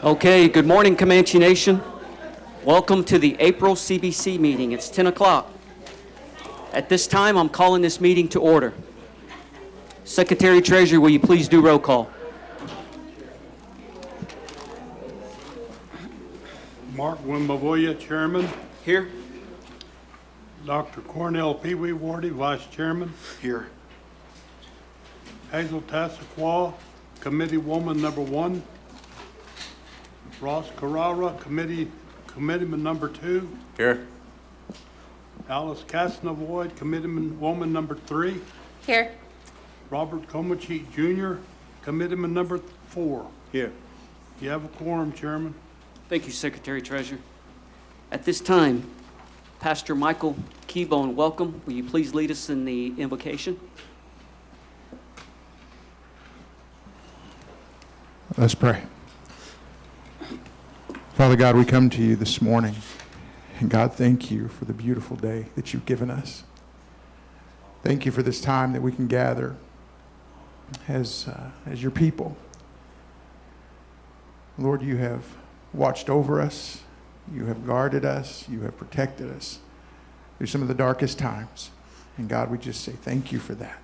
Okay, good morning, Comanche Nation. Welcome to the April CBC meeting. It's 10 o'clock. At this time, I'm calling this meeting to order. Secretary Treasurer, will you please do roll call? Mark Wimbavoya, Chairman. Here. Dr. Cornell Pee Wee Wardy, Vice Chairman. Here. Hazel Tassequah, Committee Woman Number 1. Ross Carrara, Committeeman Number 2. Here. Alice Casnavoy, Committeeman Woman Number 3. Here. Robert Comachit Jr., Committeeman Number 4. Here. You have a quorum, Chairman. Thank you, Secretary Treasurer. At this time, Pastor Michael Keybone, welcome. Will you please lead us in the invocation? Let's pray. Father God, we come to you this morning, and God, thank you for the beautiful day that you've given us. Thank you for this time that we can gather as your people. Lord, you have watched over us, you have guarded us, you have protected us through some of the darkest times. And God, we just say thank you for that.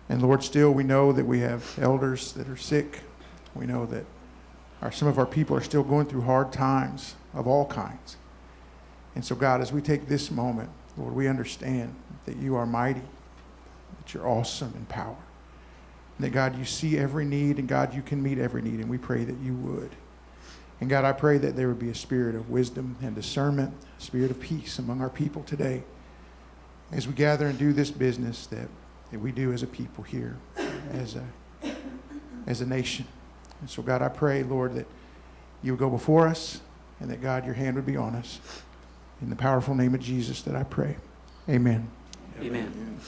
And Lord, still we know that we have elders that are sick. We know that some of our people are still going through hard times of all kinds. And so God, as we take this moment, Lord, we understand that you are mighty, that you're awesome in power. And that God, you see every need, and God, you can meet every need, and we pray that you would. And God, I pray that there would be a spirit of wisdom and discernment, a spirit of peace among our people today as we gather and do this business that we do as a people here, as a nation. And so, God, I pray, Lord, that you would go before us and that, God, your hand would be on us. In the powerful name of Jesus that I pray. Amen. Amen.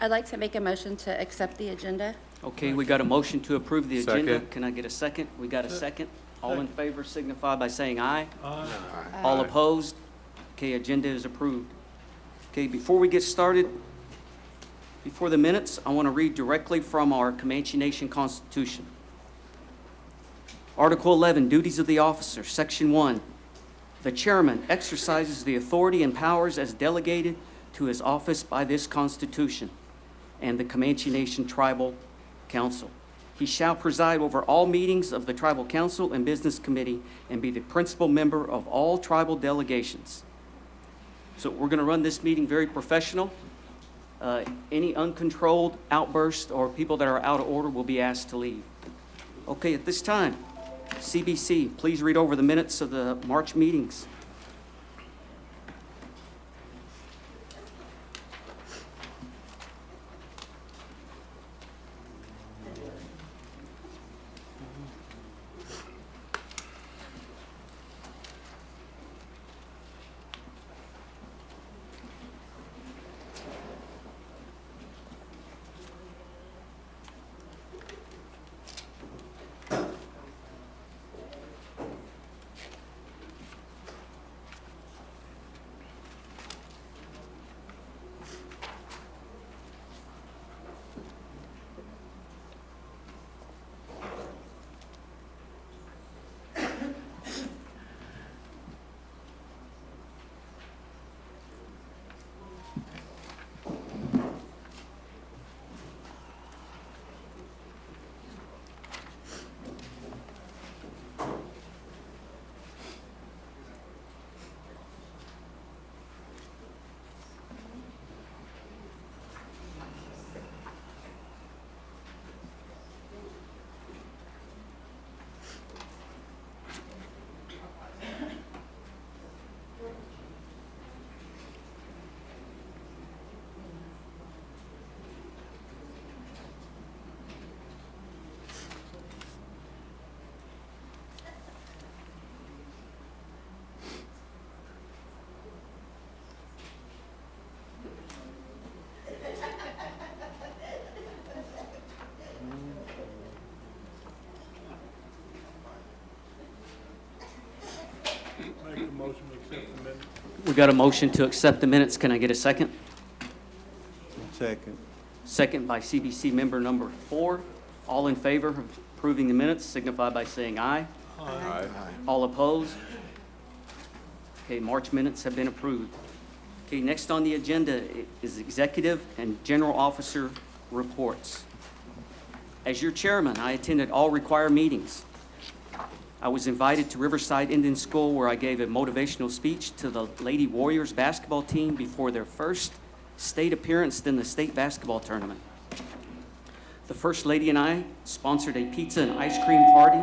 I'd like to make a motion to accept the agenda. Okay, we got a motion to approve the agenda. Second. Can I get a second? We got a second. All in favor signify by saying aye. Aye. All opposed? Okay, agenda is approved. Okay, before we get started, before the minutes, I want to read directly from our Comanche Nation Constitution. Article 11, Duties of the Officer, Section 1. The chairman exercises the authority and powers as delegated to his office by this Constitution and the Comanche Nation Tribal Council. He shall preside over all meetings of the Tribal Council and Business Committee and be the principal member of all tribal delegations. So we're going to run this meeting very professional. Any uncontrolled outbursts or people that are out of order will be asked to leave. Okay, at this time, CBC, please read over the minutes of the March meetings. Make a motion to accept the minutes. We got a motion to accept the minutes. Can I get a second? Second. Second by CBC member number 4. All in favor of approving the minutes signify by saying aye. Aye. All opposed? Okay, March minutes have been approved. Okay, next on the agenda is executive and general officer reports. As your chairman, I attended all required meetings. I was invited to Riverside Indian School where I gave a motivational speech to the Lady Warriors basketball team before their first state appearance in the state basketball tournament. The First Lady and I sponsored a pizza and ice cream party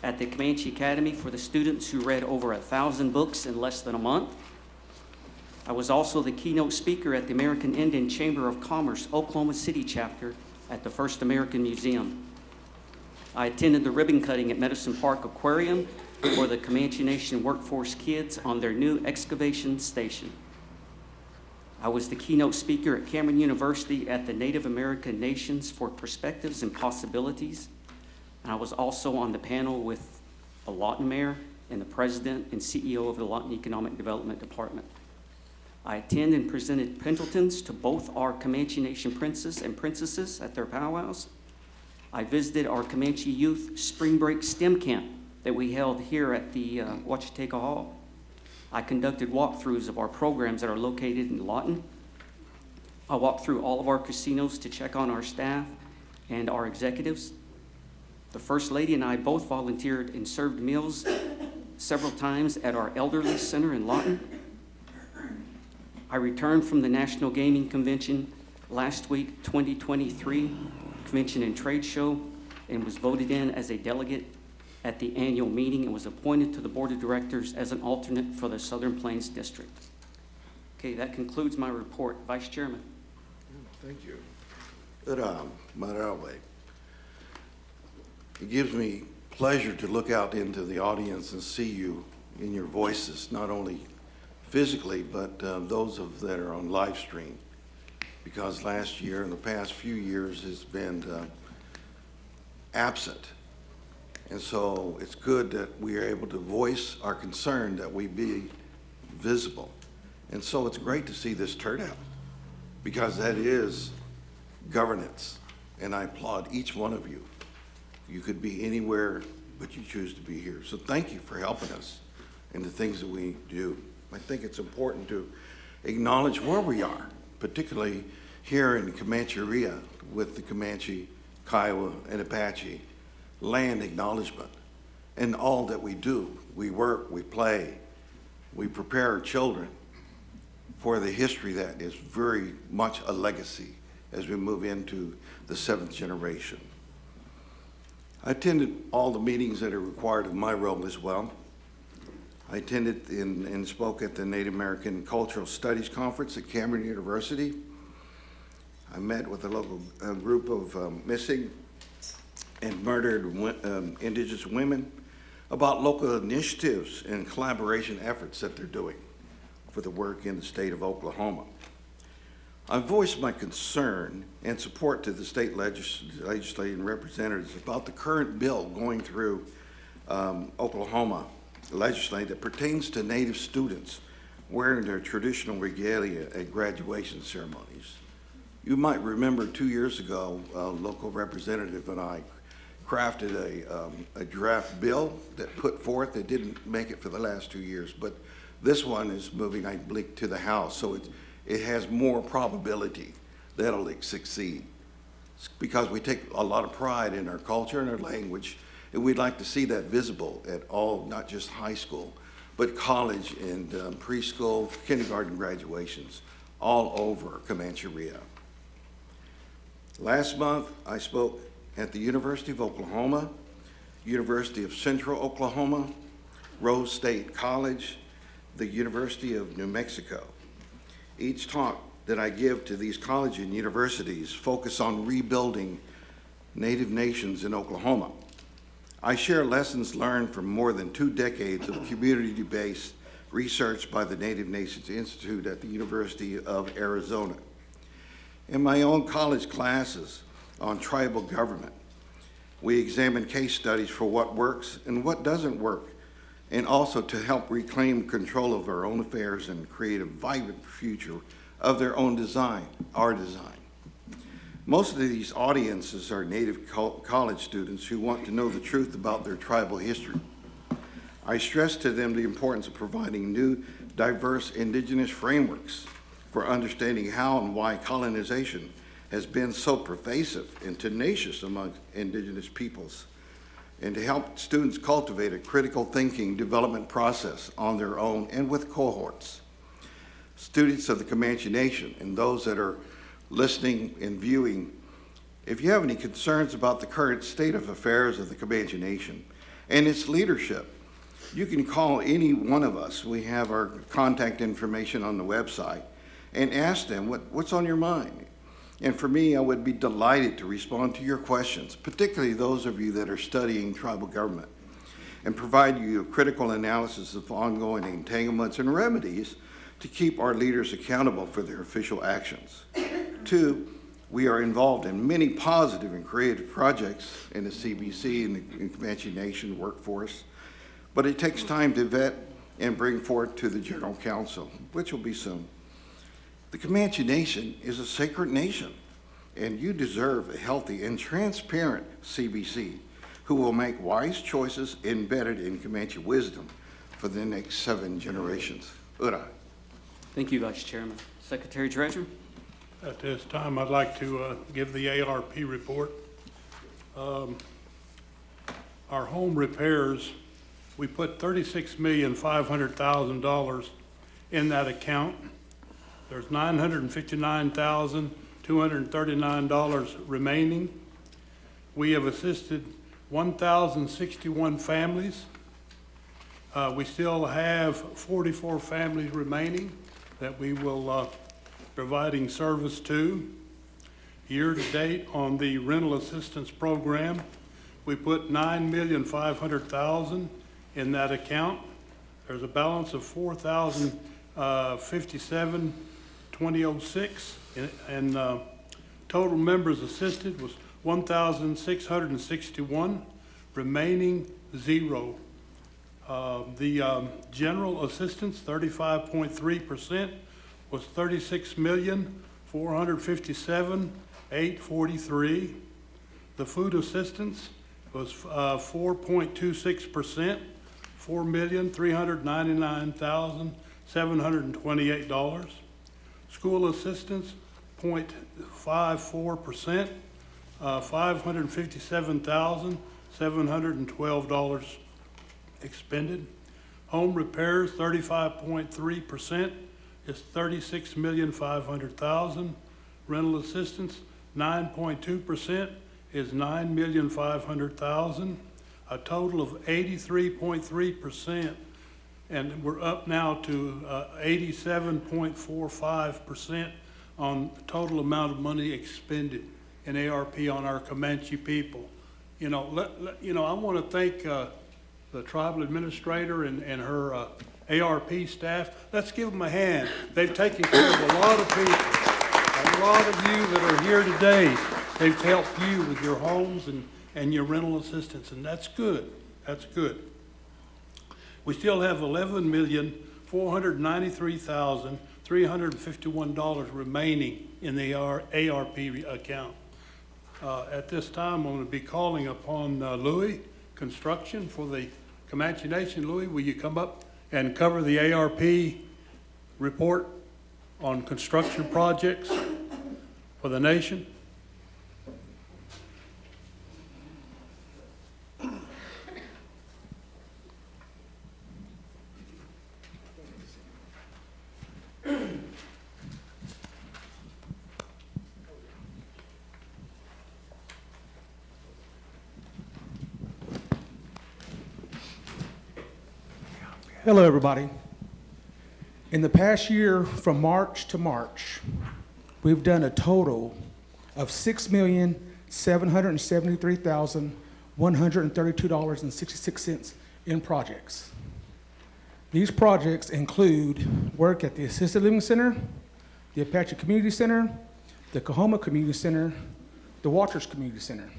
at the Comanche Academy for the students who read over 1,000 books in less than a month. I was also the keynote speaker at the American Indian Chamber of Commerce Oklahoma City chapter at the First American Museum. I attended the ribbon cutting at Medicine Park Aquarium for the Comanche Nation workforce kids on their new excavation station. I was the keynote speaker at Cameron University at the Native American Nations for Perspectives and Possibilities. And I was also on the panel with the Lawton Mayor and the President and CEO of the Lawton Economic Development Department. I attended and presented Pendletons to both our Comanche Nation princes and princesses at their powwows. I visited our Comanche Youth Spring Break STEM Camp that we held here at the Ouachita Hall. I conducted walkthroughs of our programs that are located in Lawton. I walked through all of our casinos to check on our staff and our executives. The First Lady and I both volunteered and served meals several times at our elderly center in Lawton. I returned from the National Gaming Convention last week, 2023 Convention and Trade Show, and was voted in as a delegate at the annual meeting and was appointed to the Board of Directors as an alternate for the Southern Plains District. Okay, that concludes my report. Vice Chairman. Thank you. Marale. It gives me pleasure to look out into the audience and see you in your voices, not only physically, but those that are on live stream. Because last year and the past few years has been absent. And so it's good that we are able to voice our concern that we be visible. And so it's great to see this turnout, because that is governance. And I applaud each one of you. You could be anywhere, but you choose to be here. So thank you for helping us in the things that we do. I think it's important to acknowledge where we are, particularly here in Comancheria with the Comanche, Kiowa, and Apache land acknowledgement and all that we do. We work, we play, we prepare our children for the history that is very much a legacy as we move into the 7th generation. I attended all the meetings that are required of my role as well. I attended and spoke at the Native American Cultural Studies Conference at Cameron University. I met with a local group of missing and murdered indigenous women about local initiatives and collaboration efforts that they're doing for the work in the state of Oklahoma. I voiced my concern and support to the state legislative representatives about the current bill going through Oklahoma legislature that pertains to Native students wearing their traditional regalia at graduation ceremonies. You might remember 2 years ago, a local representative and I crafted a draft bill that put forth. It didn't make it for the last 2 years, but this one is moving, I believe, to the House, so it has more probability that it'll succeed. It's because we take a lot of pride in our culture and our language, and we'd like to see that visible at all, not just high school, but college and preschool, kindergarten graduations, all over Comancheria. Last month, I spoke at the University of Oklahoma, University of Central Oklahoma, Rose State College, the University of New Mexico. Each talk that I give to these colleges and universities focus on rebuilding Native nations in Oklahoma. I share lessons learned from more than 2 decades of community-based research by the Native Nations Institute at the University of Arizona. In my own college classes on tribal government, we examine case studies for what works and what doesn't work, and also to help reclaim control of our own affairs and create a vibrant future of their own design, our design. Most of these audiences are native college students who want to know the truth about their tribal history. I stress to them the importance of providing new, diverse indigenous frameworks for understanding how and why colonization has been so pervasive and tenacious among indigenous peoples, and to help students cultivate a critical thinking development process on their own and with cohorts. Students of the Comanche Nation and those that are listening and viewing, if you have any concerns about the current state of affairs of the Comanche Nation and its leadership, you can call any one of us. We have our contact information on the website, and ask them what's on your mind. And for me, I would be delighted to respond to your questions, particularly those of you that are studying tribal government, and provide you a critical analysis of ongoing entanglements and remedies to keep our leaders accountable for their official actions. 2, we are involved in many positive and creative projects in the CBC and the Comanche Nation workforce, but it takes time to vet and bring forth to the General Council, which will be soon. The Comanche Nation is a sacred nation, and you deserve a healthy and transparent CBC who will make wise choices embedded in Comanche wisdom for the next 7 generations. Ura. Thank you, Vice Chairman. Secretary Treasurer? At this time, I'd like to give the ARP report. Our home repairs, we put $36,500,000 in that account. There's $959,239 remaining. We have assisted 1,061 families. We still have 44 families remaining that we will providing service to. Year to date on the rental assistance program, we put $9,500,000 in that account. There's a balance of $4,057,2006, and total members assisted was 1,661, remaining 0. The general assistance, 35.3%, was $36,457,843. The food assistance was 4.26%, $4,399,728. School assistance, 0.54%, $557,712 expended. Home repairs, 35.3%, is $36,500,000. Rental assistance, 9.2%, is $9,500,000. A total of 83.3%, and we're up now to 87.45% on the total amount of money expended in ARP on our Comanche people. I want to thank the tribal administrator and her ARP staff. Let's give them a hand. They've taken care of a lot of people. A lot of you that are here today, they've helped you with your homes and your rental assistance, and that's good. That's good. We still have $11,493,351 remaining in the ARP account. At this time, I'm going to be calling upon Louis Construction for the Comanche Nation. Louis, will you come up and cover the ARP report on construction projects for the nation? Hello, everybody. In the past year, from March to March, we've done a total of $6,773,132.66 in projects. These projects include work at the Assisted Living Center, the Apache Community Center, the Coahoma Community Center, the Waters Community Center.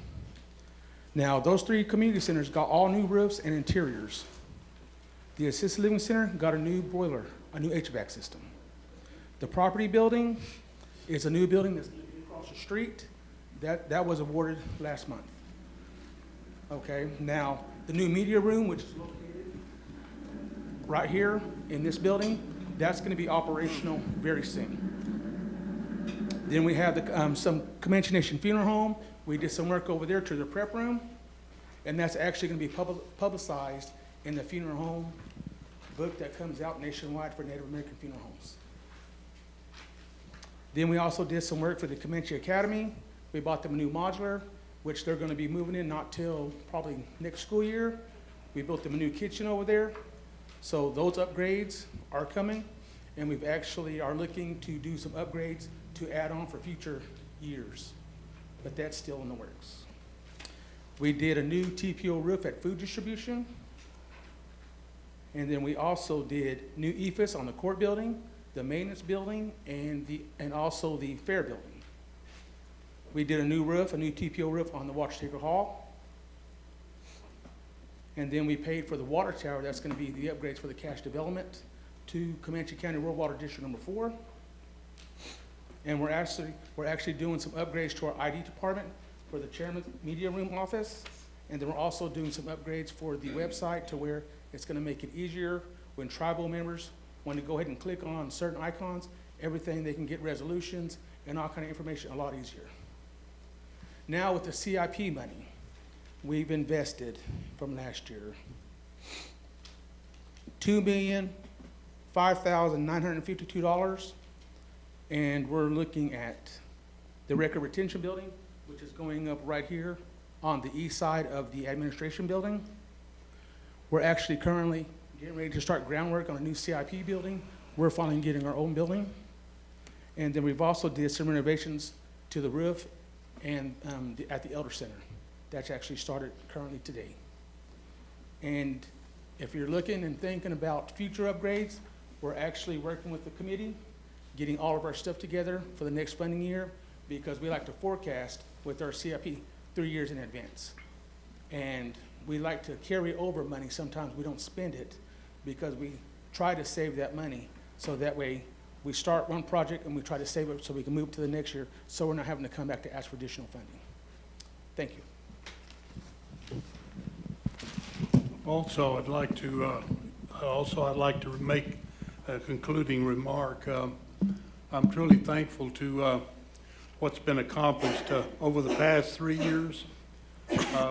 Now, those 3 community centers got all new roofs and interiors. The Assisted Living Center got a new boiler, a new HVAC system. The property building is a new building that's across the street. That was awarded last month. Okay, now, the new media room, which is located right here in this building, that's gonna be operational very soon. Then we have some Comanche Nation Funeral Home. We did some work over there to the prep room, and that's actually gonna be publicized in the funeral home book that comes out nationwide for Native American funeral homes. Then we also did some work for the Comanche Academy. We bought them a new modular, which they're gonna be moving in not till probably next school year. We built them a new kitchen over there. So those upgrades are coming, and we've actually are looking to do some upgrades to add on for future years, but that's still in the works. We did a new TPO roof at food distribution, and then we also did new EFS on the court building, the maintenance building, and also the fair building. We did a new roof, a new TPO roof on the Water Taker Hall. And then we paid for the water tower. That's gonna be the upgrades for the cash development to Comanche County Rural Water District number 4. And we're actually doing some upgrades to our ID department for the chairman's media room office. And then we're also doing some upgrades for the website to where it's gonna make it easier when tribal members want to go ahead and click on certain icons, everything, they can get resolutions and all kind of information a lot easier. Now with the CIP money, we've invested from last year $2,005,952, and we're looking at the record retention building, which is going up right here on the east side of the administration building. We're actually currently getting ready to start groundwork on a new CIP building. We're finally getting our own building. And then we've also did some renovations to the roof and at the Elder Center. That's actually started currently today. And if you're looking and thinking about future upgrades, we're actually working with the committee, getting all of our stuff together for the next funding year, because we like to forecast with our CIP 3 years in advance. And we like to carry over money. Sometimes we don't spend it because we try to save that money. So that way we start one project and we try to save it so we can move to the next year, so we're not having to come back to ask for additional funding. Thank you. Also, I'd like to make a concluding remark. I'm truly thankful to what's been accomplished over the past 3 years.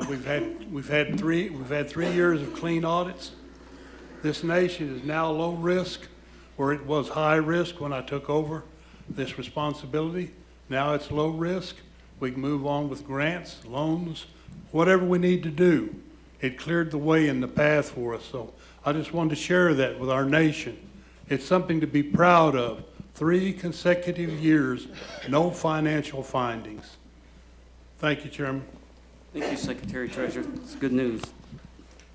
We've had 3 years of clean audits. This nation is now low risk, where it was high risk when I took over this responsibility. Now it's low risk. We can move on with grants, loans, whatever we need to do. It cleared the way in the path for us. So I just wanted to share that with our nation. It's something to be proud of. 3 consecutive years, no financial findings. Thank you, Chairman. Thank you, Secretary Treasurer. It's good news.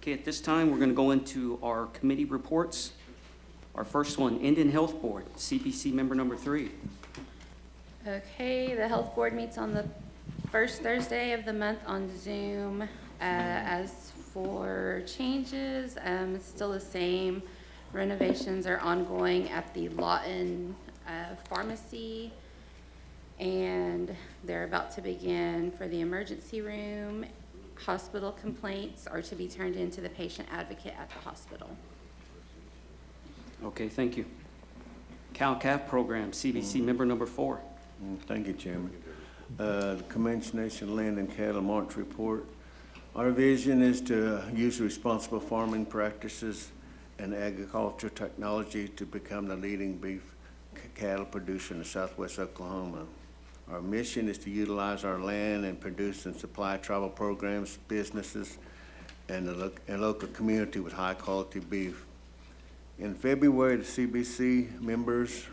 Okay, at this time, we're going to go into our committee reports. Our first one, Indian Health Board, CBC member number 3. Okay, the health board meets on the first Thursday of the month on Zoom. As for changes, it's still the same. Renovations are ongoing at the Lawton Pharmacy, and they're about to begin for the emergency room. Hospital complaints are to be turned into the patient advocate at the hospital. Okay, thank you. Cal-CAF program, CBC member number 4. Thank you, Chairman. The Comanche Nation Land and Cattle March Report. Our vision is to use responsible farming practices and agriculture technology to become the leading beef cattle producer in southwest Oklahoma. Our mission is to utilize our land and produce and supply tribal programs, businesses, and the local community with high-quality beef. In February, the CBC members,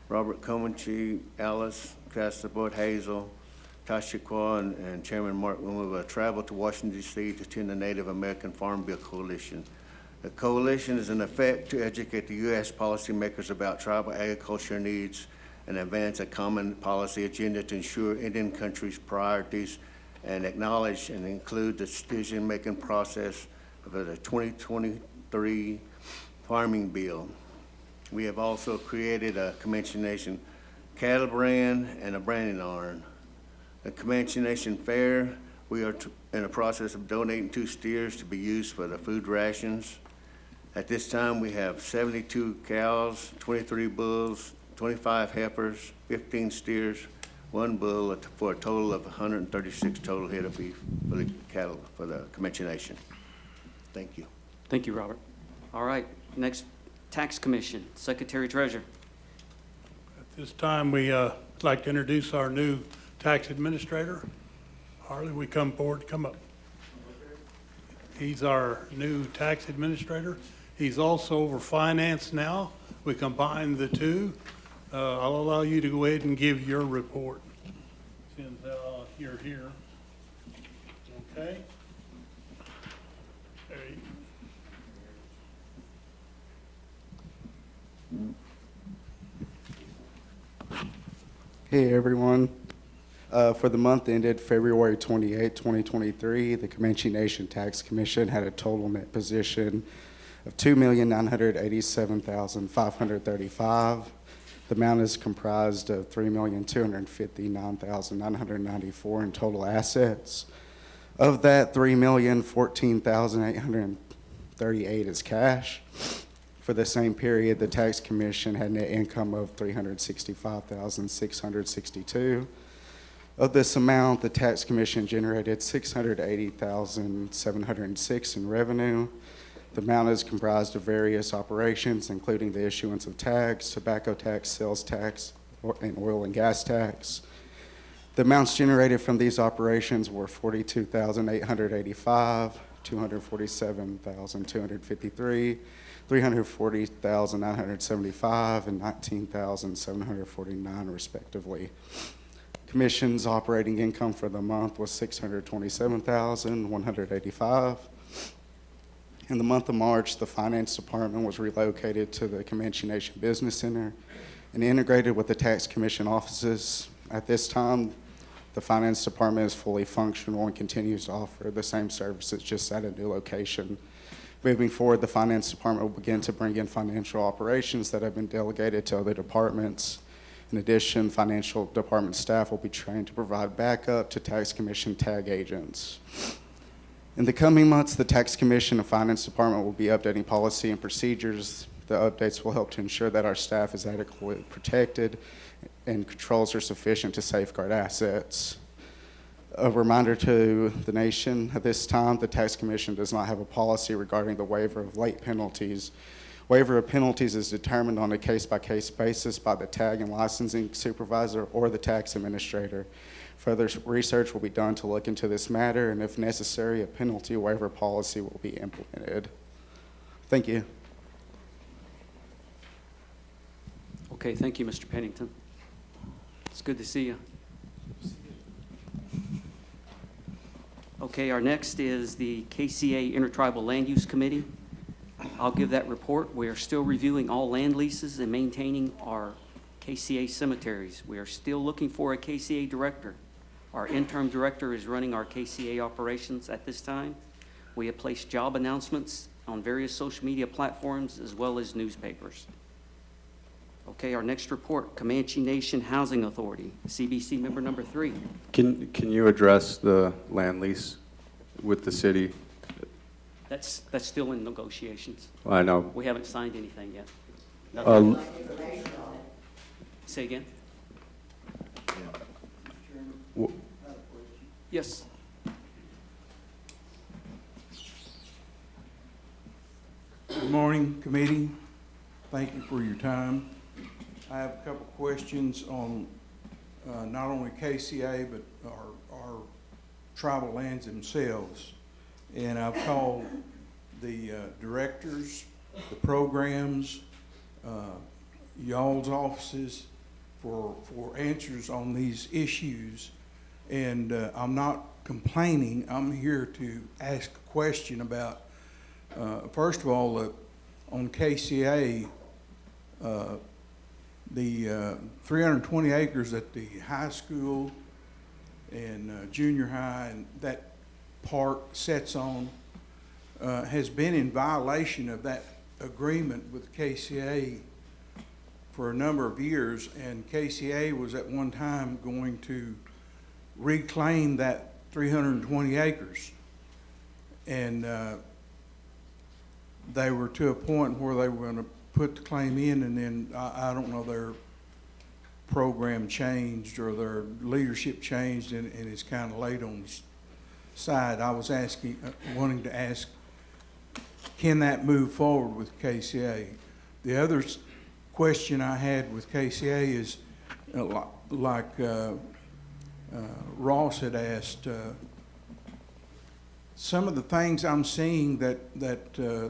Robert Comanche, Alice Castabot, Hazel, Tashiqua, and Chairman Mark Wimova traveled to Washington, D.C. to attend the Native American Farm Bill Coalition. The coalition is in effect to educate the U.S. policymakers about tribal agriculture needs and advance a common policy agenda to ensure Indian country's priorities and acknowledge and include the decision-making process of the 2023 Farming Bill. We have also created a Comanche Nation cattle brand and a branding iron. The Comanche Nation Fair, we are in the process of donating 2 steers to be used for the food rations. At this time, we have 72 cows, 23 bulls, 25 heifers, 15 steers, 1 bull, for a total of 136 total head of beef for the cattle for the Comanche Nation. Thank you. Thank you, Robert. All right, next, Tax Commission, Secretary Treasurer. At this time, we like to introduce our new tax administrator. Harley, we come forward, come up. He's our new tax administrator. He's also over finance now. We combined the two. I'll allow you to go ahead and give your report since you're here. Okay? There you Hey everyone. For the month ended February 28, 2023, the Comanche Nation Tax Commission had a total net position of $2,987,535. The amount is comprised of $3,259,994 in total assets. Of that, $3,014,838 is cash. For the same period, the Tax Commission had net income of $365,662. Of this amount, the Tax Commission generated $680,706 in revenue. The amount is comprised of various operations, including the issuance of tags, tobacco tax, sales tax, and oil and gas tax. The amounts generated from these operations were $42,885, $247,253, $340,975, and $19,749 respectively. Commission's operating income for the month was $627,185. In the month of March, the Finance Department was relocated to the Comanche Nation Business Center and integrated with the Tax Commission offices. At this time, the Finance Department is fully functional and continues to offer the same services, just at a new location. Moving forward, the Finance Department will begin to bring in financial operations that have been delegated to other departments. In addition, Financial Department staff will be trained to provide backup to Tax Commission tag agents. In the coming months, the Tax Commission and Finance Department will be updating policy and procedures. The updates will help to ensure that our staff is adequately protected and controls are sufficient to safeguard assets. A reminder to the nation, at this time, the Tax Commission does not have a policy regarding the waiver of late penalties. Waiver of penalties is determined on a case-by-case basis by the tag and licensing supervisor or the tax administrator. Further research will be done to look into this matter, and if necessary, a penalty waiver policy will be implemented. Thank you. Okay, thank you, Mr. Pennington. It's good to see you. Okay, our next is the KCA Intertribal Land Use Committee. I'll give that report. We are still reviewing all land leases and maintaining our KCA cemeteries. We are still looking for a KCA director. Our interim director is running our KCA operations at this time. We have placed job announcements on various social media platforms as well as newspapers. Okay, our next report, Comanche Nation Housing Authority, CBC member number 3. Can you address the land lease with the city? That's still in negotiations. I know. We haven't signed anything yet. Um, Say again? w- Yes. Good morning, committee. Thank you for your time. I have a couple questions on not only KCA, but our tribal lands themselves. And I've called the directors, the programs, y'all's offices for answers on these issues. And I'm not complaining. I'm here to ask a question about, first of all, on KCA, the 320 acres at the high school and junior high and that park sets on has been in violation of that agreement with KCA for a number of years, and KCA was at one time going to reclaim that 320 acres. And they were to a point where they were going to put the claim in, and then I don't know, their program changed or their leadership changed, and it's kind of laid on the side. I was asking, wanting to ask, can that move forward with KCA? The other question I had with KCA is, like Ross had asked, some of the things I'm seeing that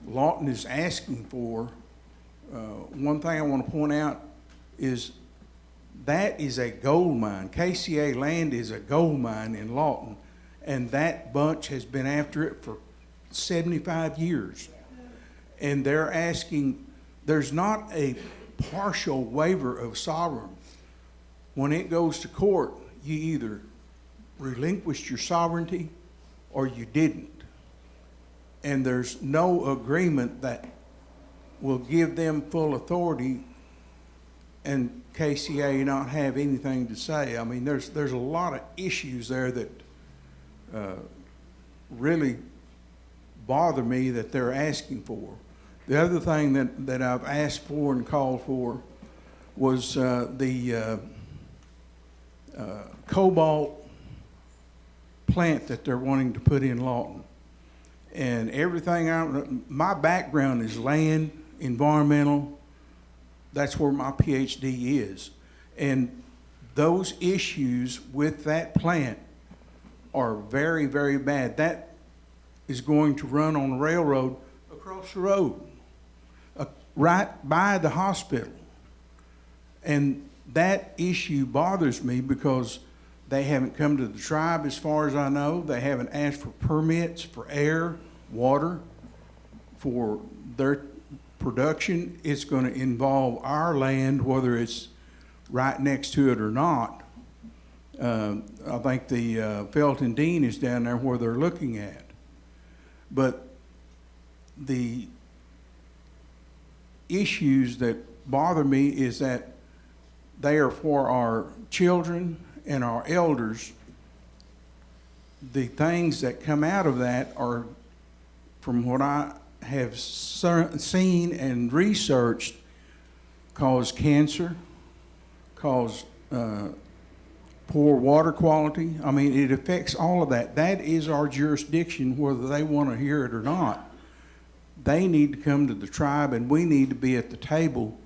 Lawton is asking for, one thing I want to point out is that is a gold mine. KCA land is a gold mine in Lawton, and that bunch has been after it for 75 years. And they're asking, there's not a partial waiver of sovereign. When it goes to court, you either relinquished your sovereignty or you didn't. And there's no agreement that will give them full authority and KCA not have anything to say. I mean, there's a lot of issues there that really bother me that they're asking for. The other thing that I've asked for and called for was the cobalt plant that they're wanting to put in Lawton. And everything, my background is land, environmental. That's where my PhD is. And those issues with that plant are very, very bad. That is going to run on the railroad across the road, right by the hospital. And that issue bothers me because they haven't come to the tribe as far as I know. They haven't asked for permits for air, water, for their production. It's going to involve our land, whether it's right next to it or not. I think the Felton Dean is down there where they're looking at. But the issues that bother me is that they are for our children and our elders. The things that come out of that are, from what I have seen and researched, cause cancer, cause poor water quality. I mean, it affects all of that. That is our jurisdiction, whether they want to hear it or not. They need to come to the tribe, and we need to be at the table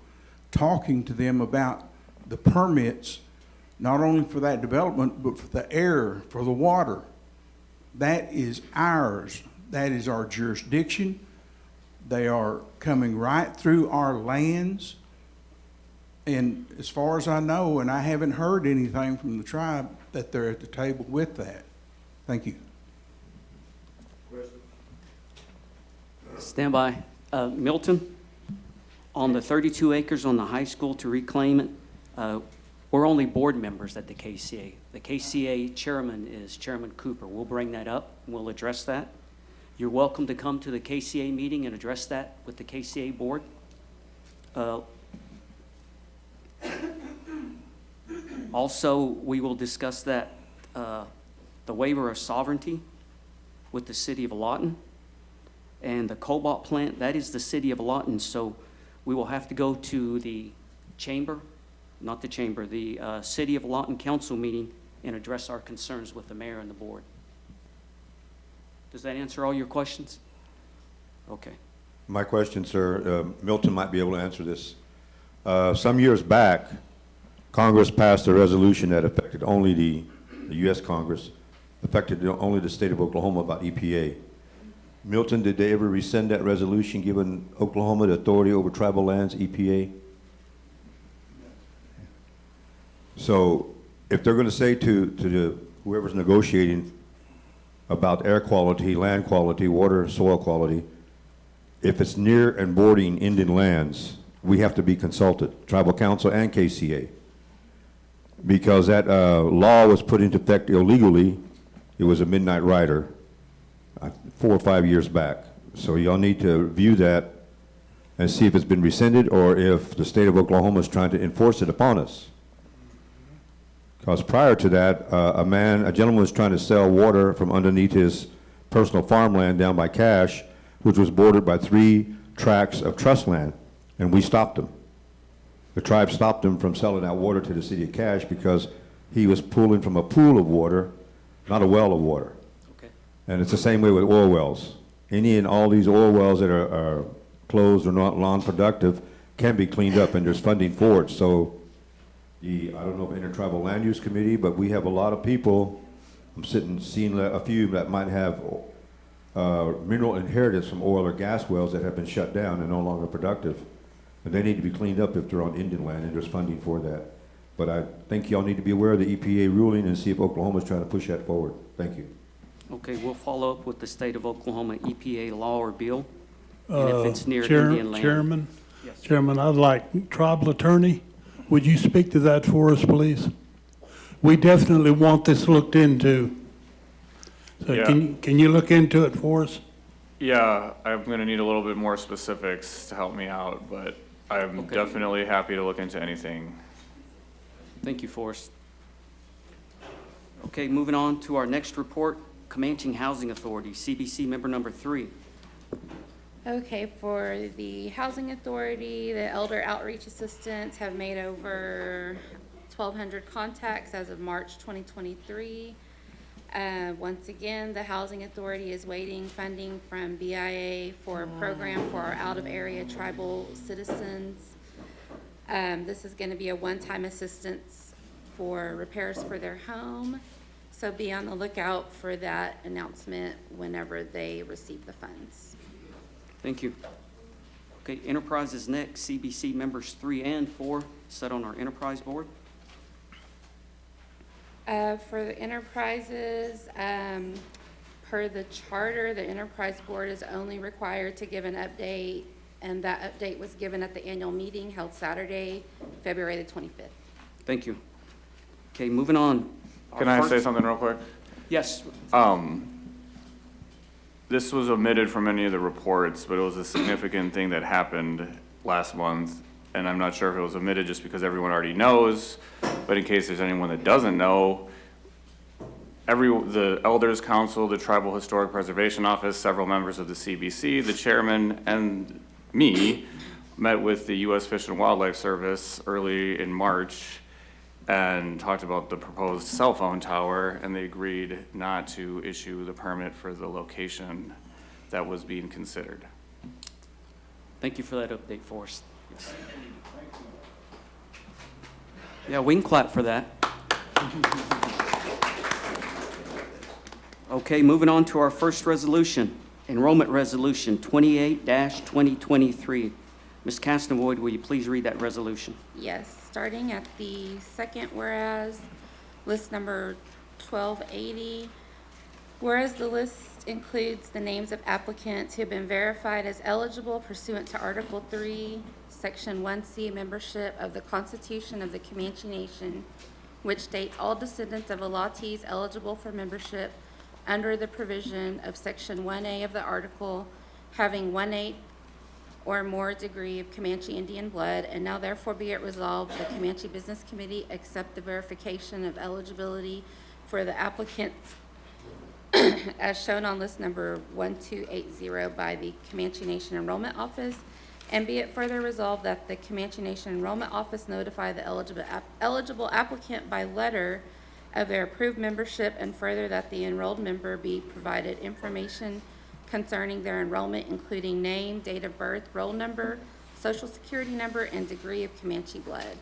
talking to them about the permits, not only for that development, but for the air, for the water. That is ours. That is our jurisdiction. They are coming right through our lands. And as far as I know, and I haven't heard anything from the tribe, that they're at the table with that. Thank you. Stand by. Milton, on the 32 acres on the high school to reclaim it, we're only board members at the KCA. The KCA chairman is Chairman Cooper. We'll bring that up and we'll address that. You're welcome to come to the KCA meeting and address that with the KCA board. Also, we will discuss that, the waiver of sovereignty with the city of Lawton. And the cobalt plant, that is the city of Lawton. So we will have to go to the chamber, not the chamber, the city of Lawton council meeting and address our concerns with the mayor and the board. Does that answer all your questions? Okay. My question, sir, Milton might be able to answer this. Some years back, Congress passed a resolution that affected only the U.S. Congress, affected only the state of Oklahoma about EPA. Milton, did they ever rescind that resolution giving Oklahoma the authority over tribal lands, EPA? So if they're going to say to whoever's negotiating about air quality, land quality, water, soil quality, if it's near and bordering Indian lands, we have to be consulted, Tribal Council and KCA. Because that law was put into effect illegally. It was a midnight rider 4 or 5 years back. So y'all need to review that and see if it's been rescinded or if the state of Oklahoma is trying to enforce it upon us. Because prior to that, a gentleman was trying to sell water from underneath his personal farmland down by Cash, which was bordered by 3 tracts of trust land, and we stopped him. The tribe stopped him from selling that water to the city of Cash because he was pulling from a pool of water, not a well of water. Okay. And it's the same way with oil wells. Any and all these oil wells that are closed or not non-productive can be cleaned up, and there's funding for it. So I don't know if Intertribal Land Use Committee, but we have a lot of people, seeing a few that might have mineral inheritance from oil or gas wells that have been shut down and no longer productive. And they need to be cleaned up if they're on Indian land, and there's funding for that. But I think y'all need to be aware of the EPA ruling and see if Oklahoma's trying to push that forward. Thank you. Okay, we'll follow up with the state of Oklahoma EPA law or bill. And if it's near Chair- Indian land. Chairman, Yes. Chairman, I'd like tribal attorney, would you speak to that for us, please? We definitely want this looked into. So Yeah. can you look into it for us? Yeah, I'm gonna need a little bit more specifics to help me out, but I'm Okay. definitely happy to look into anything. Thank you, Forrest. Okay, moving on to our next report, Comanche Housing Authority, CBC member number 3. Okay, for the Housing Authority, the Elder Outreach Assistants have made over 1,200 contacts as of March 2023. Once again, the Housing Authority is waiting funding from BIA for a program for our out-of-area tribal citizens. This is going to be a one-time assistance for repairs for their home. So be on the lookout for that announcement whenever they receive the funds. Thank you. Okay, Enterprise is next. CBC members 3 and 4 set on our Enterprise board. For the enterprises, per the charter, the enterprise board is only required to give an update, and that update was given at the annual meeting held Saturday, February the 25th. Thank you. Okay, moving on. Can I say something real quick? Yes. This was omitted from any of the reports, but it was a significant thing that happened last month. And I'm not sure if it was omitted just because everyone already knows, but in case there's anyone that doesn't know, the Elders Council, the Tribal Historic Preservation Office, several members of the CBC, the chairman, and me met with the U.S. Fish and Wildlife Service early in March and talked about the proposed cell phone tower, and they agreed not to issue the permit for the location that was being considered. Thank you for that update, Forrest. Yes. Yeah, we can clap for that. Okay, moving on to our first resolution, Enrollment Resolution 28-2023. Ms. Castavoid, will you please read that resolution? Yes, starting at the second whereas, list number 1280. Whereas the list includes the names of applicants who have been verified as eligible pursuant to Article 3, Section 1C, membership of the Constitution of the Comanche Nation, which states all descendants of allottees eligible for membership under the provision of Section 1A of the article having 1/8 or more degree of Comanche Indian blood, and now therefore be it resolved, the Comanche Business Committee accept the verification of eligibility for the applicants as shown on list number 1280 by the Comanche Nation Enrollment Office, and be it further resolved that the Comanche Nation Enrollment Office notify the eligible applicant by letter of their approved membership, and further that the enrolled member be provided information concerning their enrollment, including name, date of birth, roll number, social security number, and degree of Comanche blood.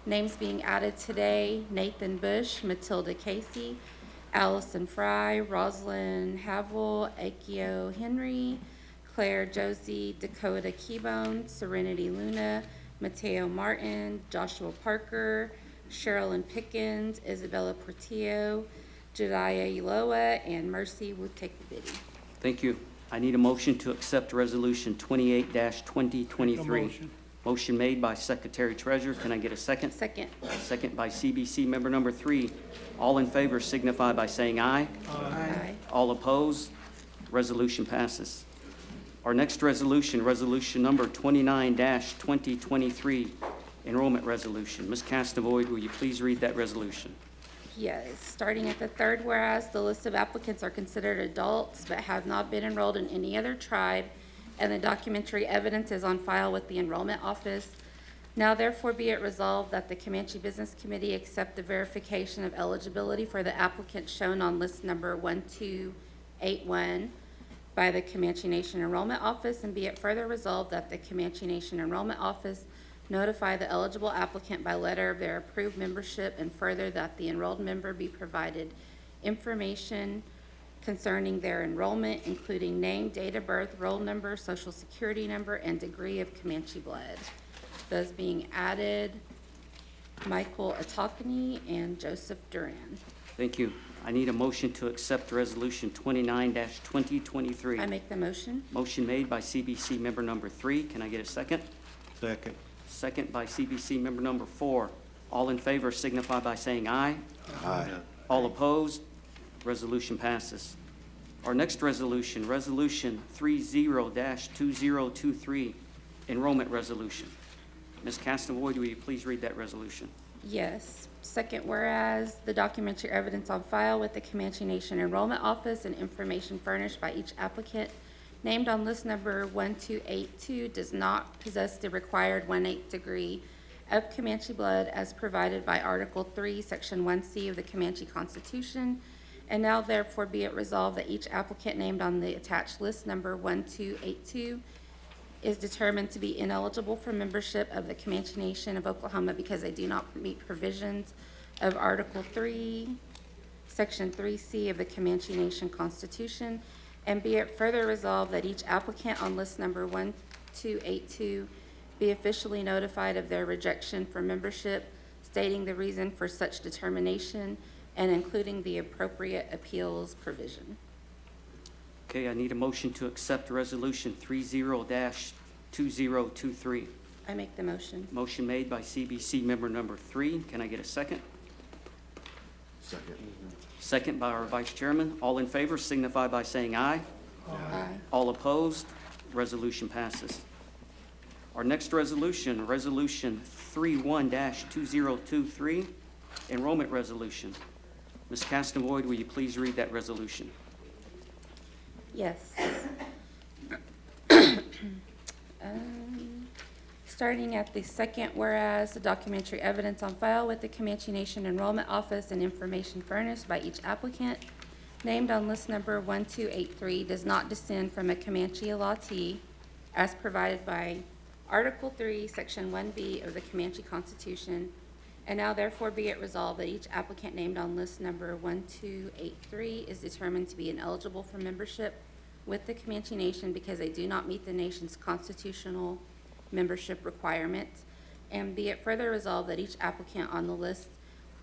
Names being added today: Nathan Bush, Matilda Casey, Allison Fry, Rosalind Havel, Akio Henry, Claire Josie, Dakota Keybone, Serenity Luna, Mateo Martin, Joshua Parker, Sherilyn Pickens, Isabella Portillo, Jediah Uloa, and Mercy Wutekbidi. Thank you. I need a motion to accept Resolution 28-2023. Motion. Motion made by Secretary Treasurer. Can I get a second? Second. Second by CBC member number 3. All in favor signify by saying aye. Aye. All opposed? Resolution passes. Our next resolution, resolution number 29-2023, enrollment resolution. Ms. Castavoid, will you please read that resolution? Yes, starting at the third whereas, the list of applicants are considered adults but have not been enrolled in any other tribe, and the documentary evidence is on file with the enrollment office. Now therefore be it resolved that the Comanche Business Committee accept the verification of eligibility for the applicants shown on list number 1281 by the Comanche Nation Enrollment Office, and be it further resolved that the Comanche Nation Enrollment Office notify the eligible applicant by letter of their approved membership, and further that the enrolled member be provided information concerning their enrollment, including name, date of birth, roll number, social security number, and degree of Comanche blood. Those being added, Michael Atakani and Joseph Duran. Thank you. I need a motion to accept Resolution 29-2023. I make the motion. Motion made by CBC member number 3. Can I get a second? Second. Second by CBC member number 4. All in favor signify by saying aye. Aye. All opposed? Resolution passes. Our next resolution, Resolution 30-2023, Enrollment Resolution. Ms. Castavoy, will you please read that resolution? Yes. Second whereas, the documentary evidence on file with the Comanche Nation Enrollment Office and information furnished by each applicant named on list number 1282 does not possess the required 1/8 degree of Comanche blood as provided by Article 3, Section 1C of the Comanche Constitution. And now therefore be it resolved that each applicant named on the attached list number 1282 is determined to be ineligible for membership of the Comanche Nation of Oklahoma because they do not meet provisions of Article 3, Section 3C of the Comanche Nation Constitution. And be it further resolved that each applicant on list number 1282 be officially notified of their rejection for membership, stating the reason for such determination and including the appropriate appeals provision. Okay, I need a motion to accept Resolution 30-2023. I make the motion. Motion made by CBC member number 3. Can I get a second? Second. Second by our Vice Chairman. All in favor signify by saying aye. Aye. All opposed? Resolution passes. Our next resolution, Resolution 31-2023, Enrollment Resolution. Ms. Castavoy, will you please read that resolution? Yes. Starting at the second whereas, the documentary evidence on file with the Comanche Nation Enrollment Office and information furnished by each applicant named on list number 1283 does not descend from a Comanche allottee as provided by Article 3, Section 1B of the Comanche Constitution. And now therefore be it resolved that each applicant named on list number 1283 is determined to be ineligible for membership with the Comanche Nation because they do not meet the nation's constitutional membership requirements. And be it further resolved that each applicant on the list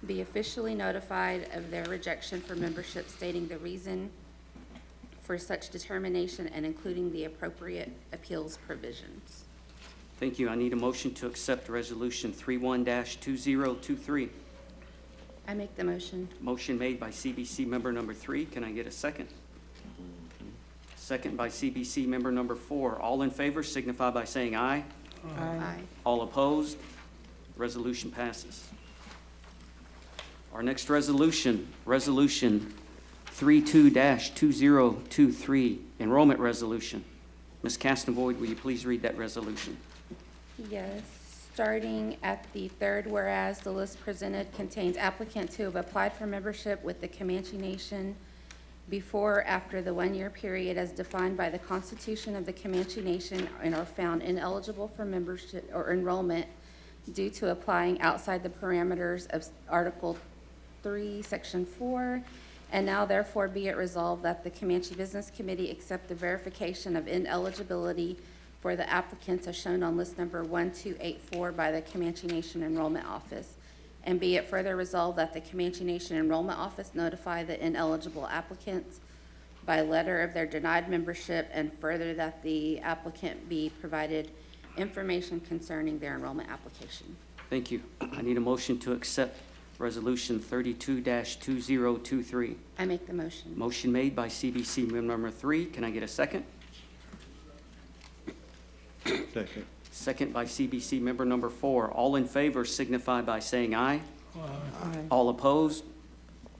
be officially notified of their rejection for membership, stating the reason for such determination and including the appropriate appeals provisions. Thank you. I need a motion to accept Resolution 31-2023. I make the motion. Motion made by CBC member number 3. Can I get a second? Second by CBC member number 4. All in favor signify by saying aye. Aye. All opposed? Resolution passes. Our next resolution, Resolution 32-2023, Enrollment Resolution. Ms. Castavoy, will you please read that resolution? Yes, starting at the third whereas, the list presented contains applicants who have applied for membership with the Comanche Nation before or after the one-year period as defined by the Constitution of the Comanche Nation and are found ineligible for membership or enrollment due to applying outside the parameters of Article 3, Section 4. And now therefore be it resolved that the Comanche Business Committee accept the verification of ineligibility for the applicants as shown on list number 1284 by the Comanche Nation Enrollment Office. And be it further resolved that the Comanche Nation Enrollment Office notify the ineligible applicants by letter of their denied membership, and further that the applicant be provided information concerning their enrollment application. Thank you. I need a motion to accept Resolution 32-2023. I make the motion. Motion made by CBC member number 3. Can I get a second? Second. Second by CBC member number 4. All in favor signify by saying aye. Aye. All opposed?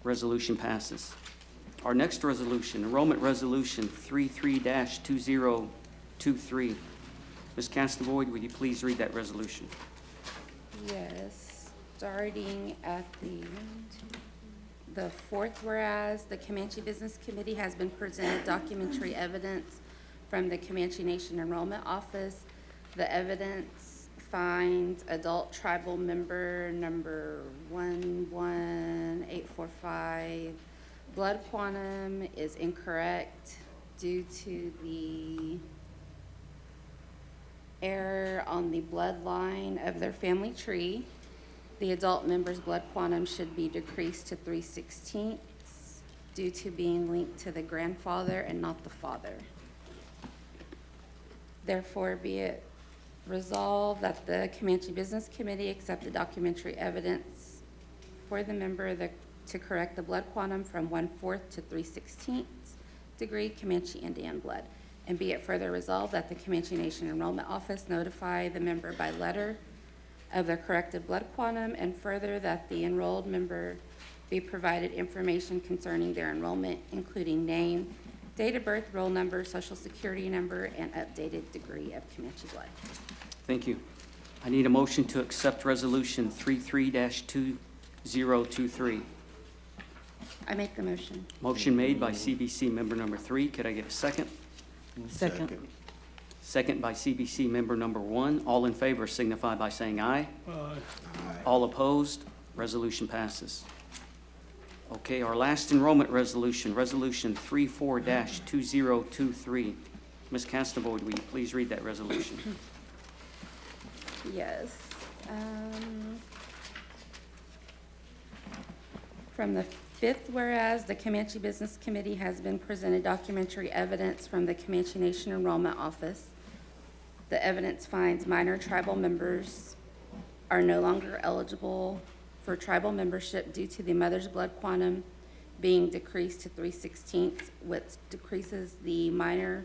Resolution passes. Our next resolution, Enrollment Resolution 33-2023. Ms. Castavoid, would you please read that resolution? Yes, starting at the fourth whereas, the Comanche Business Committee has been presented documentary evidence from the Comanche Nation Enrollment Office. The evidence finds adult tribal member number 11845. Blood quantum is incorrect due to the error on the bloodline of their family tree. The adult member's blood quantum should be decreased to 3/16 due to being linked to the grandfather and not the father. Therefore, be it resolved that the Comanche Business Committee accept the documentary evidence for the member to correct the blood quantum from 1/4 to 3/16 degree Comanche Indian blood. And be it further resolved that the Comanche Nation Enrollment Office notify the member by letter of the corrected blood quantum, and further that the enrolled member be provided information concerning their enrollment, including name, date of birth, roll number, social security number, and updated degree of Comanche blood. Thank you. I need a motion to accept Resolution 33-2023. I make the motion. Motion made by CBC member number 3. Could I get a second? Second. Second by CBC member number 1. All in favor signify by saying aye. All opposed, resolution passes. Okay, our last enrollment resolution, Resolution 34-2023. Ms. Castavoid, will you please read that resolution? Yes. From the fifth whereas, the Comanche Business Committee has been presented documentary evidence from the Comanche Nation Enrollment Office. The evidence finds minor tribal members are no longer eligible for tribal membership due to the mother's blood quantum being decreased to 3/16, which decreases the minor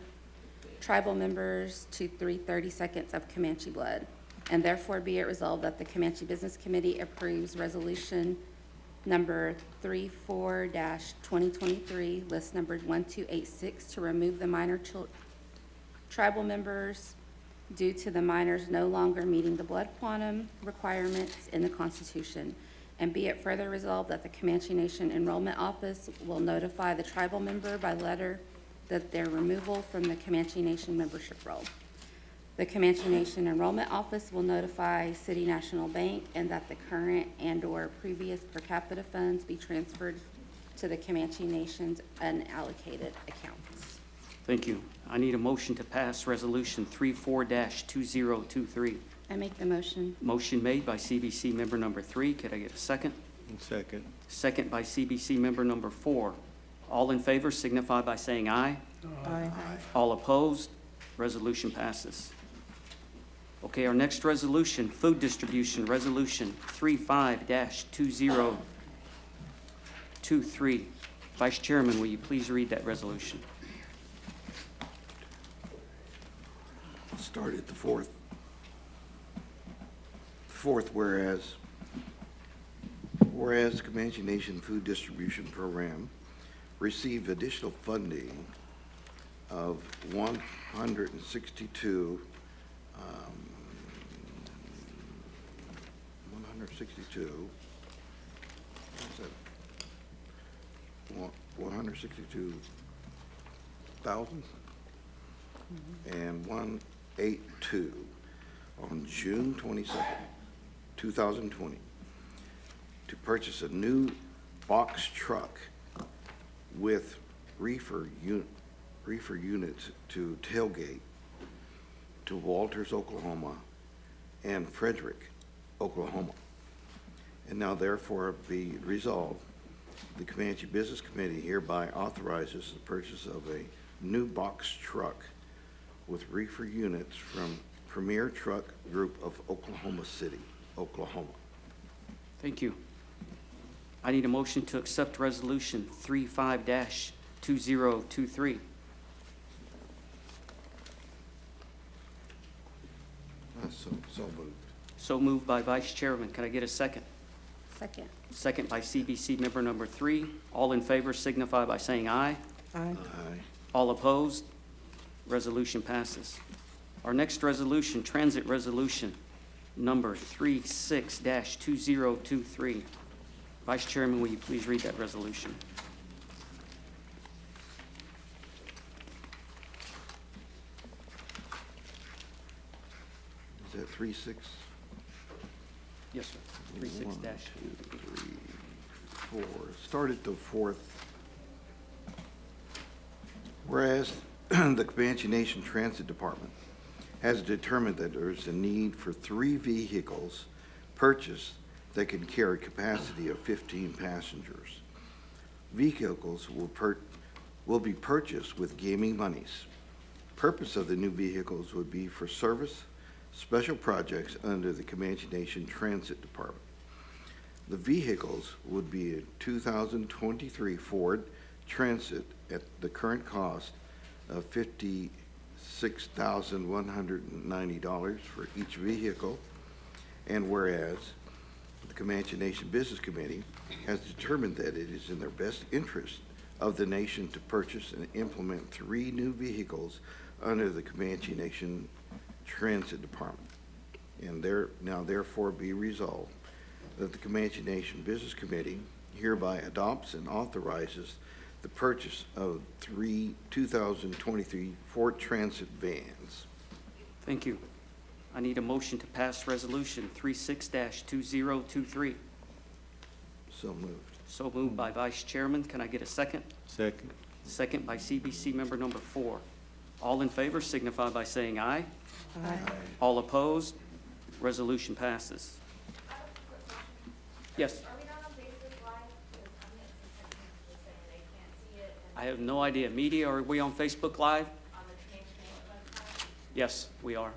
tribal members to 3/32 of Comanche blood. And therefore be it resolved that the Comanche Business Committee approves resolution number 34-2023, list numbers 1286, to remove the minor tribal members due to the minors no longer meeting the blood quantum requirements in the Constitution. And be it further resolved that the Comanche Nation Enrollment Office will notify the tribal member by letter that their removal from the Comanche Nation membership roll. The Comanche Nation Enrollment Office will notify City National Bank, and that the current and/or previous per capita funds be transferred to the Comanche Nation's unallocated accounts. Thank you. I need a motion to pass Resolution 34-2023. I make the motion. Motion made by CBC member number 3. Could I get a second? Second. Second by CBC member number 4. All in favor signify by saying aye. Aye. All opposed, resolution passes. Okay, our next resolution, food distribution, Resolution 35-2023. Vice Chairman, will you please read that resolution? Start at the fourth. Fourth whereas, whereas the Comanche Nation Food Distribution Program received additional funding of 162 162,000 and 182 on June 22nd, 2020, to purchase a new box truck with reefer units to tailgate to Walters, Oklahoma, and Frederick, Oklahoma. And now therefore be resolved, the Comanche Business Committee hereby authorizes the purchase of a new box truck with reefer units from Premier Truck Group of Oklahoma City, Oklahoma. Thank you. I need a motion to accept Resolution 35-2023. So moved. So moved by Vice Chairman. Can I get a second? Second. Second by CBC member number 3. All in favor signify by saying aye. Aye. All opposed? Resolution passes. Our next resolution, transit resolution number 36-2023. Vice Chairman, will you please read that resolution? Is that 3-6? Yes, sir. 36 1, dash. 2, 3, 4. Start at the fourth. Whereas the Comanche Nation Transit Department has determined that there is a need for 3 vehicles purchased that can carry capacity of 15 passengers. Vehicles will be purchased with gaming monies. Purpose of the new vehicles would be for service, special projects under the Comanche Nation Transit Department. The vehicles would be a 2023 Ford Transit at the current cost of $56,190 for each vehicle. And whereas the Comanche Nation Business Committee has determined that it is in their best interest of the nation to purchase and implement 3 new vehicles under the Comanche Nation Transit Department. And now therefore be resolved that the Comanche Nation Business Committee hereby adopts and authorizes the purchase of 3 2023 Ford Transit vans. Thank you. I need a motion to pass resolution 36-2023. So moved. So moved by Vice Chairman. Can I get a second? Second. Second by CBC member number 4. All in favor signify by saying aye. Aye. All opposed? Resolution passes. Yes. Are we not on Facebook Live? Because I'm getting some text messages saying they can't see it I have no idea. Media, are we on Facebook Live? on the Comanche Nation website. Yes, we are.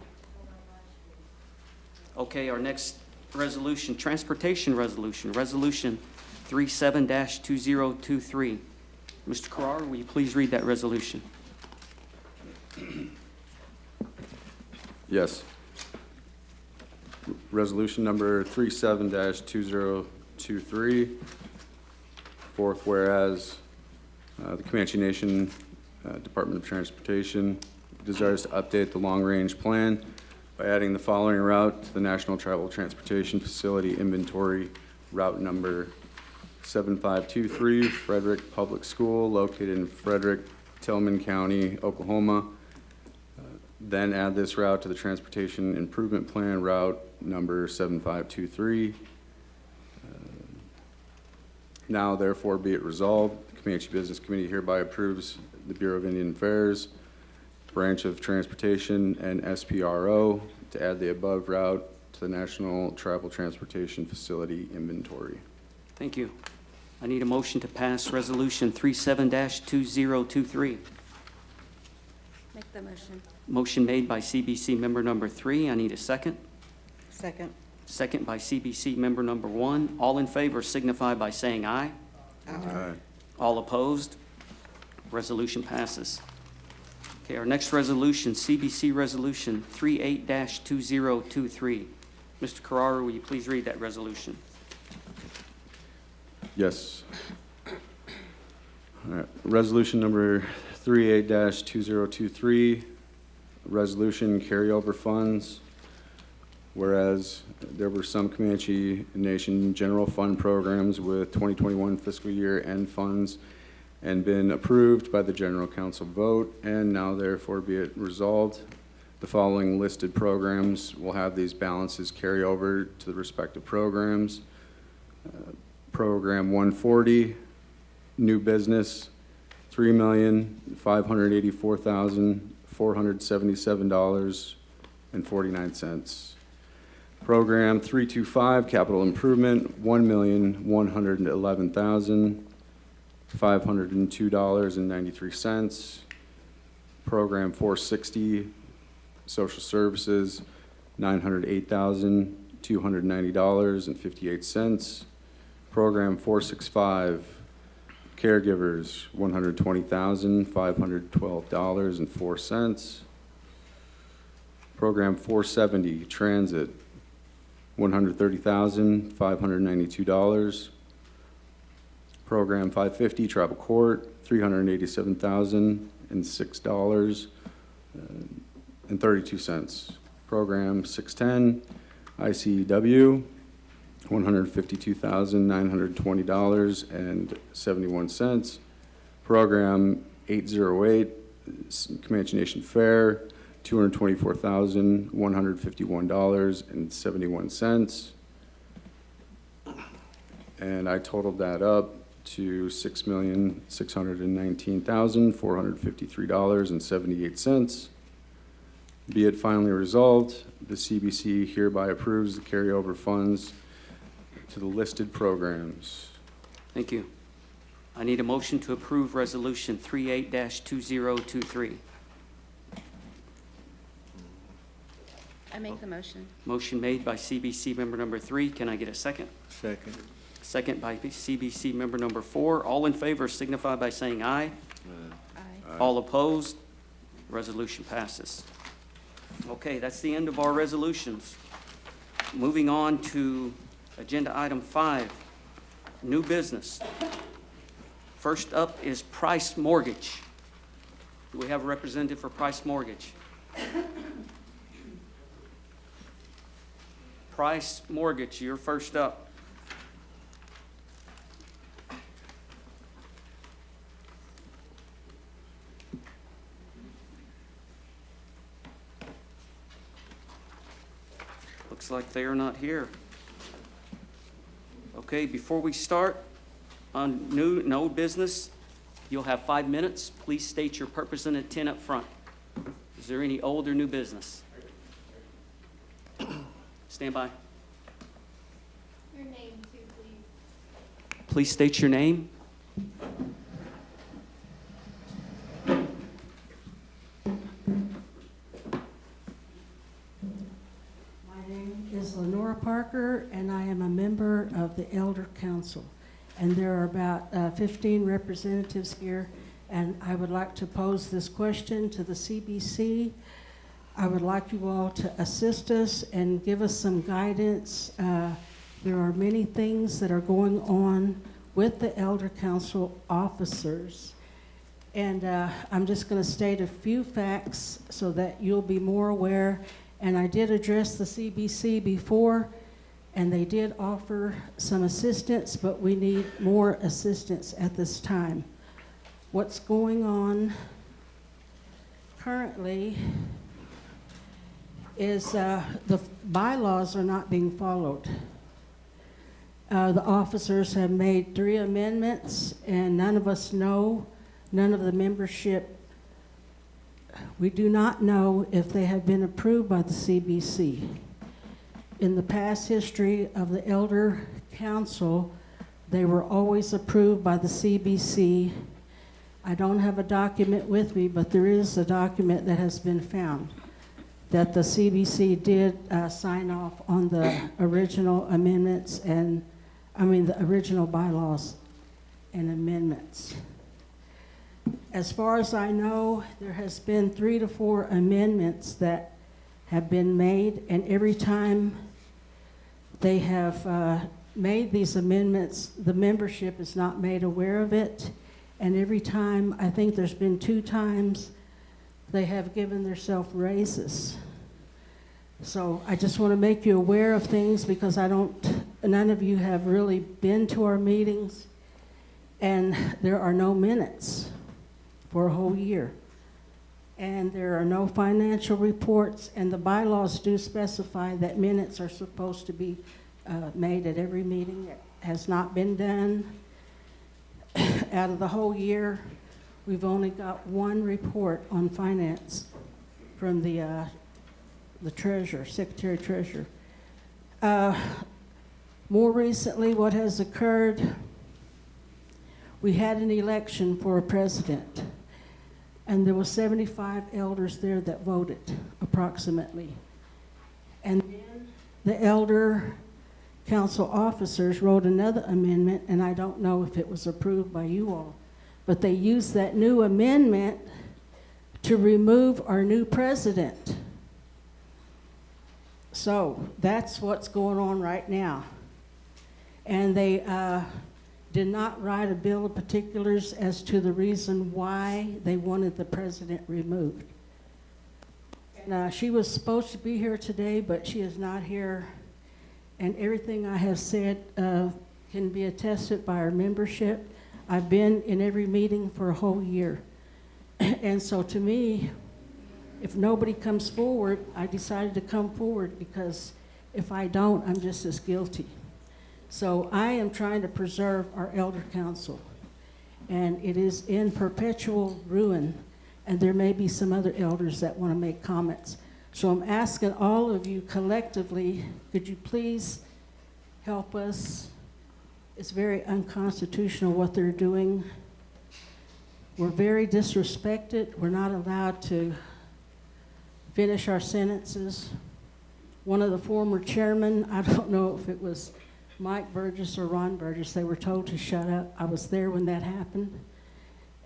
Okay, our next resolution, transportation resolution, resolution 37-2023. Mr. Carrara, will you please read that resolution? Yes. Resolution number 37-2023. Fourth, whereas the Comanche Nation Department of Transportation desires to update the long-range plan by adding the following route to the National Travel Transportation Facility Inventory, route number 7523, Frederick Public School, located in Frederick, Tillman County, Oklahoma. Then add this route to the Transportation Improvement Plan, route number 7523. Now therefore be it resolved, the Comanche Business Committee hereby approves the Bureau of Indian Affairs, Branch of Transportation, and SPRO to add the above route to the National Travel Transportation Facility Inventory. Thank you. I need a motion to pass resolution 37-2023. Make the motion. Motion made by CBC member number 3. I need a second. Second. Second by CBC member number 1. All in favor signify by saying aye. Aye. All opposed? Resolution passes. Okay, our next resolution, CBC Resolution 38-2023. Mr. Carrara, will you please read that resolution? Yes. All right. Resolution number 38-2023, resolution carryover funds. Whereas there were some Comanche Nation general fund programs with 2021 fiscal year end funds and been approved by the general council vote, and now therefore be it resolved, the following listed programs will have these balances carry over to the respective programs. Program 140, new business, $3,584,477.49. Program 325, capital improvement, $1,111,502.93. Program 460, social services, $908,290.58. Program 465, caregivers, $120,512.04. Program 470, transit, $130,592. Program 550, Tribal Court, $387,006.32. Program 610, ICW, $152,920.71. Program 808, Comanche Nation Fair, $224,151.71. And I totaled that up to $6,619,453.78. Be it finally resolved, the CBC hereby approves the carryover funds to the listed programs. Thank you. I need a motion to approve Resolution 38-2023. I make the motion. Motion made by CBC member number 3. Can I get a second? Second. Second by CBC member number 4. All in favor signify by saying aye. Aye. All opposed? Resolution passes. Okay, that's the end of our resolutions. Moving on to agenda item 5, new business. First up is Price Mortgage. Do we have a representative for Price Mortgage? Price Mortgage, you're first up. Looks like they are not here. Okay, before we start on no business, you'll have 5 minutes. Please state your purpose and intent up front. Is there any old or new business? Stand by. Your name too, please. Please state your name. My name is Lenora Parker, and I am a member of the Elder Council. And there are about 15 representatives here, and I would like to pose this question to the CBC. I would like you all to assist us and give us some guidance. There are many things that are going on with the Elder Council officers. And I'm just going to state a few facts so that you'll be more aware. And I did address the CBC before, and they did offer some assistance, but we need more assistance at this time. What's going on currently is the bylaws are not being followed. The officers have made 3 amendments, and none of us know, none of the membership, we do not know if they have been approved by the CBC. In the past history of the Elder Council, they were always approved by the CBC. I don't have a document with me, but there is a document that has been found that the CBC did sign off on the original amendments the original bylaws and amendments. As far as I know, there has been 3 to 4 amendments that have been made, and every time they have made these amendments, the membership is not made aware of it. And every time, I think there's been 2 times, they have given themselves raises. So I just want to make you aware of things because none of you have really been to our meetings, and there are no minutes for a whole year. And there are no financial reports, and the bylaws do specify that minutes are supposed to be made at every meeting. It has not been done. Out of the whole year, we've only got 1 report on finance from the treasurer, secretary treasurer. More recently, what has occurred, we had an election for a president, and there were 75 elders there that voted, approximately. And then the Elder Council officers wrote another amendment, and I don't know if it was approved by you all, but they used that new amendment to remove our new president. So that's what's going on right now. And they did not write a bill of particulars as to the reason why they wanted the president removed. And she was supposed to be here today, but she is not here. And everything I have said can be attested by our membership. I've been in every meeting for a whole year. And so to me, if nobody comes forward, I decided to come forward because if I don't, I'm just as guilty. So I am trying to preserve our elder council, and it is in perpetual ruin, and there may be some other elders that want to make comments. So I'm asking all of you collectively, could you please help us? It's very unconstitutional what they're doing. We're very disrespected. We're not allowed to finish our sentences. One of the former chairmen, I don't know if it was Mike Burgess or Ron Burgess, they were told to shut up. I was there when that happened.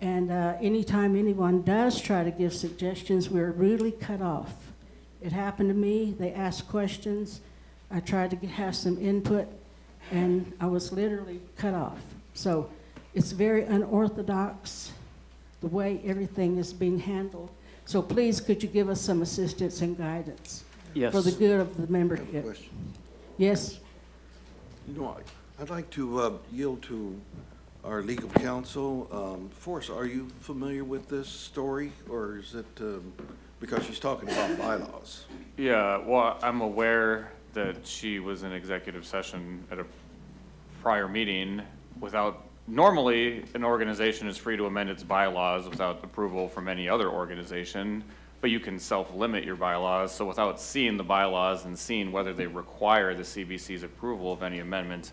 And anytime anyone does try to give suggestions, we're rudely cut off. It happened to me. They asked questions. I tried to have some input, and I was literally cut off. So it's very unorthodox, the way everything is being handled. So please, could you give us some assistance and guidance? Yes. For the good of the I have a membership? question. Yes? You know, I'd like to yield to our legal counsel. Forrest, are you familiar with this story, or is it because she's talking about bylaws? Yeah, well, I'm aware that she was in executive session at a prior meeting without, normally, an organization is free to amend its bylaws without approval from any other organization, but you can self-limit your bylaws. So without seeing the bylaws and seeing whether they require the CBC's approval of any amendment,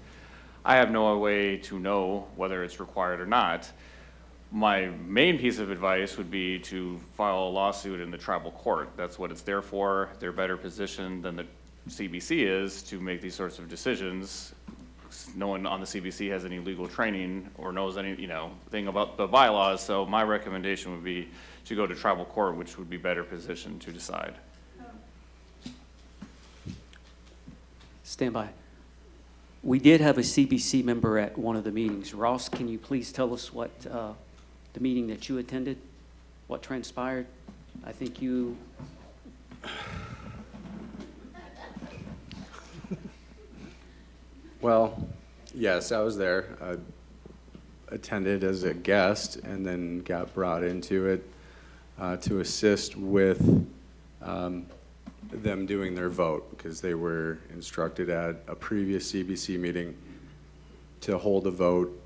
I have no way to know whether it's required or not. My main piece of advice would be to file a lawsuit in the tribal court. That's what it's there for. They're better positioned than the CBC is to make these sorts of decisions. No one on the CBC has any legal training or knows any, thing about the bylaws. So my recommendation would be to go to tribal court, which would be better positioned to decide. Stand by. We did have a CBC member at one of the meetings. Ross, can you please tell us what the meeting that you attended, what transpired? I think you... Well, yes, I was there. I attended as a guest and then got brought into it to assist with them doing their vote, because they were instructed at a previous CBC meeting to hold a vote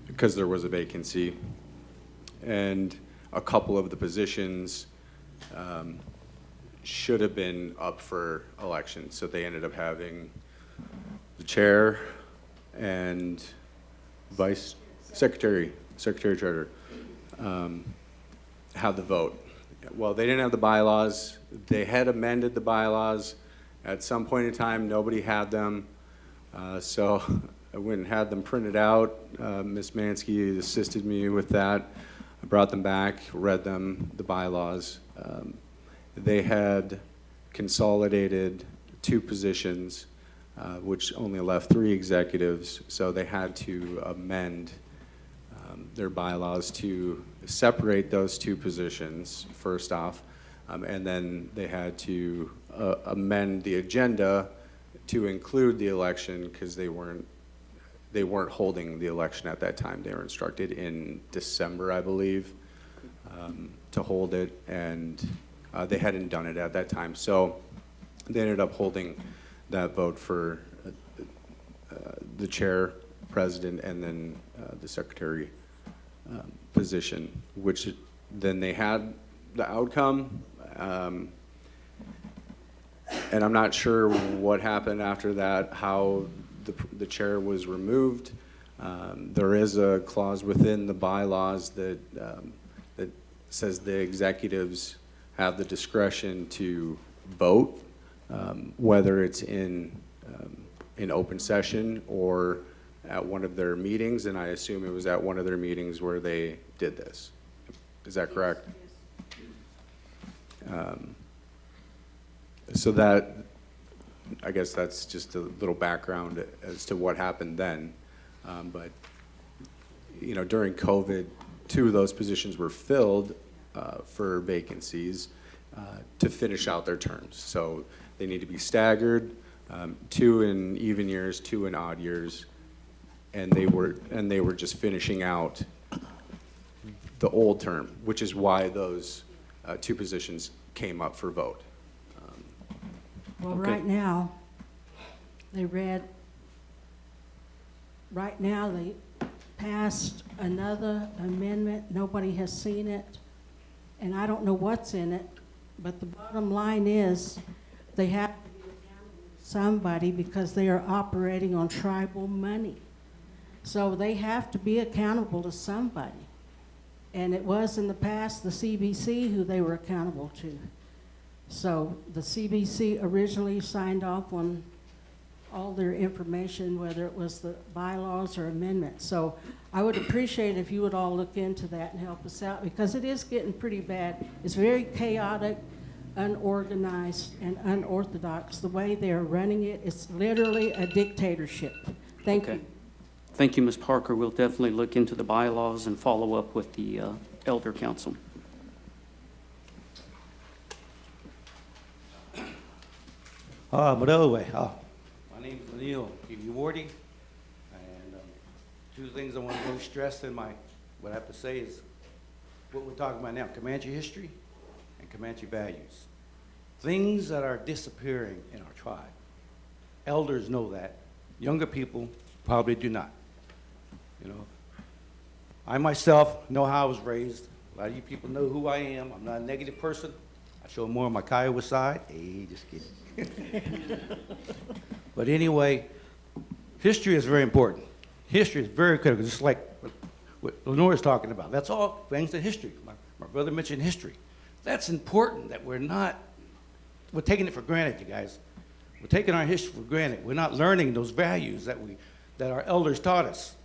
because there was a vacancy, and a couple of the positions should have been up for election. So they ended up having the chair and vice secretary treasurer have the vote. Well, they didn't have the bylaws. They had amended the bylaws. At some point in time, nobody had them. So I went and had them printed out. Ms. Mansky assisted me with that. I brought them back, read them, the bylaws. They had consolidated 2 positions, which only left 3 executives. So they had to amend their bylaws to separate those 2 positions, first off, and then they had to amend the agenda to include the election, because they weren't holding the election at that time. They were instructed in December, I believe, to hold it, and they hadn't done it at that time. So they ended up holding that vote for the chair, president, and then the secretary position, which then they had the outcome. And I'm not sure what happened after that, how the chair was removed. There is a clause within the bylaws that says the executives have the discretion to vote, whether it's in open session or at one of their meetings, and I assume it was at one of their meetings where they did this. Is that correct? So that, I guess that's just a little background as to what happened then. But, you know, during COVID, 2 of those positions were filled for vacancies to finish out their terms. So they need to be staggered, 2 in even years, 2 in odd years, and they were just finishing out the old term, which is why those 2 positions came up for vote. Well, Okay. right now, they passed another amendment. Nobody has seen it, and I don't know what's in it, but the bottom line is they have to be accountable to somebody because they are operating on tribal money. So they have to be accountable to somebody. And it was in the past the CBC who they were accountable to. So the CBC originally signed off on all their information, whether it was the bylaws or amendments. So I would appreciate if you would all look into that and help us out, because it is getting pretty bad. It's very chaotic, unorganized, and unorthodox. The way they are running it, it's literally a dictatorship. Thank Okay. you. Thank you, Ms. Parker. We'll definitely look into the bylaws and follow up with the Elder Council. My name is Neil Wardy, and 2 things I want to really stress in what I have to say is what we're talking about now, Comanche history and Comanche values. Things that are disappearing in our tribe. Elders know that. Younger people probably do not. You know, I myself know how I was raised. A lot of you people know who I am. I'm not a negative person. I show more on my Kiowa side. Hey, just kidding. But anyway, history is very important. History is very critical, just like what Lenore's talking about. That's all things to history. My brother mentioned history. That's important that we're taking it for granted, you guys. We're taking our history for granted. We're not learning those values that our elders taught us.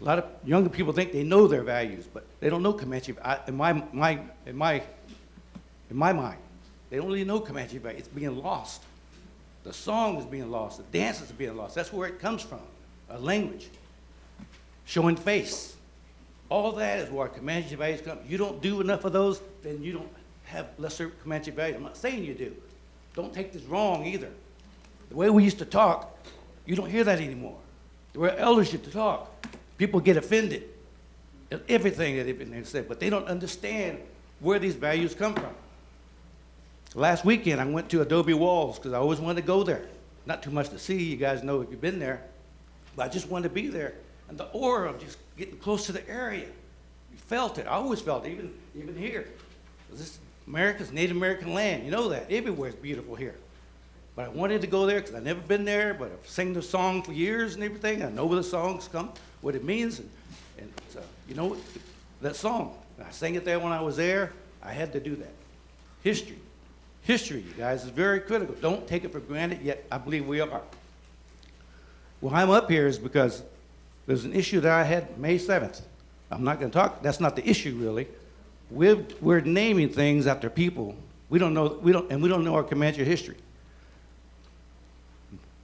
A lot of younger people think they know their values, but they don't know Comanche. In my mind, they don't really know Comanche values. It's being lost. The song is being lost. The dances are being lost. That's where it comes from, a language. Showing face. All that is where Comanche values come. You don't do enough of those, then you don't have lesser Comanche values. I'm not saying you do. Don't take this wrong either. The way we used to talk, you don't hear that anymore. The way elders used to talk, people get offended at everything that they said, but they don't understand where these values come from. Last weekend, I went to Adobe Walls because I always wanted to go there. Not too much to see, you guys know if you've been there, but I just wanted to be there. And the aura of just getting close to the area, you felt it. I always felt it, even here. This America's Native American land, you know that. Everywhere is beautiful here. But I wanted to go there because I've never been there, but I've sang the song for years and everything. I know where the songs come, what it means, and so, you know, that song. And I sang it there when I was there. I had to do that. History. History, you guys, is very critical. Don't take it for granted, yet I believe we are. Well, I'm up here is because there's an issue that I had May 7th. I'm not going to talk, that's not the issue really. We're naming things after people. We don't know our Comanche history.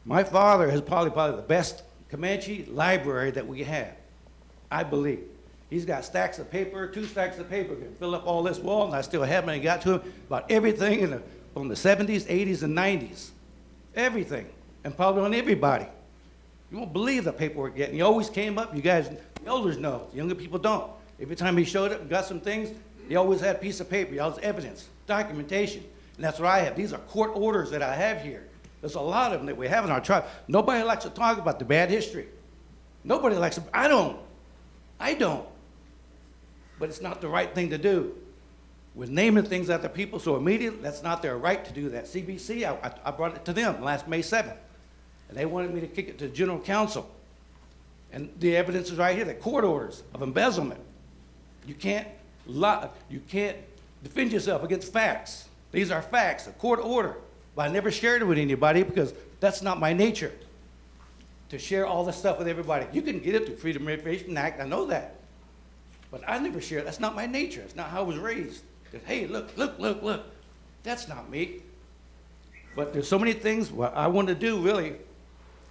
My father has probably the best Comanche library that we have, I believe. He's got stacks of paper, 2 stacks of paper, can fill up all this wall, and I still haven't even got to him about everything from the 70s, 80s, and 90s. Everything, and probably on everybody. You won't believe the paperwork yet. And he always came up, you guys, the elders know, younger people don't. Every time he showed up and got some things, he always had a piece of paper, he always had evidence, documentation. And that's what I have. These are court orders that I have here. There's a lot of them that we have in our tribe. Nobody likes to talk about the bad history. Nobody likes to, I don't. But it's not the right thing to do. We're naming things after people, so immediately, that's not their right to do that. CBC, I brought it to them last May 7th. And they wanted me to kick it to the general counsel. And the evidence is right here, the court orders of embezzlement. You can't defend yourself against facts. These are facts, a court order. But I never shared it with anybody because that's not my nature, to share all this stuff with everybody. You can get it through Freedom of Information Act, I know that. But I never share it. That's not my nature. It's not how I was raised. That, hey, look. That's not me. But there's so many things, what I want to do really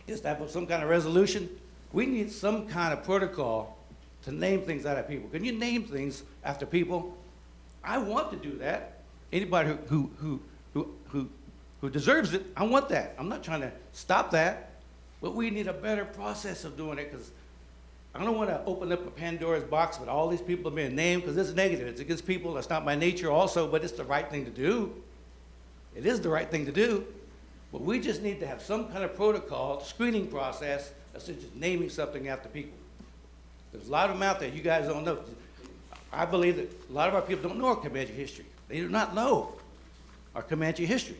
is to have some kind of resolution. We need some kind of protocol to name things after people. Can you name things after people? I want to do that. Anybody who deserves it, I want that. I'm not trying to stop that, but we need a better process of doing it, because I don't want to open up a Pandora's box with all these people being named, because it's negative. It's against people. That's not my nature also, but it's the right thing to do. It is the right thing to do. But we just need to have some kind of protocol, screening process, instead of just naming something after people. There's a lot of them out there you guys don't know. I believe that a lot of our people don't know our Comanche history. They do not know our Comanche history.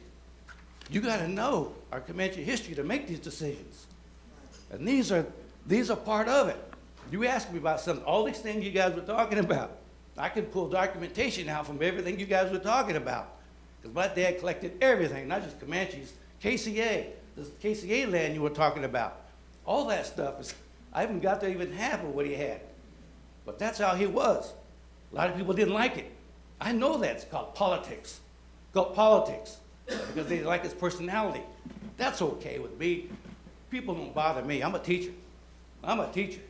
You got to know our Comanche history to make these decisions. And these are part of it. You asked me about something, all these things you guys were talking about. I can pull documentation out from everything you guys were talking about. Because my dad collected everything, not just Comanches, KCA, this KCA land you were talking about. All that stuff is, I haven't got to even half of what he had. But that's how he was. A lot of people didn't like it. I know that. It's called politics. It's called politics. Because they like his personality. That's okay with me. People don't bother me. I'm a teacher. I'm a teacher.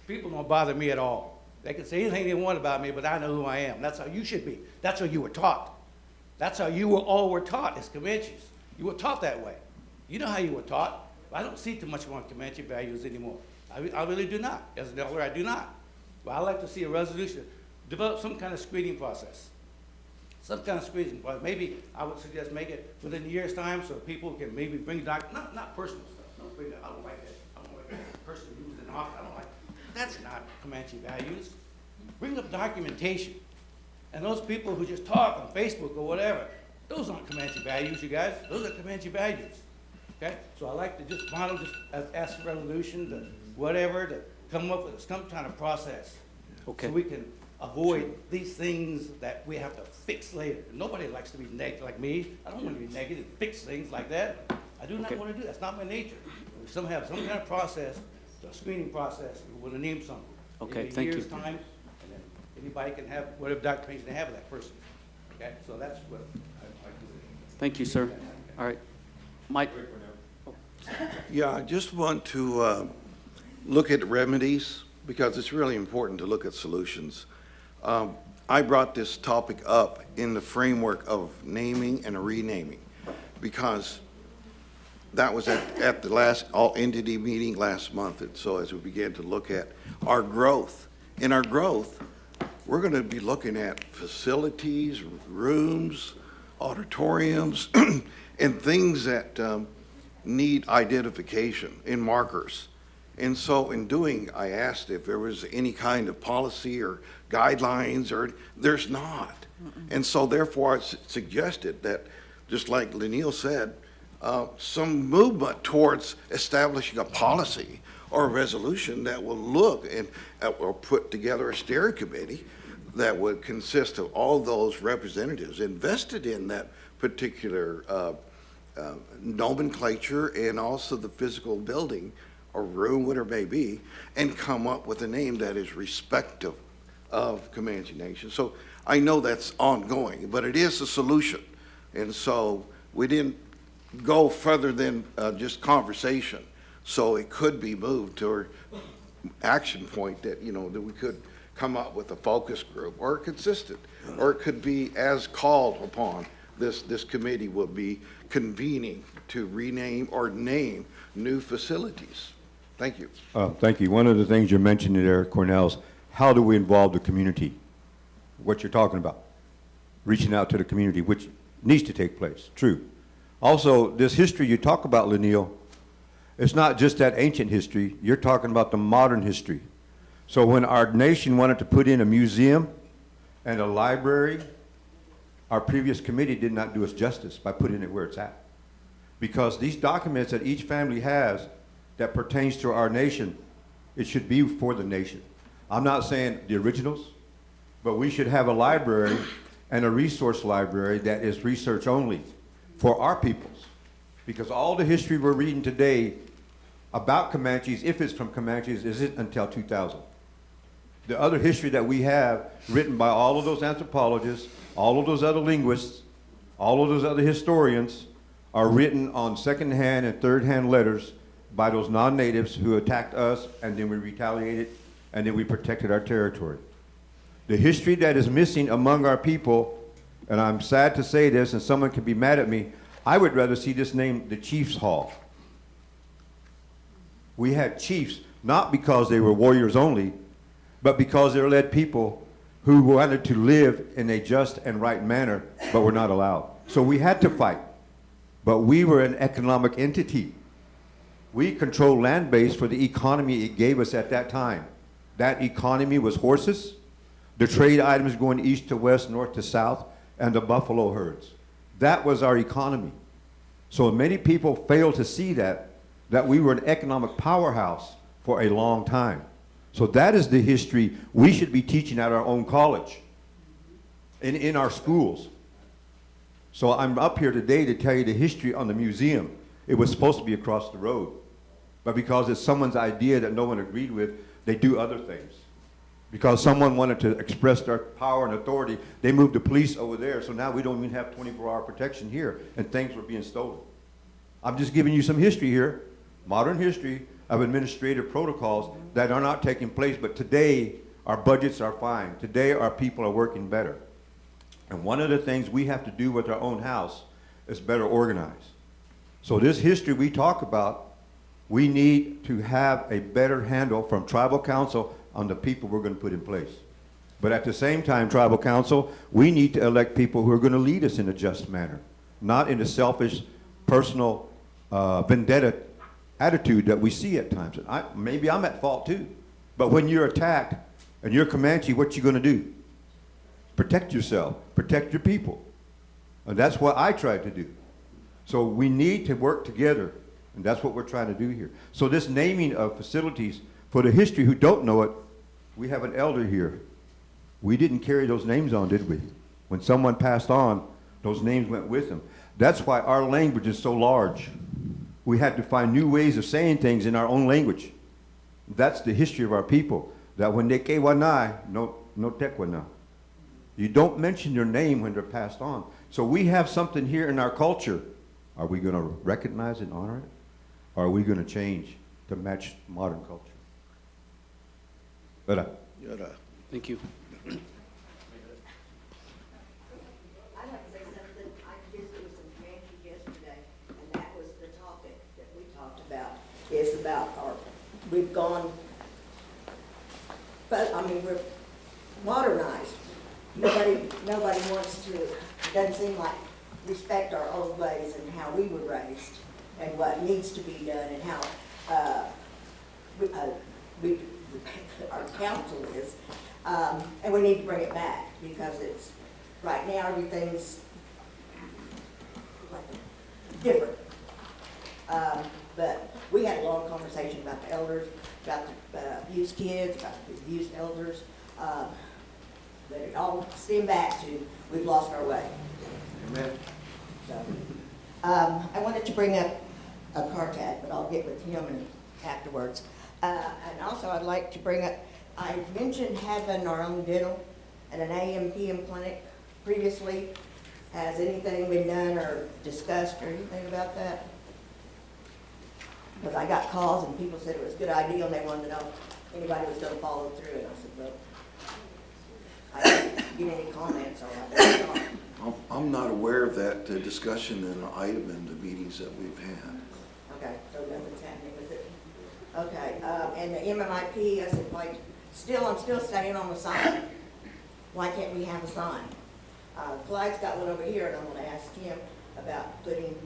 People don't bother me at all. They can say anything they want about me, but I know who I am. That's how you should be. That's how you were taught. That's how you all were taught as Comanches. You were taught that way. You know how you were taught. I don't see too much more Comanche values anymore. I really do not. As an elder, I do not. But I like to see a resolution. Develop some kind of screening process. Some kind of screening process. Maybe I would suggest make it within a year's time so people can maybe bring not personal stuff. Don't bring that. I don't like that. I don't like that. The person who's in office. I don't like that. That's not Comanche values. Bring up documentation. And those people who just talk on Facebook or whatever, those aren't Comanche values, you guys. Those are Comanche values. Okay? So I like to just model, just ask for resolution, to whatever, to come up with some kind of process. Okay. So we can avoid these things that we have to fix later. Nobody likes to be negative like me. I don't want to be negative, fix things like that. I do not want to do that. That's not my nature. We have some kind of process, a screening process. We want to name something. Okay, Maybe a thank you. year's time, and then anybody can have whatever documentation they have of that person. Okay, so that's what I do. Thank you, sir. All right. Mike? Yeah, I just want to look at remedies, because it's really important to look at solutions. I brought this topic up in the framework of naming and renaming, because that was at the last all-entity meeting last month. And so as we began to look at our growth, in our growth, we're going to be looking at facilities, rooms, auditoriums, and things that need identification in markers. And so in doing, I asked if there was any kind of policy or guidelines, or there's not. And so therefore I suggested that, just like Lenille said, some movement towards establishing a policy or a resolution that will look and or put together a steering committee that would consist of all those representatives invested in that particular nomenclature, and also the physical building or room, whatever it may be, and come up with a name that is respective of Comanche Nation. So I know that's ongoing, but it is a solution. And so we didn't go further than just conversation. So it could be moved to an action point that, that we could come up with a focus group, or consistent, or it could be as called upon. This committee will be convening to rename or name new facilities. Thank you. Thank you. One of the things you're mentioning there, Cornell, is how do we involve the community? What you're talking about, reaching out to the community, which needs to take place, true. Also, this history you talk about, Lenille, it's not just that ancient history, you're talking about the modern history. So when our nation wanted to put in a museum and a library, our previous committee did not do us justice by putting it where it's at. Because these documents that each family has that pertains to our nation, it should be for the nation. I'm not saying the originals, but we should have a library and a resource library that is research only for our peoples. Because all the history we're reading today about Comanches, if it's from Comanches, isn't until 2000. The other history that we have written by all of those anthropologists, all of those other linguists, all of those other historians, are written on second-hand and third-hand letters by those non-natives who attacked us, and then we retaliated, and then we protected our territory. The history that is missing among our people, and I'm sad to say this, and someone could be mad at me, I would rather see this named the Chiefs Hall. We had chiefs, not because they were warriors only, but because they led people who wanted to live in a just and right manner, but were not allowed. So we had to fight, but we were an economic entity. We controlled land base for the economy it gave us at that time. That economy was horses, the trade items going east to west, north to south, and the buffalo herds. That was our economy. So many people fail to see that we were an economic powerhouse for a long time. So that is the history we should be teaching at our own college, in our schools. So I'm up here today to tell you the history on the museum. It was supposed to be across the road. But because it's someone's idea that no one agreed with, they do other things. Because someone wanted to express their power and authority, they moved the police over there, so now we don't even have 24-hour protection here, and things were being stolen. I'm just giving you some history here, modern history of administrative protocols that are not taking place, but today our budgets are fine. Today our people are working better. And one of the things we have to do with our own house is better organize. So this history we talk about, we need to have a better handle from tribal council on the people we're going to put in place. But at the same time, tribal council, we need to elect people who are going to lead us in a just manner, not in a selfish, personal, vendetta attitude that we see at times. And maybe I'm at fault too. But when you're attacked and you're Comanche, what you going to do? Protect yourself, protect your people. And that's what I tried to do. So we need to work together, and that's what we're trying to do here. So this naming of facilities, for the history who don't know it, we have an elder here. We didn't carry those names on, did we? When someone passed on, those names went with them. That's why our language is so large. We had to find new ways of saying things in our own language. That's the history of our people, that when they kewanai, no tekwana. You don't mention their name when they're passed on. So we have something here in our culture. Are we going to recognize and honor it? Or are we going to change to match modern culture? Thank you. I'd like to say something. I visited with some Comanches yesterday, and that was the topic that we talked about, is about we've gone, but, I mean, we're modernized. Nobody wants to, it doesn't seem like, respect our old ways and how we were raised and what needs to be done and how our council is. And we need to bring it back because it's, right now, everything's different. But we had a long conversation about the elders, about the abused kids, about the abused elders. But it all stemmed back to we've lost our way. Amen. So, I wanted to bring up a Cartag, but I'll get with him afterwards. And also I'd like to bring up, I mentioned having our own dental and an AM/PM clinic previously. Has anything been done or discussed or anything about that? Because I got calls and people said it was a good idea and they wanted to know if anybody was going to follow through. And I said, well, I didn't get any comments on that. I'm not aware of that discussion and item in the meetings that we've had. Okay, so nothing's happening with it. Okay, and the MMIP, I said, like, I'm still staying on the sign. Why can't we have a sign? Clyde's got one over here, and I'm going to ask him about putting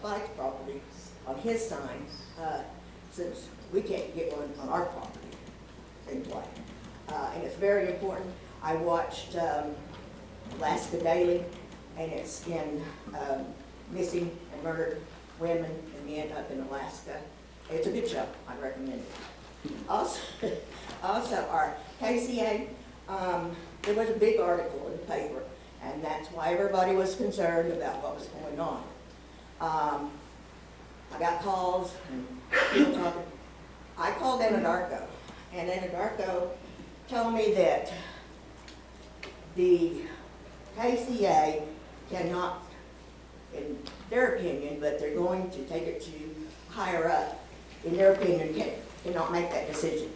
Clyde's property on his sign, since we can't get one on our property in Clyde. And it's very important. I watched Alaska Daily, and it's in missing and murdered women and men up in Alaska. It's a good show. I recommend it. Also our KCA, there was a big article in the paper, and that's why everybody was concerned about what was going on. I got calls and people talking. I called Anadarko, and Anadarko told me that the KCA cannot, in their opinion, but they're going to take it to higher up, in their opinion, cannot make that decision.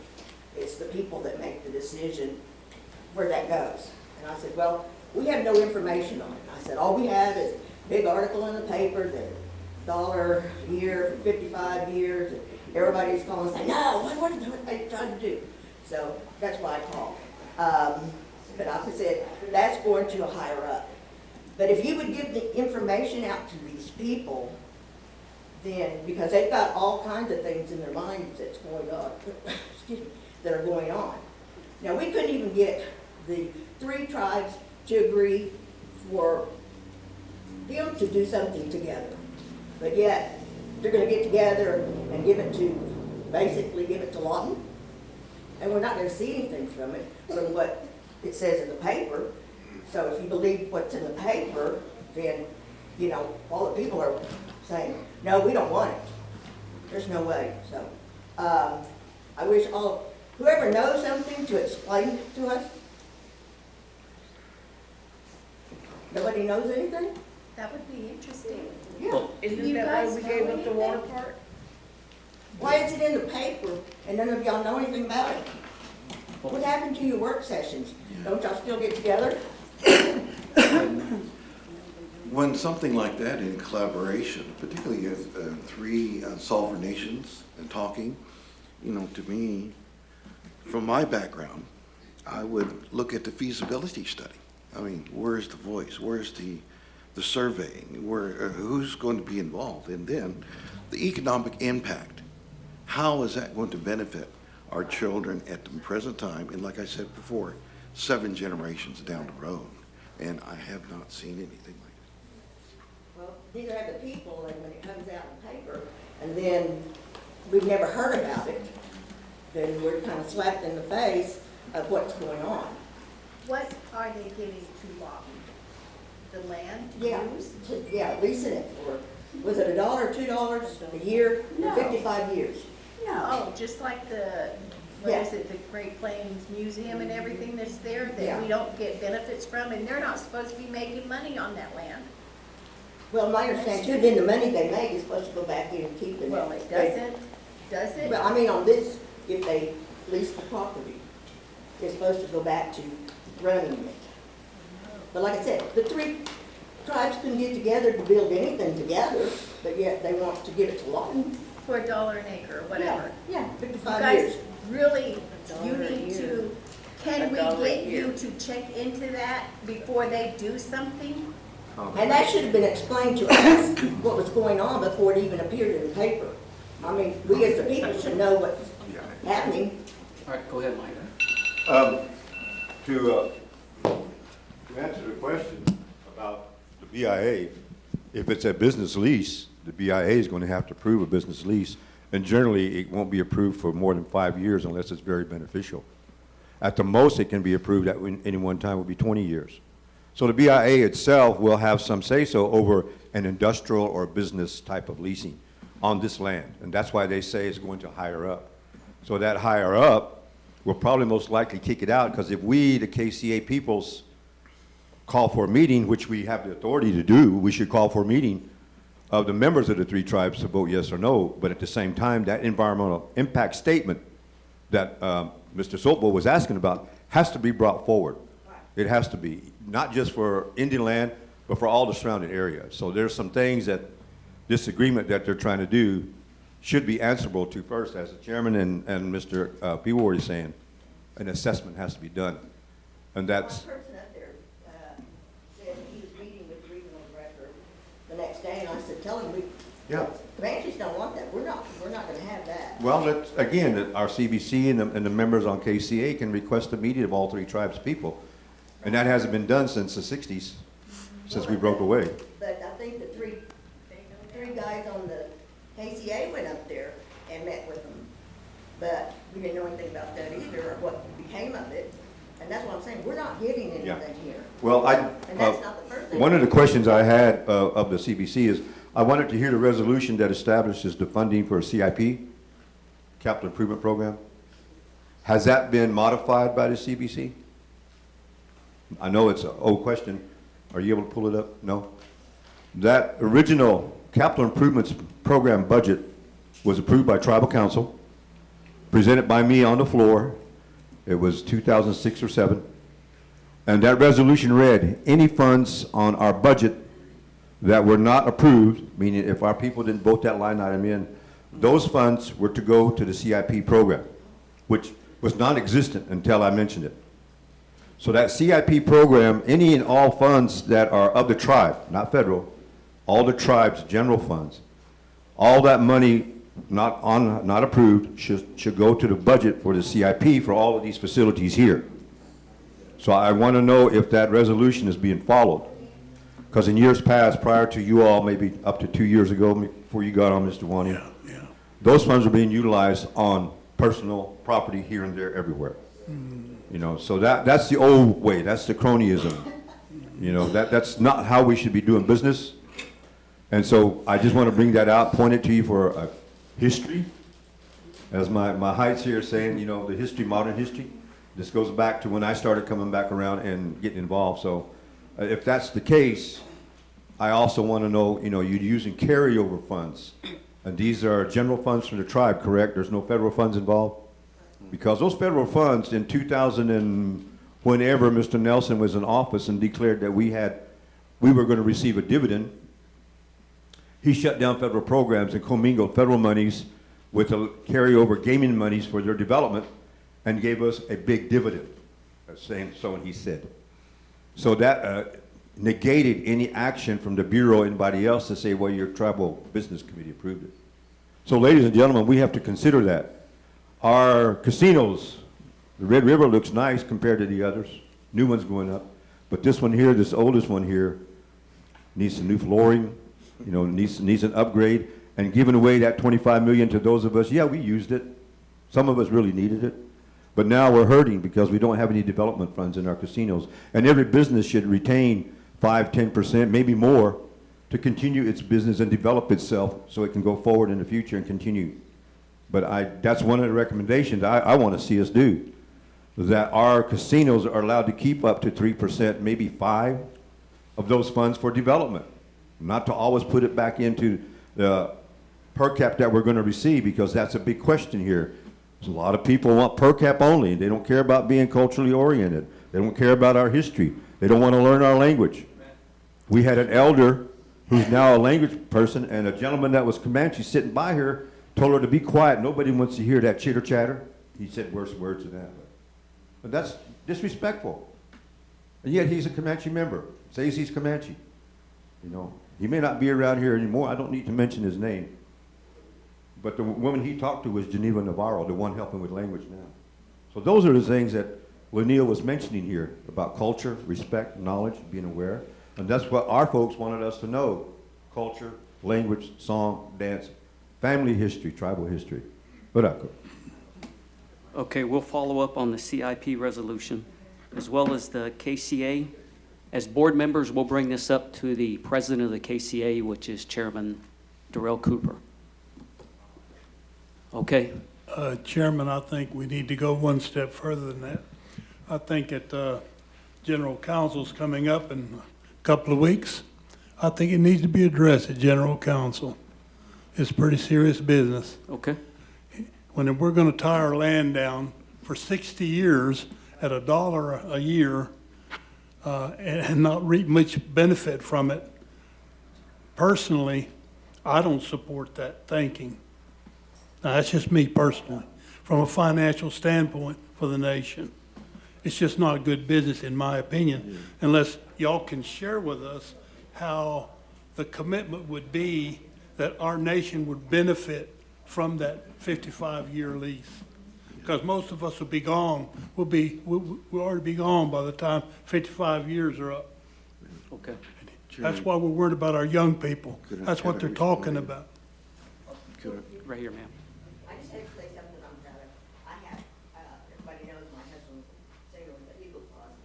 It's the people that make the decision where that goes. And I said, well, we have no information on it. I said, all we have is a big article in the paper that $1 a year for 55 years. And everybody's calling and saying, no, what are they trying to do? So that's why I called. But like I said, that's going to a higher up. But if you would give the information out to these people, then, because they've got all kinds of things in their minds that's going on, excuse me, that are going on. Now, we couldn't even get the 3 tribes to agree for them to do something together. But yet, they're gonna get together and basically give it to Lawton. And we're not gonna see anything from it, from what it says in the paper. So if you believe what's in the paper, then, you know, all the people are saying, no, we don't want it. There's no way. So I wish whoever knows something to explain to us. Nobody knows anything? That would be interesting. Yeah. Isn't that why we gave up the water part? Why is it in the paper and none of y'all know anything about it? What happened to your work sessions? Don't y'all still get together? When something like that in collaboration, particularly as 3 solver nations and talking, you know, to me, from my background, I would look at the feasibility study. I mean, where's the voice? Where's the surveying? Who's going to be involved? And then the economic impact. How is that going to benefit our children at the present time? And like I said before, 7 generations down the road. And I have not seen anything like that. Well, neither have the people, and when it comes out in paper, and then we've never heard about it, then we're kind of slapped in the face of what's going on. What are they giving to Lawton? The land to Yeah, use? yeah, leasing it for, was it $1 or $2 a year No. for 55 years? Oh, just like the, what Yeah. is it, the Great Plains Museum and everything that's there Yeah. that we don't get benefits from, and they're not supposed to be making money on that land. Well, my understanding too, then the money they make is supposed to go back in and keep it. Well, it doesn't, does it? Well, I mean, on this, if they lease the property, it's supposed to go back to running it. But like I said, the 3 tribes couldn't get together to build anything together, but yet they want to give it to Lawton. For $1 an acre, or whatever. Yeah, You 55 guys, years. really, you need to, can we get you to check into that before they do something? And that should have been explained to us, what was going on before it even appeared in the paper. I mean, we as the people should know what's happening. All right, go ahead, Mike. To answer the question about the BIA, if it's a business lease, the BIA is going to have to approve a business lease, and generally it won't be approved for more than 5 years unless it's very beneficial. At the most, it can be approved at any one time would be 20 years. So the BIA itself will have some say-so over an industrial or business type of leasing on this land, and that's why they say it's going to higher up. So that higher up will probably most likely kick it out, because if we, the KCA peoples, call for a meeting, which we have the authority to do, we should call for a meeting of the members of the 3 tribes to vote yes or no, but at the same time, that environmental impact statement that Mr. Soapville was asking about has to be brought forward. It has to be, not just for Indian land, but for all the surrounding areas. So there's some things that this agreement that they're trying to do should be answerable to first, as the chairman and Mr. Peabody is saying, an assessment has to be done. And that's, One person up there said he was meeting with the regional director the next day, and I said, tell him yeah. Comanches don't want that. We're not gonna have that. Well, that's, again, that our CBC and the members on KCA can request a meeting of all 3 tribes people. And that hasn't been done since the 60s, since we broke away. But I think the three guys on the KCA went up there and met with them. But we didn't know anything about that either, or what became of it. And that's what I'm saying, we're not getting anything here. Well, And that's not the first thing. one of the questions I had of the CBC is, I wanted to hear the resolution that establishes the funding for a CIP, Capital Improvement Program. Has that been modified by the CBC? I know it's an old question. Are you able to pull it up? No? That original capital improvements program budget was approved by tribal council, presented by me on the floor. It was 2006 or 7. And that resolution read, any funds on our budget that were not approved, meaning if our people didn't vote that line item in, those funds were to go to the CIP program, which was non-existent until I mentioned it. So that CIP program, any and all funds that are of the tribe, not federal, all the tribe's general funds, all that money not approved should go to the budget for the CIP for all of these facilities here. So I want to know if that resolution is being followed. Because in years past, prior to you all, maybe up to 2 years ago, before you got on, Mr. Wanya, those funds were being utilized on personal property here and there, everywhere. You know, so that's the old way. That's the cronyism. You know, that's not how we should be doing business. And so I just want to bring that out, point it to you for a history. As my heights here saying, you know, the history, modern history. This goes back to when I started coming back around and getting involved. So if that's the case, I also want to know, you know, you're using carryover funds. And these are general funds from the tribe, correct? There's no federal funds involved? Because those federal funds in 2000 and whenever Mr. Nelson was in office and declared that we were going to receive a dividend, he shut down federal programs and commingled federal monies with the carryover gaming monies for their development and gave us a big dividend. So he said. So that negated any action from the Bureau or anybody else to say, well, your tribal business committee approved it. So ladies and gentlemen, we have to consider that. Our casinos, the Red River looks nice compared to the others. New one's going up. But this one here, this oldest one here, needs some new flooring, you know, needs an upgrade. And giving away that $25 million to those of us, yeah, we used it. Some of us really needed it. But now we're hurting because we don't have any development funds in our casinos. And every business should retain 5, 10%, maybe more, to continue its business and develop itself so it can go forward in the future and continue. But that's one of the recommendations I want to see us do, is that our casinos are allowed to keep up to 3%, maybe 5% of those funds for development. Not to always put it back into the per cap that we're going to receive, because that's a big question here. A lot of people want per cap only. They don't care about being culturally oriented. They don't care about our history. They don't want to learn our language. We had an elder who's now a language person, and a gentleman that was Comanche sitting by her told her to be quiet. Nobody wants to hear that chitter chatter. He said worse words than that. But that's disrespectful. And yet he's a Comanche member. Says he's Comanche. You know, he may not be around here anymore. I don't need to mention his name. But the woman he talked to was Geneva Navarro, the one helping with language now. So those are the things that Laniel was mentioning here about culture, respect, knowledge, being aware. And that's what our folks wanted us to know. Culture, language, song, dance, family history, tribal history. Okay, we'll follow up on the CIP resolution as well as the KCA. As board members, we'll bring this up to the president of the KCA, which is Chairman Darrell Cooper. Okay. Chairman, I think we need to go one step further than that. I think that General Council's coming up in a couple of weeks. I think it needs to be addressed at General Council. It's pretty serious business. Okay. When we're going to tie our land down for 60 years at $1 a year and not reap much benefit from it, personally, I don't support that thinking. Now, that's just me personally, from a financial standpoint for the nation. It's just not a good business, in my opinion, unless y'all can share with us how the commitment would be that our nation would benefit from that 55-year lease. Because most of us will be gone. We'll already be gone by the time 55 years are up. Okay. That's why we're worried about our young people. That's what they're talking about. Right here, ma'am. I just have to say something I'm proud of. I have, everybody knows my husband's a singer with the Eagle Claws,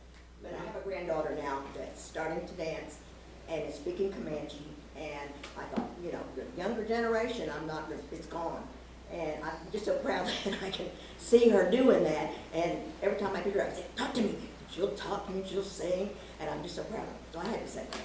but I have a granddaughter now that's starting to dance and is speaking Comanche, and I thought, you know, the younger generation, it's gone. And I'm just so proud that I can see her doing that, and every time I pick her up, I say, talk to me. She'll talk to me, she'll sing, and I'm just so proud of her. So I had to say that.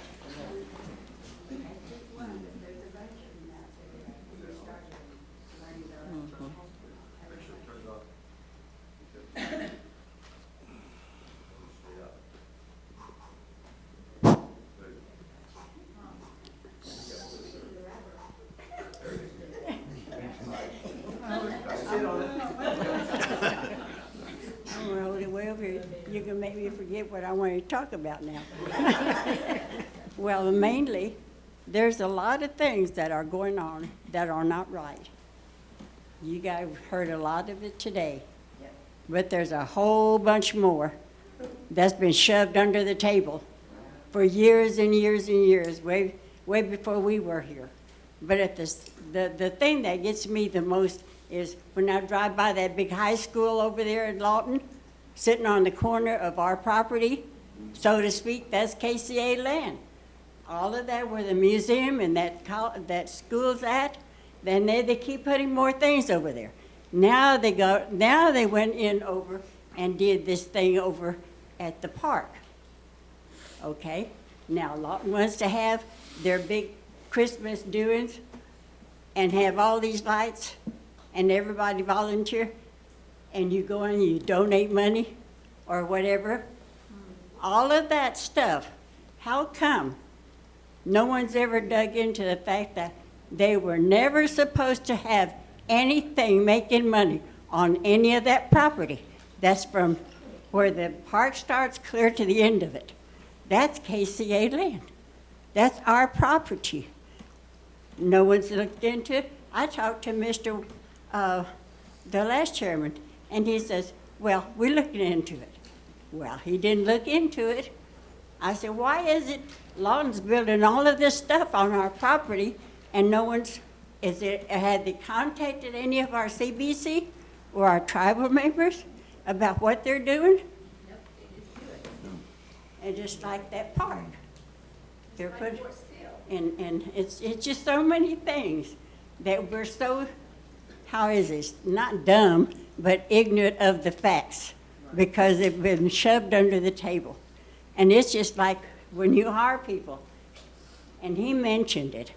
forget what I wanted to talk about now. Well, mainly, there's a lot of things that are going on that are not right. You guys heard a lot of it today. But there's a whole bunch more that's been shoved under the table for years and years and years, way before we were here. But the thing that gets me the most is when I drive by that big high school over there in Lawton, sitting on the corner of our property, so to speak, that's KCA land. All of that where the museum and that school's at, then they keep putting more things over there. Now they went in over and did this thing over at the park. Okay? Now Lawton wants to have their big Christmas doings and have all these lights and everybody volunteer, and you go in and you donate money or whatever. All of that stuff, how come no one's ever dug into the fact that they were never supposed to have anything making money on any of that property? That's from where the park starts clear to the end of it. That's KCA land. That's our property. No one's looked into it. I talked to Mr. The last chairman, and he says, well, we're looking into it. Well, he didn't look into it. I said, why is it Lawton's building all of this stuff on our property and no one's, had they contacted any of our CBC or our tribal members about what they're doing? And just like that park, they're putting, and it's just so many things that we're so, how is this, not dumb, but ignorant of the facts because they've been shoved under the table. And it's just like when you hire people, and he mentioned it.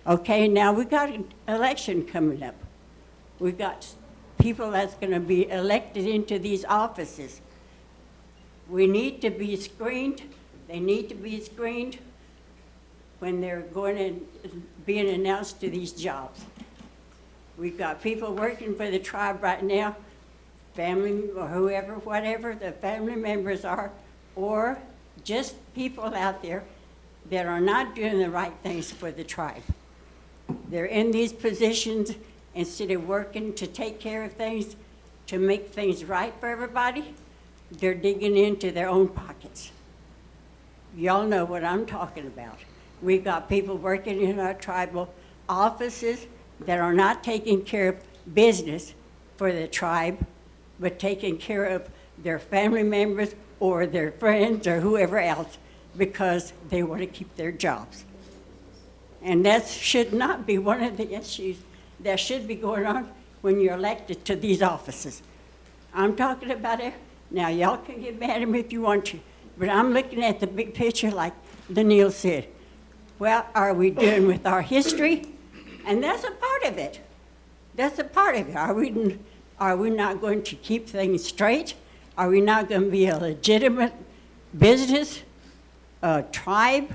Okay, now we got an election coming up. We've got people that's going to be elected into these offices. We need to be screened. They need to be screened when they're going and being announced to these jobs. We've got people working for the tribe right now, family or whoever, whatever the family members are, or just people out there that are not doing the right things for the tribe. They're in these positions instead of working to take care of things, to make things right for everybody, they're digging into their own pockets. Y'all know what I'm talking about. We've got people working in our tribal offices that are not taking care of business for the tribe, but taking care of their family members or their friends or whoever else because they want to keep their jobs. And that should not be one of the issues that should be going on when you're elected to these offices. I'm talking about it. Now, y'all can get mad at me if you want to, but I'm looking at the big picture like Daniil said. Well, are we doing with our history? And that's a part of it. That's a part of it. Are we not going to keep things straight? Are we not going to be a legitimate business, tribe,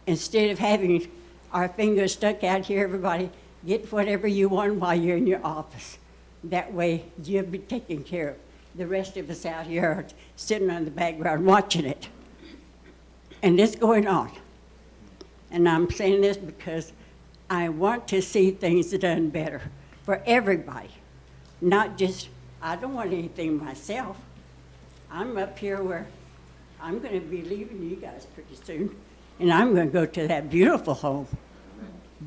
instead of having our fingers stuck out here, everybody get whatever you want while you're in your office. That way you'll be taken care of. The rest of us out here are sitting on the background watching it. And it's going on. And I'm saying this because I want to see things done better for everybody. Not just, I don't want anything myself. I'm up here where I'm going to be leaving you guys pretty soon. And I'm going to go to that beautiful home.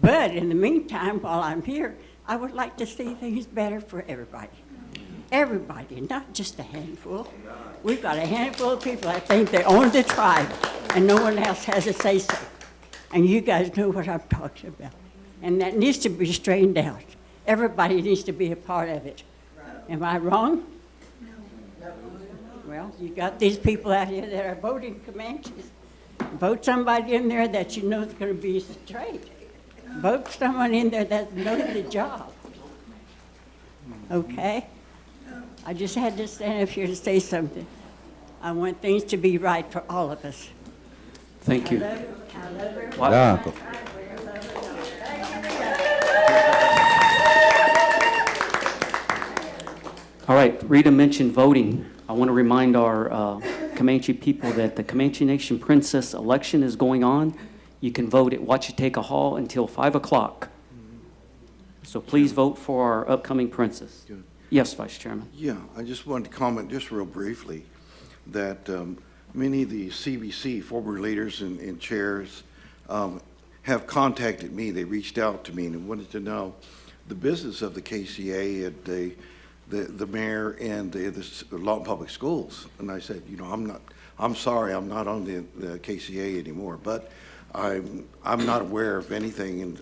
But in the meantime, while I'm here, I would like to see things better for everybody. Everybody, not just a handful. We've got a handful of people that think they own the tribe, and no one else has a say-so. And you guys know what I'm talking about. And that needs to be straightened out. Everybody needs to be a part of it. Am I wrong? No. Well, you got these people out here that are voting Comanches. Vote somebody in there that you know is going to be straight. Vote someone in there that knows the job. Okay? I just had to stand up here to say something. I want things to be right for all of us. Thank you. I love her. Wow. All right, Rita mentioned voting. I want to remind our Comanche people that the Comanche Nation Princess election is going on. You can vote at Wachiteka Hall until 5 o'clock. So please vote for our upcoming princess. Good. Yes, Vice Chairman. Yeah, I just wanted to comment just real briefly that many of the CBC former leaders and chairs have contacted me. They reached out to me and wanted to know the business of the KCA and the mayor and the Lawton Public Schools. And I said, you know, I'm sorry, I'm not on the KCA anymore, but I'm not aware of anything, and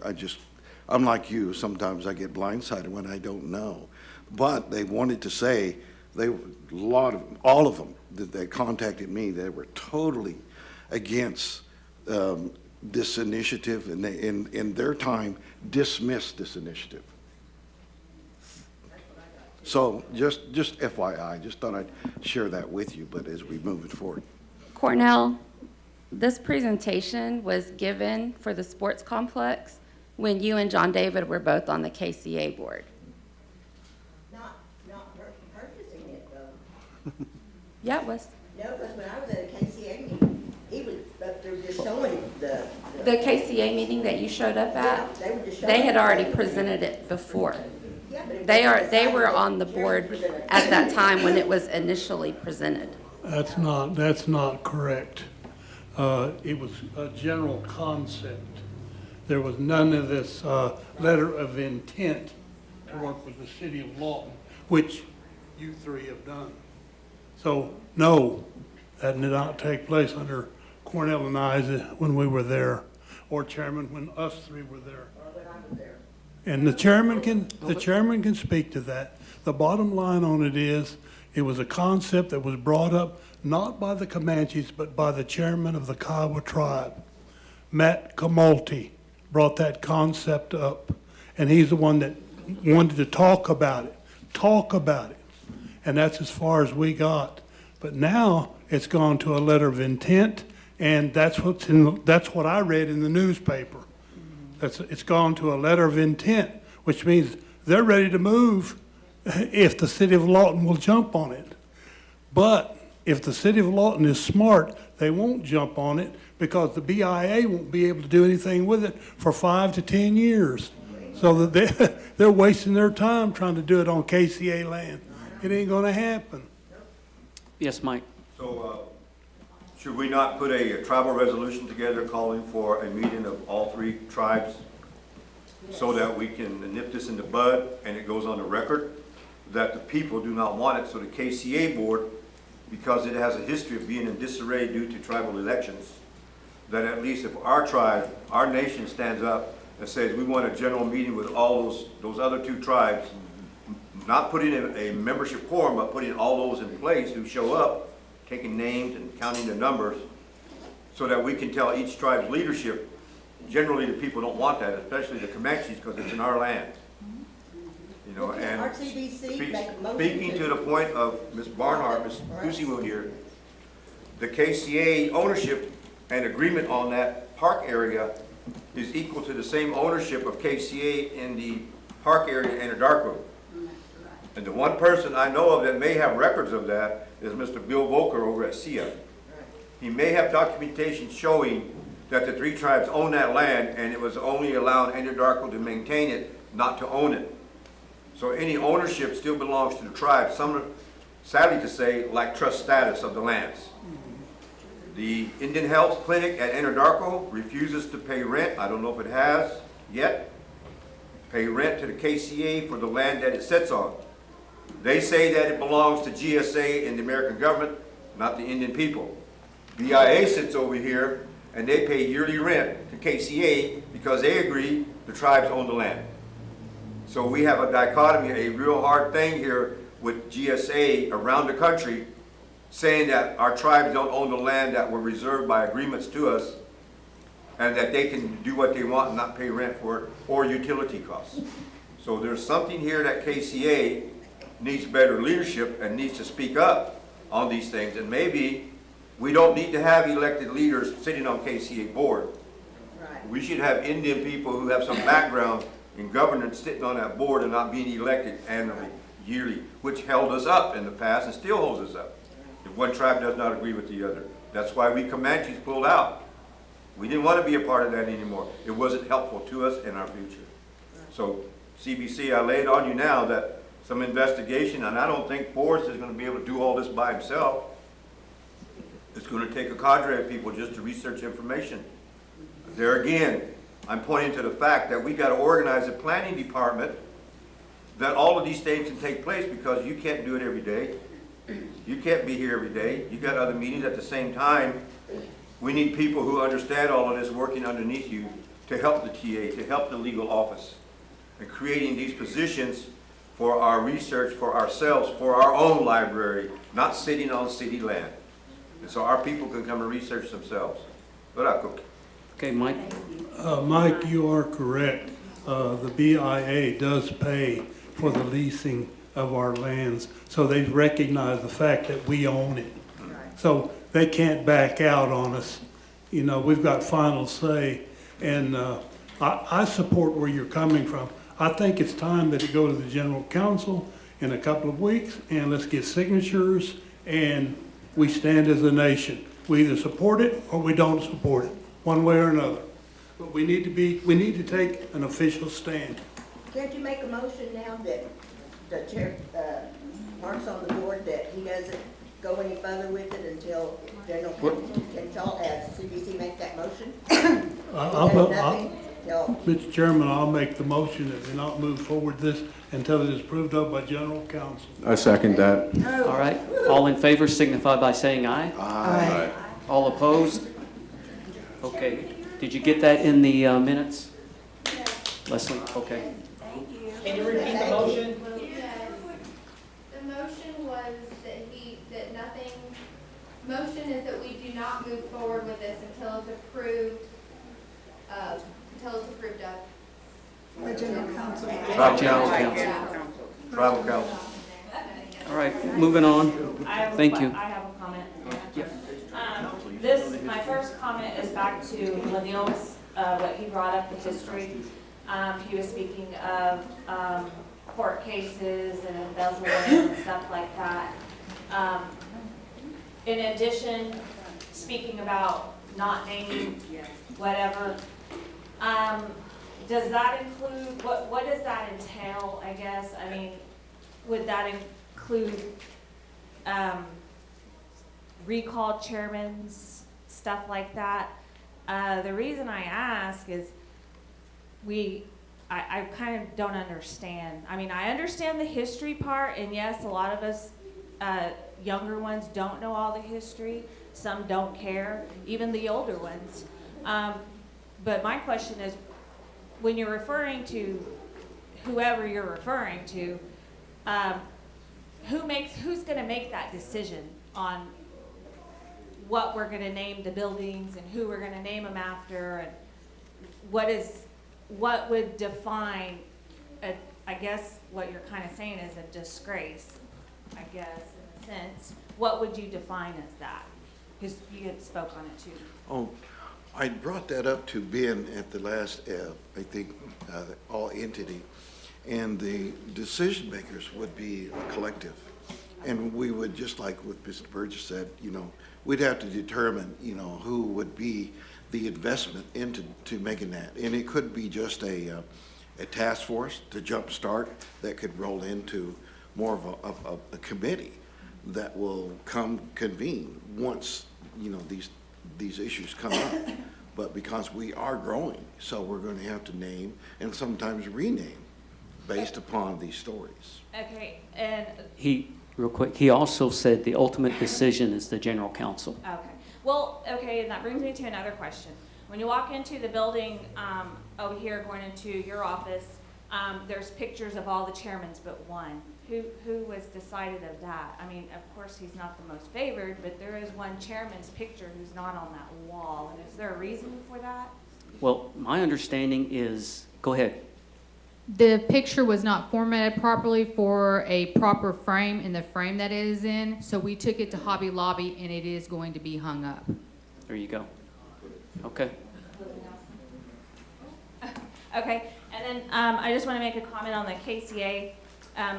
I'm like you, sometimes I get blindsided when I don't know. But they wanted to say, all of them, that they contacted me, they were totally against this initiative, and they, in their time, dismissed this initiative. So just FYI, just thought I'd share that with you, but as we move it forward. Cornell, this presentation was given for the sports complex when you and John David were both on the KCA board. Not purchasing it though. Yeah, it was. No, because when I was at a KCA meeting, he was up there just showing the KCA meeting that you showed up at, Yeah, they were just showing they had it. already presented it before. Yeah, but it They wasn't were decided on the that board chairs were gonna- at that time when it was initially presented. That's not correct. It was a general concept. There was none of this letter of intent to work with the city of Lawton, which you three have done. So, no, that did not take place under Cornell and I when we were there, or Chairman, when us three were there. And the chairman can speak to that. The bottom line on it is, it was a concept that was brought up not by the Comanches, but by the chairman of the Kiowa tribe. Matt Kamulti brought that concept up, and he's the one that wanted to talk about it. And that's as far as we got. But now it's gone to a letter of intent, and that's what I read in the newspaper. It's gone to a letter of intent, which means they're ready to move if the city of Lawton will jump on it. But if the city of Lawton is smart, they won't jump on it because the BIA won't be able to do anything with it for 5 to 10 years. So that they're wasting their time trying to do it on KCA land. It ain't gonna happen. Yes, Mike. So, should we not put a tribal resolution together calling for a meeting of all three tribes so that we can nip this in the bud and it goes on the record that the people do not want it? So the KCA board, because it has a history of being in disarray due to tribal elections, that at least if our tribe, our nation stands up and says we want a general meeting with all those other two tribes, not putting in a membership quorum, but putting all those in place who show up, taking names and counting their numbers, so that we can tell each tribe's leadership, generally the people don't want that, especially the Comanches, because it's in our land. You know, and Our CBC make a motion speaking to the point of Ms. Barnhart, Ms. Kusiwil here, the KCA ownership and agreement on that park area is equal to the same ownership of KCA in the park area in Anadarko. And the one person I know of that may have records of that is Mr. Bill Volker over at SIA. He may have documentation showing that the three tribes own that land and it was only allowed Anadarko to maintain it, not to own it. So any ownership still belongs to the tribe. Some, sadly to say, lack trust status of the lands. The Indian Health Clinic at Anadarko refuses to pay rent. I don't know if it has yet. Pay rent to the KCA for the land that it sits on. They say that it belongs to GSA and the American government, not the Indian people. BIA sits over here and they pay yearly rent to KCA because they agree the tribes own the land. So we have a dichotomy, a real hard thing here with GSA around the country saying that our tribes don't own the land that were reserved by agreements to us and that they can do what they want and not pay rent for it or utility costs. So there's something here that KCA needs better leadership and needs to speak up on these things. And maybe we don't need to have elected leaders sitting on KCA board. Right. We should have Indian people who have some background in governance sitting on that board and not being elected annually, yearly, which held us up in the past and still holds us up. If one tribe does not agree with the other. That's why we Comanches pulled out. We didn't want to be a part of that anymore. It wasn't helpful to us in our future. So CBC, I lay it on you now that some investigation, and I don't think Forrest is going to be able to do all this by himself. It's going to take a cadre of people just to research information. There again, I'm pointing to the fact that we got to organize a planning department that all of these things can take place, because you can't do it every day. You can't be here every day. You got other meetings at the same time. We need people who understand all of this working underneath you to help the TA, to help the legal office, and creating these positions for our research, for ourselves, for our own library, not sitting on city land. And so our people can come and research themselves. Okay, Mike? Mike, you are correct. The BIA does pay for the leasing of our lands, so they've recognized the fact that we own it. So they can't back out on us. You know, we've got final say, and I support where you're coming from. I think it's time that it go to the general council in a couple of weeks, and let's get signatures, and we stand as a nation. We either support it or we don't support it, one way or another. But we need to take an official stand. Can't you make a motion now that the chair, Mark's on the board, that he doesn't go any further with it until general council? Can y'all, as CBC, make that motion? Mr. Chairman, I'll make the motion that we not move forward this until it is approved of by general council. I second that. All right. All in favor signify by saying aye. Aye. All opposed? Okay. Did you get that in the minutes? Leslie? Okay. Can you repeat the motion? Yes. The motion was motion is that we do not move forward with this until it's approved, of. The general council. Tribal council. All right, moving on. Thank you. I have a comment. My first comment is back to Lanil's, what he brought up, the history. He was speaking of court cases and embezzlement and stuff like that. In addition, speaking about not naming whatever, does that include, what does that entail, I guess? I mean, would that include recalled chairmen, stuff like that? The reason I ask is I kind of don't understand. I mean, I understand the history part, and yes, a lot of us younger ones don't know all the history. Some don't care, even the older ones. But my question is, when you're referring to whoever you're referring to, who's going to make that decision on what we're going to name the buildings and who we're going to name them after, and what would define I guess what you're kind of saying is a disgrace, I guess, in a sense. What would you define as that? Because you had spoke on it too. Oh, I brought that up to Ben at the last, I think, all entity, and the decision makers would be a collective. And we would, just like what Mr. Burgess said, we'd have to determine, who would be the investment into making that. And it could be just a task force to jumpstart that could roll into more of a committee that will convene once, these issues come up. But because we are growing, so we're going to have to name and sometimes rename based upon these stories. Okay, and Real quick, he also said the ultimate decision is the general council. okay. Well, okay, and that brings me to another question. When you walk into the building over here, going into your office, there's pictures of all the chairmen but one. Who was decided of that? I mean, of course, he's not the most favored, but there is one chairman's picture who's not on that wall. And is there a reason for that? Well, my understanding is, go ahead. The picture was not formatted properly for a proper frame in the frame that it is in, so we took it to Hobby Lobby and it is going to be hung up. There you go. Okay. Okay, and then I just want to make a comment on the KCA.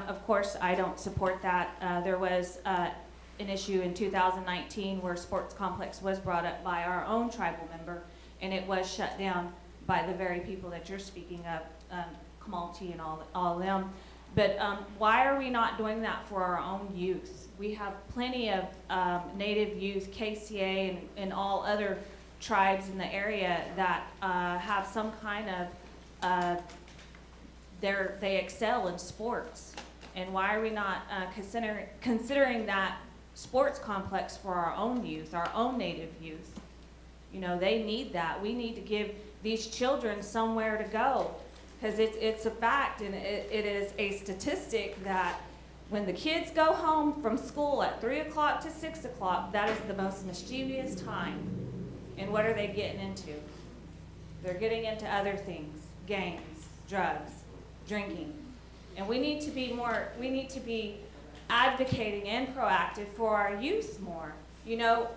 Of course, I don't support that. There was an issue in 2019 where sports complex was brought up by our own tribal member, and it was shut down by the very people that you're speaking of, Kamalti and all of them. But why are we not doing that for our own youth? We have plenty of Native youth, KCA, and all other tribes in the area that have some kind of, they excel in sports. And why are we not considering that sports complex for our own youth, our own Native youth? You know, they need that. We need to give these children somewhere to go. Because it's a fact, and it is a statistic that when the kids go home from school at 3 o'clock to 6 o'clock, that is the most mischievous time. And what are they getting into? They're getting into other things, gangs, drugs, drinking. And we need to be advocating and proactive for our youth more. You know,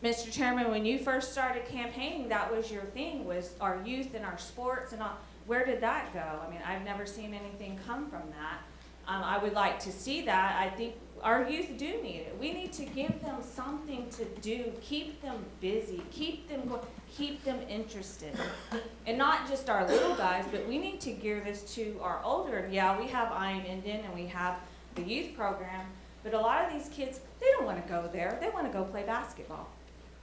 Mr. Chairman, when you first started campaigning, that was your thing, was our youth and our sports and all. Where did that go? I mean, I've never seen anything come from that. I would like to see that. I think our youth do need it. We need to give them something to do, keep them busy, keep them interested. And not just our little guys, but we need to gear this to our older. Yeah, we have I Am Indian and we have the youth program, but a lot of these kids, they don't want to go there. They want to go play basketball.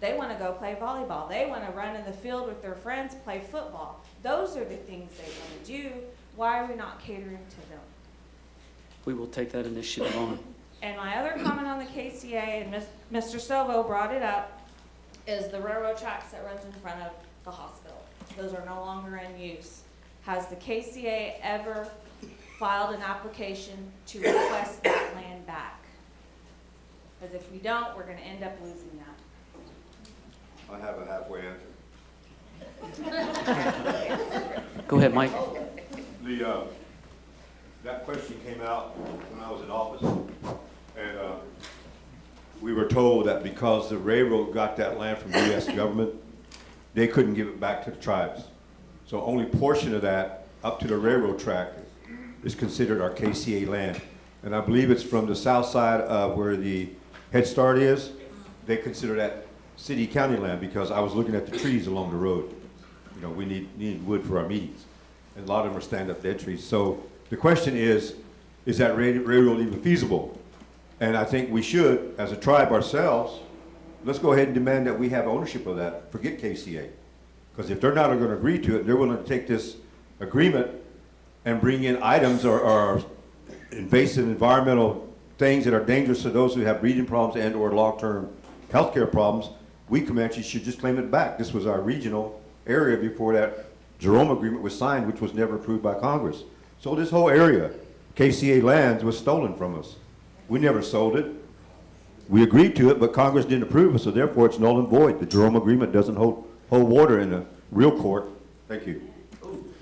They want to go play volleyball. They want to run in the field with their friends, play football. Those are the things they want to do. Why are we not catering to them? We will take that initiative on. And my other comment on the KCA, and Mr. Sovo brought it up, is the railroad tracks that runs in front of the hospital. Those are no longer in use. Has the KCA ever filed an application to request that land back? Because if we don't, we're going to end up losing that. I have a halfway answer. Go ahead, Mike. That question came out when I was in office, and we were told that because the railroad got that land from the U.S. government, they couldn't give it back to the tribes. So only portion of that up to the railroad track is considered our KCA land. And I believe it's from the south side of where the Head Start is. They consider that city county land because I was looking at the trees along the road. You know, we need wood for our meetings. And a lot of them are stand-up dead trees. So the question is that railroad even feasible? And I think we should, as a tribe ourselves, let's go ahead and demand that we have ownership of that. Forget KCA. Because if they're not going to agree to it, they're willing to take this agreement and bring in items or invasive environmental things that are dangerous to those who have breathing problems and or long-term healthcare problems. We Comanches should just claim it back. This was our regional area before that Jerome Agreement was signed, which was never approved by Congress. So this whole area, KCA lands, was stolen from us. We never sold it. We agreed to it, but Congress didn't approve it, so therefore it's null and void. The Jerome Agreement doesn't hold water in a real court. Thank you.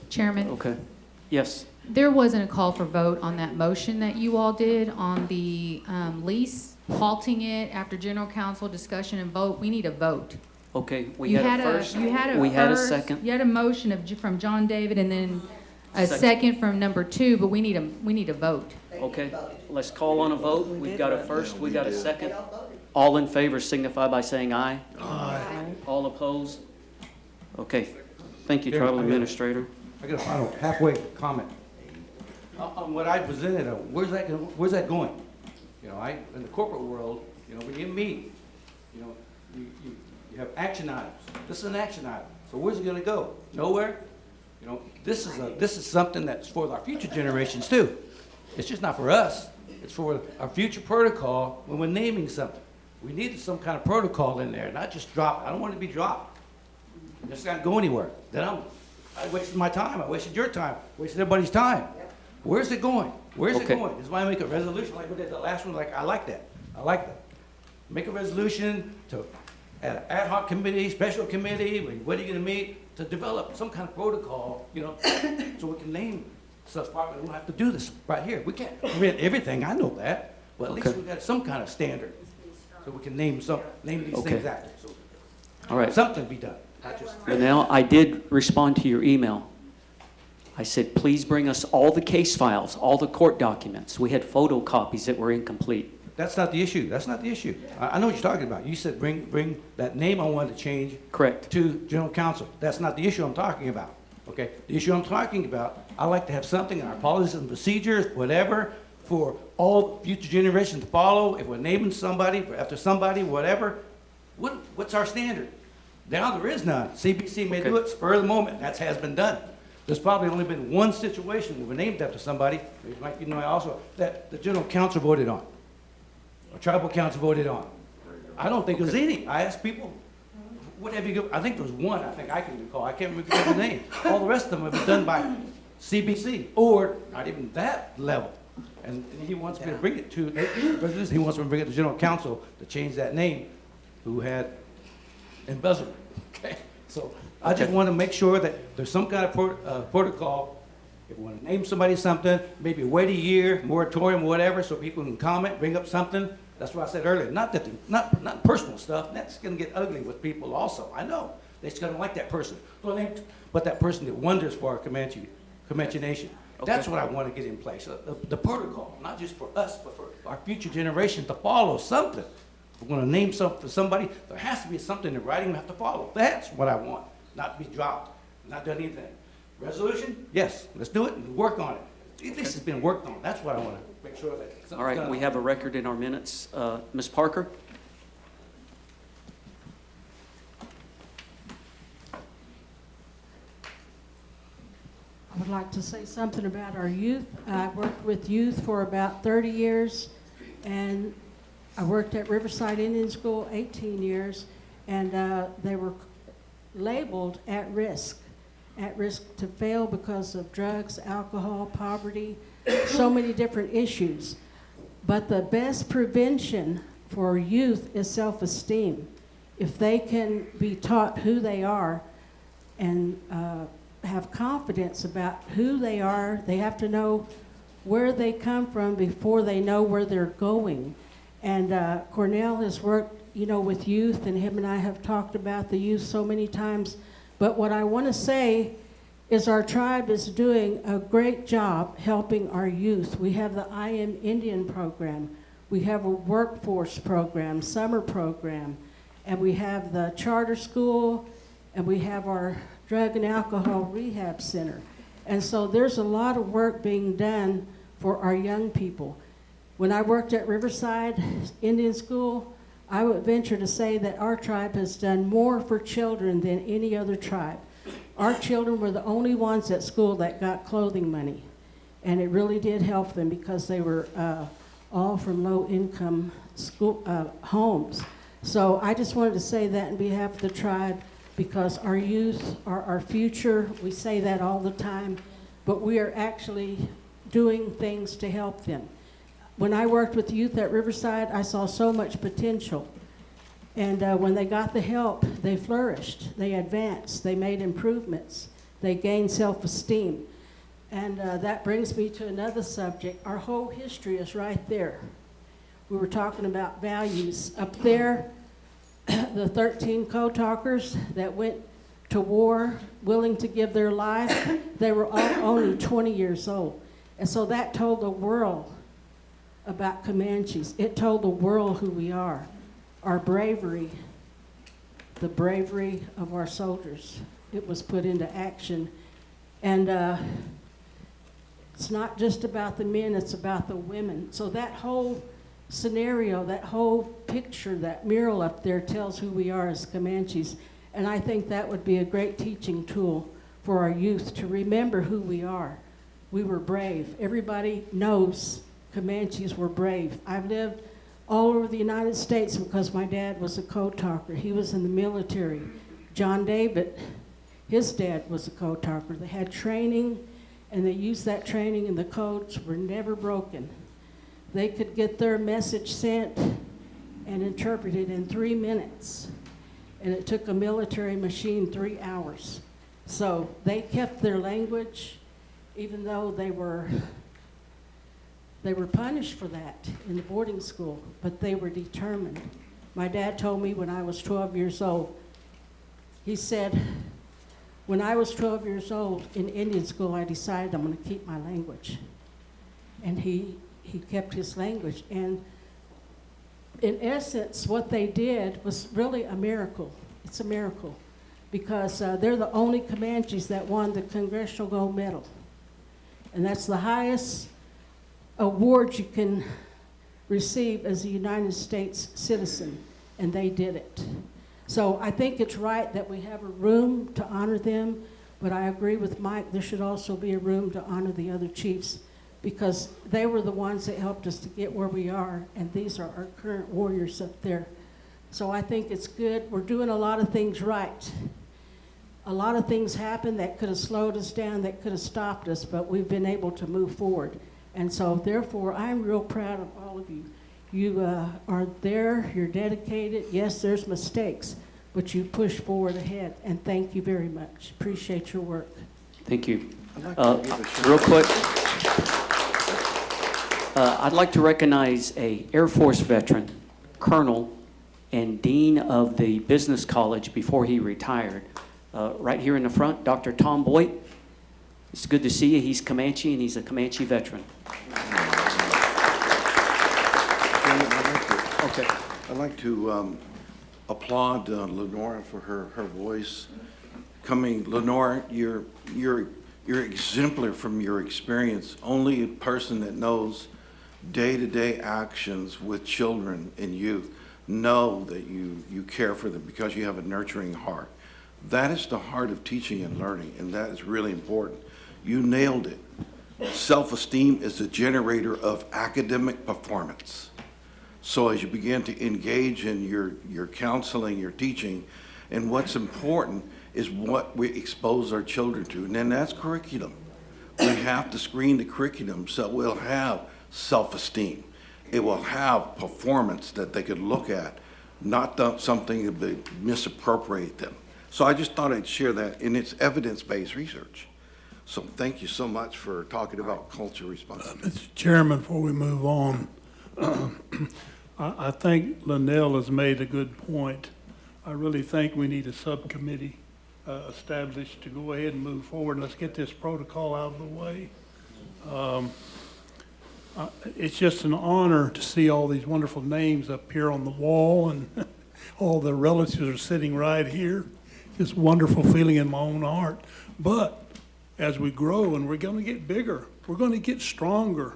Chairman? Okay. Yes. There wasn't a call for vote on that motion that you all did on the lease, halting it after general council discussion and vote. We need a vote. Okay, we had a first. You had a we had a first, second. You had a motion from John David and then a Second. second from number 2, but we need a vote. Okay, let's call on a vote. We've got a first, we got a second. All in favor signify by saying aye. Aye. All opposed? Okay, thank you, Tribal Administrator. I got a final halfway comment. On what I presented, where's that going? You know, in the corporate world, you know, when you meet, you know, you have action items. This is an action item. So where's it gonna go? Nowhere? You know, this is something that's for our future generations too. It's just not for us. It's for our future protocol when we're naming something. We need some kind of protocol in there, not just drop. I don't want it to be dropped. It's not go anywhere. Then I wasted my time. I wasted your time. Wasted everybody's time. Where's it going? Where's it going? This is why I make a resolution like we did the last one. Like I like that. I like that. Make a resolution to add an ad hoc committee, special committee. What are you going to meet to develop some kind of protocol? You know, so we can name stuff. We don't have to do this right here. We can't prevent everything. I know that, but at least we got some kind of standard, so we can name these things after. So, all right. Something be done. Now, I did respond to your email. I said, please bring us all the case files, all the court documents. We had photocopies that were incomplete. That's not the issue. That's not the issue. I know what you're talking about. You said bring that name I wanted to change. Correct. To general counsel. That's not the issue I'm talking about. Okay? The issue I'm talking about, I like to have something in our policies and procedures, whatever, for all future generations to follow. If we're naming somebody after somebody, whatever, what's our standard? Now there is none. CBC may do it spur of the moment. That has been done. There's probably only been one situation that we're named after somebody, like you know, also that the general counsel voted on, or tribal council voted on. I don't think there's any. I asked people, what have you? I think there was one. I think I can recall. I can't remember the name. All the rest of them have been done by CBC, or not even that level. And he wants me to bring it to. He wants me to bring it to general counsel to change that name, who had embezzlement. Okay, so. I just want to make sure that there's some kind of protocol. If we want to name somebody something, maybe wait a year, moratorium, whatever, so people can comment, bring up something. That's what I said earlier. Not not personal stuff. That's going to get ugly with people also. I know. They're just going to like that person. But that person that wonders for our Comanche Nation. Okay. That's what I want to get in place. The protocol, not just for us, but for our future generation to follow something. If we're going to name something for somebody, there has to be something in writing we have to follow. That's what I want. Not to be dropped, not done anything. Resolution? Yes, let's do it and work on it. At least it's been worked on. That's what I want to make sure that. All right, we have a record in our minutes. Ms. Parker? I would like to say something about our youth. I worked with youth for about 30 years, and I worked at Riverside Indian School 18 years, and they were labeled at risk to fail because of drugs, alcohol, poverty, so many different issues. But the best prevention for youth is self-esteem. If they can be taught who they are and have confidence about who they are, they have to know where they come from before they know where they're going. And Cornell has worked with youth, and him and I have talked about the youth so many times. But what I want to say is our tribe is doing a great job helping our youth. We have the I Am Indian program. We have a workforce program, summer program, and we have the charter school, and we have our drug and alcohol rehab center. And so there's a lot of work being done for our young people. When I worked at Riverside Indian School, I would venture to say that our tribe has done more for children than any other tribe. Our children were the only ones at school that got clothing money, and it really did help them because they were all from low-income homes. So I just wanted to say that on behalf of the tribe, because our youth are our future. We say that all the time, but we are actually doing things to help them. When I worked with youth at Riverside, I saw so much potential. And when they got the help, they flourished, they advanced, they made improvements, they gained self-esteem. And that brings me to another subject. Our whole history is right there. We were talking about values. Up there, the 13 code-talkers that went to war, willing to give their life, they were all only 20 years old. And so that told the world about Comanches. It told the world who we are, our bravery, the bravery of our soldiers. It was put into action. And it's not just about the men, it's about the women. So that whole scenario, that whole picture, that mural up there tells who we are as Comanches. And I think that would be a great teaching tool for our youth to remember who we are. We were brave. Everybody knows Comanches were brave. I've lived all over the United States because my dad was a code talker. He was in the military. John David, his dad was a code talker. They had training, and they used that training, and the codes were never broken. They could get their message sent and interpreted in 3 minutes, and it took a military machine 3 hours. So they kept their language, even though they were punished for that in the boarding school, but they were determined. My dad told me when I was 12 years old, he said, when I was 12 years old in Indian school, I decided I'm going to keep my language. And he kept his language. And in essence, what they did was really a miracle. It's a miracle because they're the only Comanches that won the Congressional Gold Medal. And that's the highest award you can receive as a United States citizen, and they did it. So I think it's right that we have a room to honor them, but I agree with Mike, there should also be a room to honor the other chiefs because they were the ones that helped us to get where we are, and these are our current warriors up there. So I think it's good. We're doing a lot of things right. A lot of things happened that could have slowed us down, that could have stopped us, but we've been able to move forward. And so therefore, I'm real proud of all of you. You are there, you're dedicated. Yes, there's mistakes, but you push forward ahead, and thank you very much. Appreciate your work. Thank you. Real quick, I'd like to recognize a Air Force veteran, Colonel and Dean of the Business College before he retired. Right here in the front, Dr. Tom Boyd. It's good to see you. He's Comanche, and he's a Comanche veteran. Okay. I'd like to applaud Lenora for her voice. Lenora, you're exemplar from your experience. Only a person that knows day-to-day actions with children and youth know that you care for them because you have a nurturing heart. That is the heart of teaching and learning, and that is really important. You nailed it. Self-esteem is the generator of academic performance. So as you begin to engage in your counseling, your teaching, and what's important is what we expose our children to, and then that's curriculum. We have to screen the curriculum so we'll have self-esteem. It will have performance that they could look at, not something that misappropriate them. So I just thought I'd share that, and it's evidence-based research. So thank you so much for talking about cultural responsibility. Mr. Chairman, before we move on, I think Linnell has made a good point. I really think we need a subcommittee established to go ahead and move forward. Let's get this protocol out of the way. It's just an honor to see all these wonderful names up here on the wall, and all the relatives are sitting right here. Just wonderful feeling in my own heart. But as we grow and we're going to get bigger, we're going to get stronger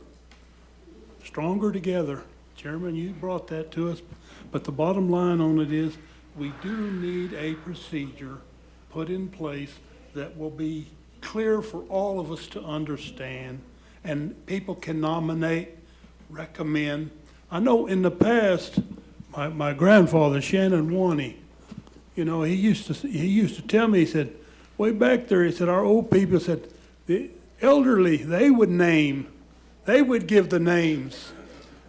together. Chairman, you brought that to us. But the bottom line on it is we do need a procedure put in place that will be clear for all of us to understand, and people can nominate, recommend. I know in the past, my grandfather, Shannon Waney, you know, he used to tell me, he said, way back there, he said, our old people said, the elderly, they would give the names.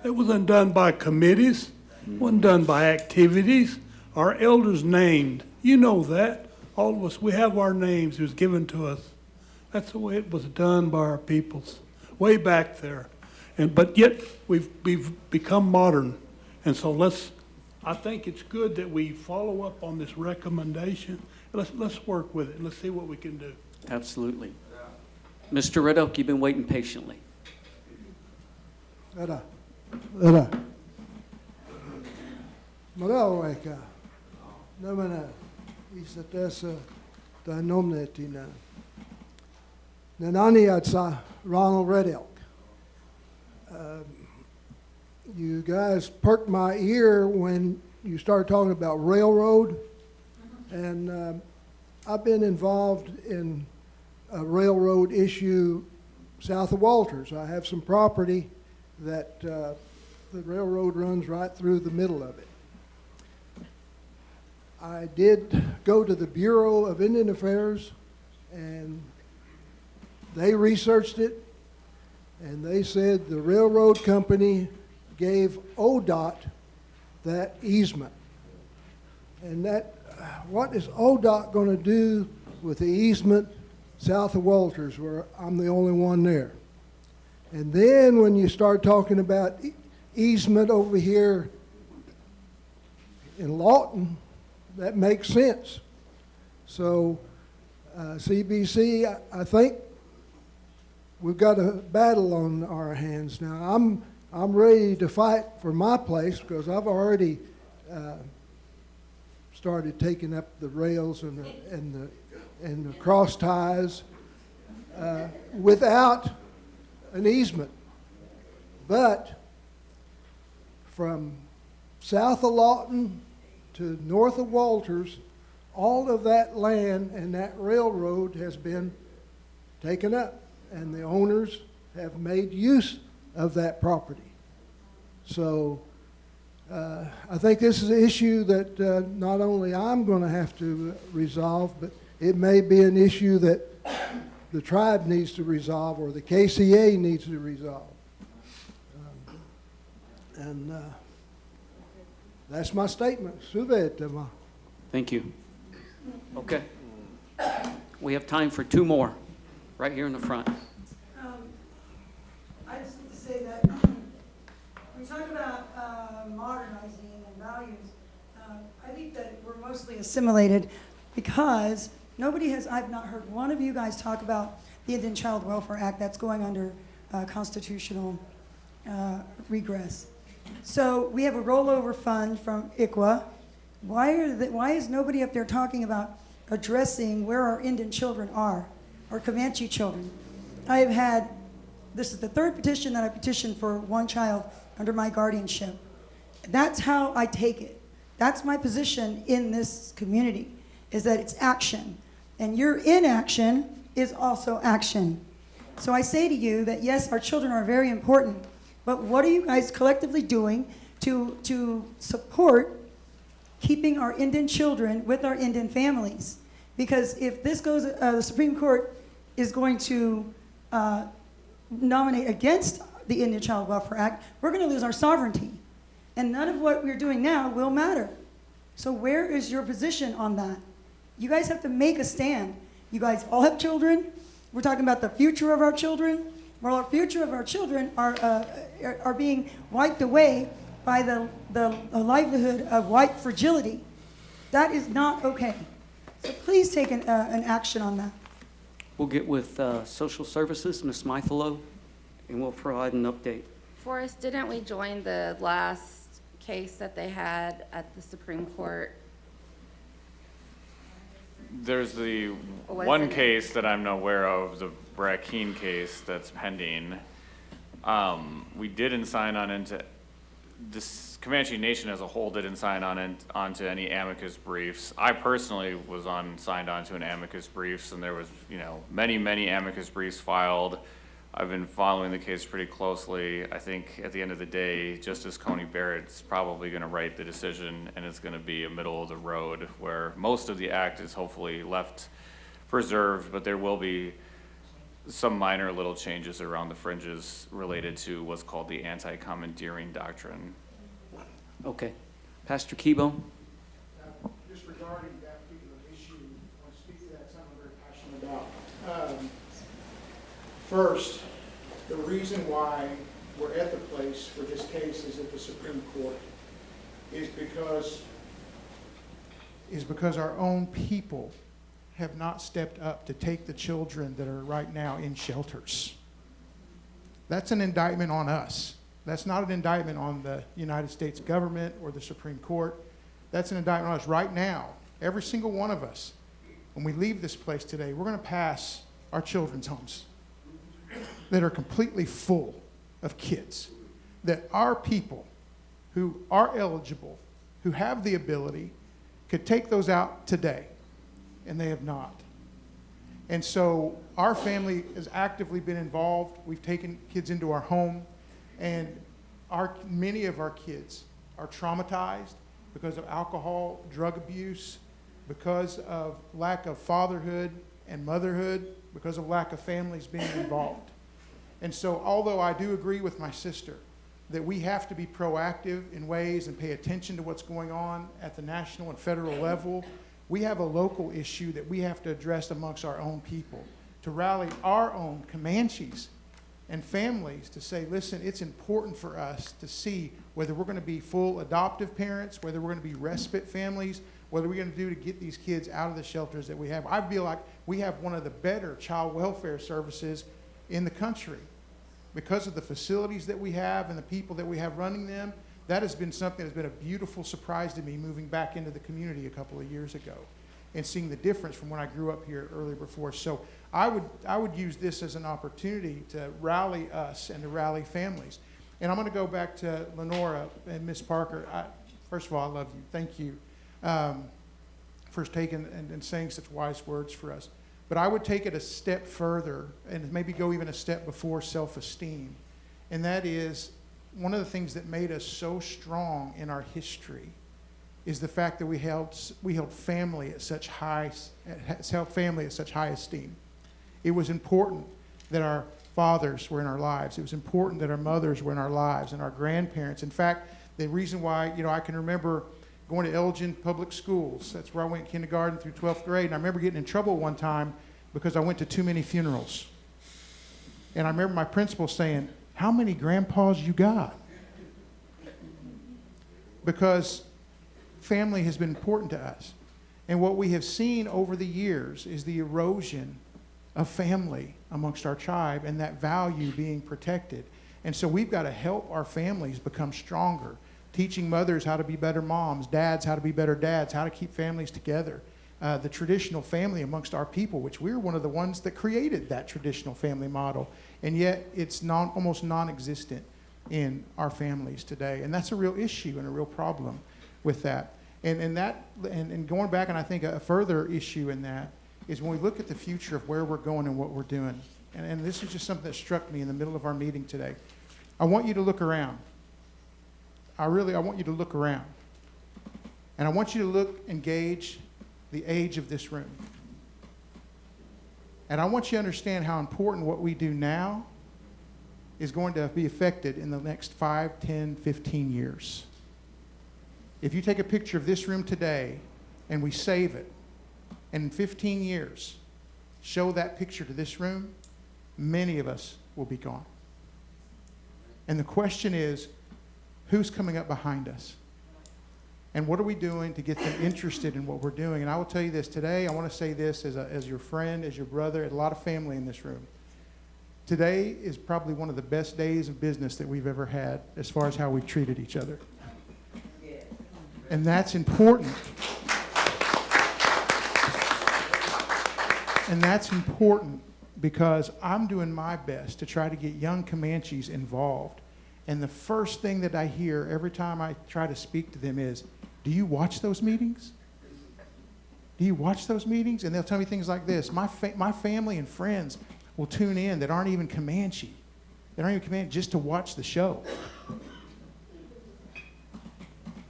It wasn't done by committees, it wasn't done by activities. Our elders named. You know that. All of us, we have our names. It was given to us. That's the way it was done by our peoples, way back there. But yet, we've become modern. And so I think it's good that we follow up on this recommendation. Let's work with it, and let's see what we can do. Absolutely. Mr. Red Oak, you've been waiting patiently. Maraoeka, namana, isatesa, danomnetina. Nanani atsa, Ronald Red Elk. You guys perked my ear when you started talking about railroad, and I've been involved in a railroad issue south of Walters. I have some property that the railroad runs right through the middle of it. I did go to the Bureau of Indian Affairs, and they researched it, and they said the railroad company gave ODOT that easement. And what is ODOT going to do with the easement south of Walters, where I'm the only one there? And then when you start talking about easement over here in Lawton, that makes sense. So CBC, I think we've got a battle on our hands now. I'm I'm ready to fight for my place because I've already started taking up the rails and the cross ties without an easement. But from south of Lawton to north of Walters, all of that land and that railroad has been taken up, and the owners have made use of that property. So I think this is an issue that not only I'm going to have to resolve, but it may be an issue that the tribe needs to resolve or the KCA needs to resolve. That's my statement. Thank you. Okay. We have time for two more, right here in the front. I just want to say that when we talk about modernizing and values, I think that we're mostly assimilated because I've not heard one of you guys talk about the Indian Child Welfare Act that's going under constitutional regress. So we have a rollover fund from ICWA. Why is nobody up there talking about addressing where our Indian children are, our Comanche children? This is the third petition that I petitioned for one child under my guardianship. That's how I take it. That's my position in this community, is that it's action. And your inaction is also action. So I say to you that yes, our children are very important, but what are you guys collectively doing to support keeping our Indian children with our Indian families? Because if this goes, the Supreme Court is going to nominate against the Indian Child Welfare Act, we're going to lose our sovereignty. And none of what we're doing now will matter. So where is your position on that? You guys have to make a stand. You guys all have children. We're talking about the future of our children. Well, our future of our children are being wiped away by the livelihood of white fragility. That is not okay. So please take an action on that. We'll get with Social Services, Ms. Mythilo, and we'll provide an update. Forrest, didn't we join the last case that they had at the Supreme Court? There's the Was one it- case that I'm aware of, the Brackeen case that's pending. We didn't sign on into, this Comanche Nation as a whole didn't sign onto any amicus briefs. I personally was signed on to an amicus briefs, and there was, many amicus briefs filed. I've been following the case pretty closely. I think at the end of the day, Justice Coney Barrett's probably gonna write the decision, and it's gonna be a middle of the road where most of the act is hopefully left preserved, but there will be some minor little changes around the fringes related to what's called the anti-commandeering doctrine. Okay. Pastor Kebo? Just regarding that particular issue, I want to speak to that, something I'm very passionate about. First, the reason why we're at the place where this case is at the Supreme Court is because our own people have not stepped up to take the children that are right now in shelters. That's an indictment on us. That's not an indictment on the United States government or the Supreme Court. That's an indictment on us right now. Every single one of us, when we leave this place today, we're going to pass our children's homes that are completely full of kids, that our people who are eligible, who have the ability, could take those out today, and they have not. And so our family has actively been involved. We've taken kids into our home, and many of our kids are traumatized because of alcohol, drug abuse, because of lack of fatherhood and motherhood, because of lack of families being involved. And so although I do agree with my sister that we have to be proactive in ways and pay attention to what's going on at the national and federal level, we have a local issue that we have to address amongst our own people, to rally our own Comanches and families to say, listen, it's important for us to see whether we're going to be full adoptive parents, whether we're going to be respite families, what are we going to do to get these kids out of the shelters that we have. I feel like we have one of the better child welfare services in the country. because of the facilities that we have and the people that we have running them, that has been something that's been a beautiful surprise to me moving back into the community a couple of years ago and seeing the difference from when I grew up here earlier before. So I would use this as an opportunity to rally us and to rally families. And I'm going to go back to Lenora and Miss Parker. First of all, I love you. Thank you for taking and saying such wise words for us. But I would take it a step further and maybe go even a step before self-esteem. And that is one of the things that made us so strong in our history is the fact that we held family at such high esteem. It was important that our fathers were in our lives. It was important that our mothers were in our lives and our grandparents. In fact, the reason why, I can remember going to Elgin Public Schools. That's where I went kindergarten through 12th grade. And I remember getting in trouble one time because I went to too many funerals. And I remember my principal saying, "How many grandpas you got?" Because family has been important to us. And what we have seen over the years is the erosion of family amongst our tribe and that value being protected. And so we've got to help our families become stronger, teaching mothers how to be better moms, dads how to be better dads, how to keep families together. The traditional family amongst our people, which we're one of the ones that created that traditional family model, and yet it's almost non-existent in our families today. And that's a real issue and a real problem with that. And going back, and I think a further issue in that is when we look at the future of where we're going and what we're doing. And this is just something that struck me in the middle of our meeting today. I want you to look around. I want you to look around. And I want you to look and gauge the age of this room. And I want you to understand how important what we do now is going to be affected in the next 5, 10, 15 years. If you take a picture of this room today and we save it, and in 15 years show that picture to this room, many of us will be gone. And the question is, who's coming up behind us? And what are we doing to get them interested in what we're doing? And I will tell you this today. I want to say this as your friend, as your brother, a lot of family in this room. Today is probably one of the best days of business that we've ever had as far as how we've treated each other. And that's important. And that's important because I'm doing my best to try to get young Comanches involved. And the first thing that I hear every time I try to speak to them is, "Do you watch those meetings? Do you watch those meetings?" And they'll tell me things like this. My family and friends will tune in that aren't even Comanche. They aren't even Comanche just to watch the show.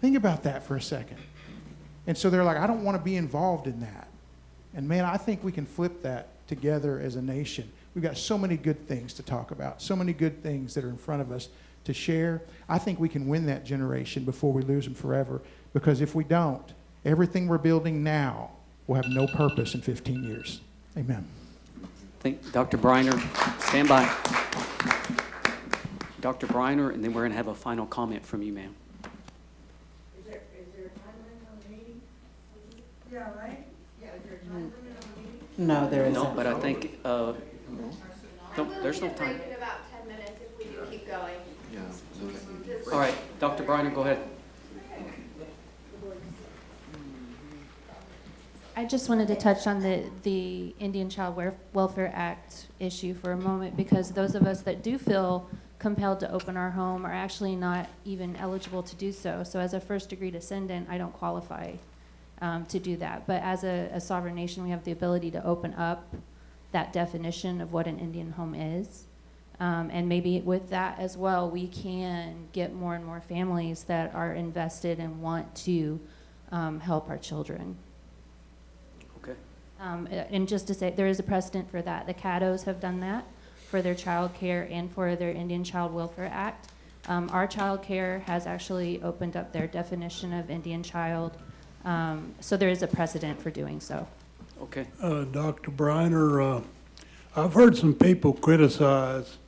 Think about that for a second. And so they're like, "I don't want to be involved in that." And man, I think we can flip that together as a nation. We've got so many good things to talk about, so many good things that are in front of us to share. I think we can win that generation before we lose them forever, because if we don't, everything we're building now will have no purpose in 15 years. Amen. Thank Dr. Briner. Stand by. Dr. Briner, and then we're going to have a final comment from you, ma'am. Is there a time limit on the meeting? Yeah, right? Yeah, is there a time limit on the meeting? No, there isn't. No, but I think there's no time. In about 10 minutes if we do keep going. All right, Dr. Briner, go ahead. I just wanted to touch on the Indian Child Welfare Act issue for a moment, because those of us that do feel compelled to open our home are actually not even eligible to do so. So as a first-degree descendant, I don't qualify to do that. But as a sovereign nation, we have the ability to open up that definition of what an Indian home is. And maybe with that as well, we can get more and more families that are invested and want to help our children. Okay. And just to say, there is a precedent for that. The Caddos have done that for their child care and for their Indian Child Welfare Act. Our child care has actually opened up their definition of Indian child. So there is a precedent for doing so. Okay. Dr. Briner, I've heard some people criticize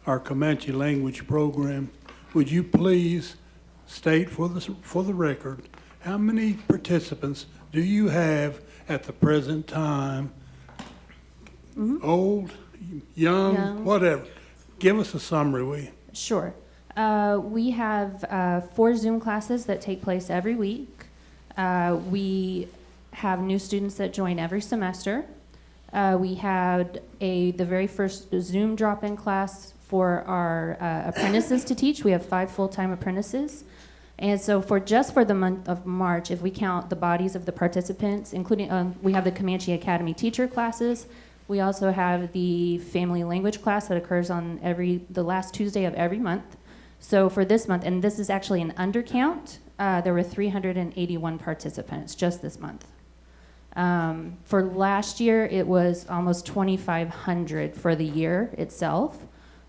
our Comanche language program. Would you please state for the record, how many participants do you have at the present time? Old, young, whatever. Give us a summary, will you? Sure. We have 4 Zoom classes that take place every week. We have new students that join every semester. We had the very first Zoom drop-in class for our apprentices to teach. We have 5 full-time apprentices. And so just for the month of March, if we count the bodies of the participants, including, we have the Comanche Academy teacher classes. We also have the family language class that occurs on the last Tuesday of every month. So for this month, and this is actually an undercount, there were 381 participants just this month. For last year, it was almost 2,500 for the year itself.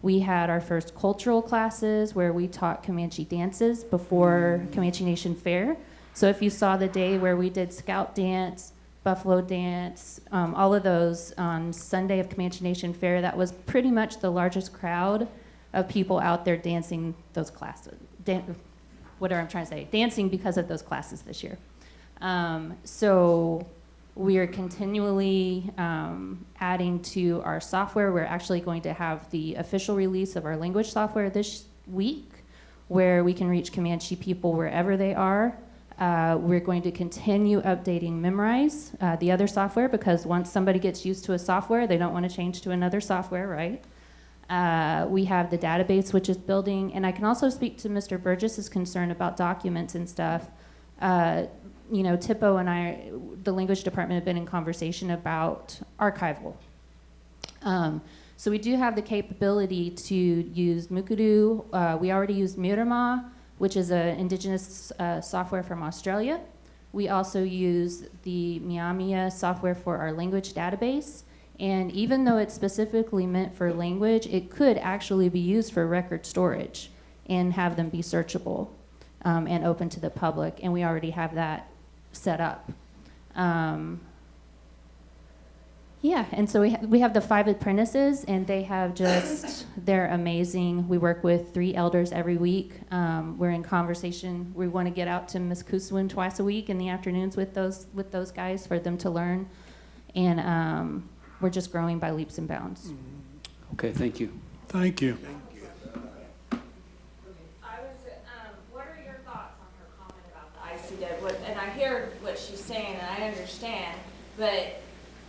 We had our first cultural classes where we taught Comanche dances before Comanche Nation Fair. So if you saw the day where we did Scout dance, Buffalo dance, all of those on Sunday of Comanche Nation Fair, that was pretty much the largest crowd of people out there dancing those classes. Whatever I'm trying to say, dancing because of those classes this year. So we are continually adding to our software. We're actually going to have the official release of our language software this week, where we can reach Comanche people wherever they are. We're going to continue updating Memrise, the other software, because once somebody gets used to a software, they don't want to change to another software, right? We have the database, which is building, and I can also speak to Mr. Burgess's concern about documents and stuff. You know, Tippo and I, the language department, have been in conversation about archival. So we do have the capability to use Mukuru. We already use Miramah, which is an indigenous software from Australia. We also use the Miamia software for our language database. And even though it's specifically meant for language, it could actually be used for record storage and have them be searchable and open to the public. And we already have that set up. Yeah, and so we have the 5 apprentices, and they have they're amazing. We work with 3 elders every week. We're in conversation. We want to get out to Muscuswin twice a week in the afternoons with those guys for them to learn. And we're just growing by leaps and bounds. Okay, thank you. Thank you. What are your thoughts on her comment about the ICW? And I hear what she's saying, and I understand, but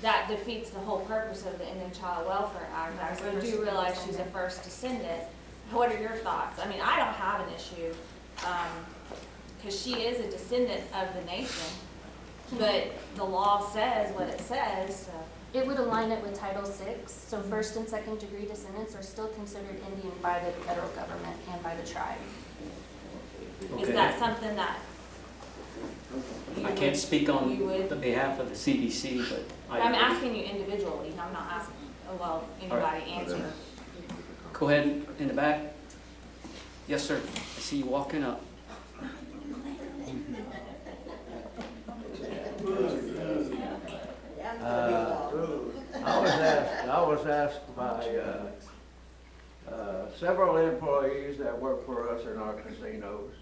that defeats the whole purpose of the Indian Child Welfare Act. I do realize she's a first descendant. What are your thoughts? I mean, I don't have an issue, because she is a descendant of the nation, but the law says what it says, so. It would align it with Title VI, so first and second degree descendants are still considered Indian by the federal government and by the tribe. Is that something that I can't speak on the behalf of the CBC, but I'm asking you individually, I'm not asking, anybody answer. Go ahead, in the back. Yes, sir. I see you walking up. I was asked by several employees that work for us in our casinos.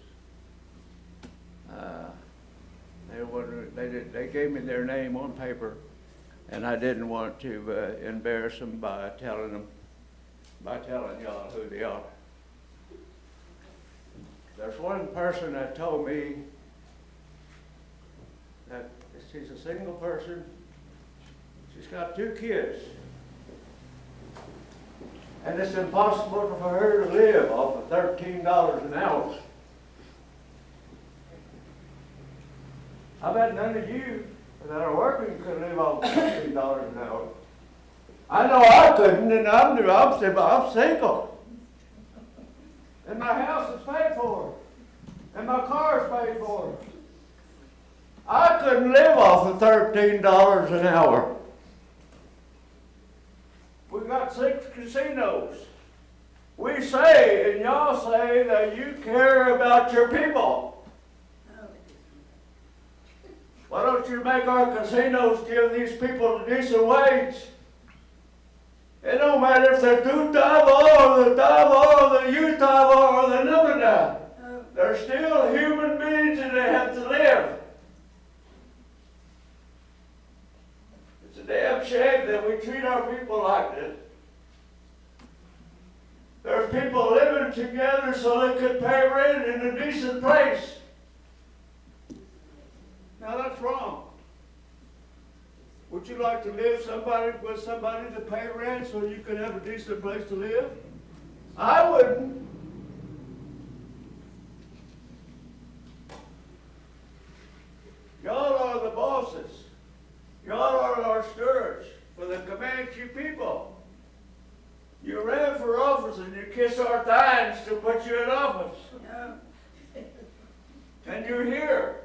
They gave me their name on paper, and I didn't want to embarrass them by telling y'all who they are. There's one person that told me that she's a single person. She's got 2 kids. And it's impossible for her to live off of $13 an hour. I bet none of you that are working could live off $13 an hour. I know I couldn't, and I'm single. And my house is paid for. And my car is paid for. I couldn't live off of $13 an hour. We've got 6 casinos. We say, and y'all say, that you care about your people. Why don't you make our casinos give these people a decent wage? It don't matter if they're Tutava or the Tava or the Utava or the Nugada. They're still human beings and they have to live. It's a damn shame that we treat our people like this. it together so they could pay rent in a decent place. Now that's wrong. Would you like to live with somebody to pay rent so you could have a decent place to live? I wouldn't. Y'all are the bosses. Y'all are our stewards for the Comanche people. You ran for office and you kiss our thighs to put you in office. And you're here.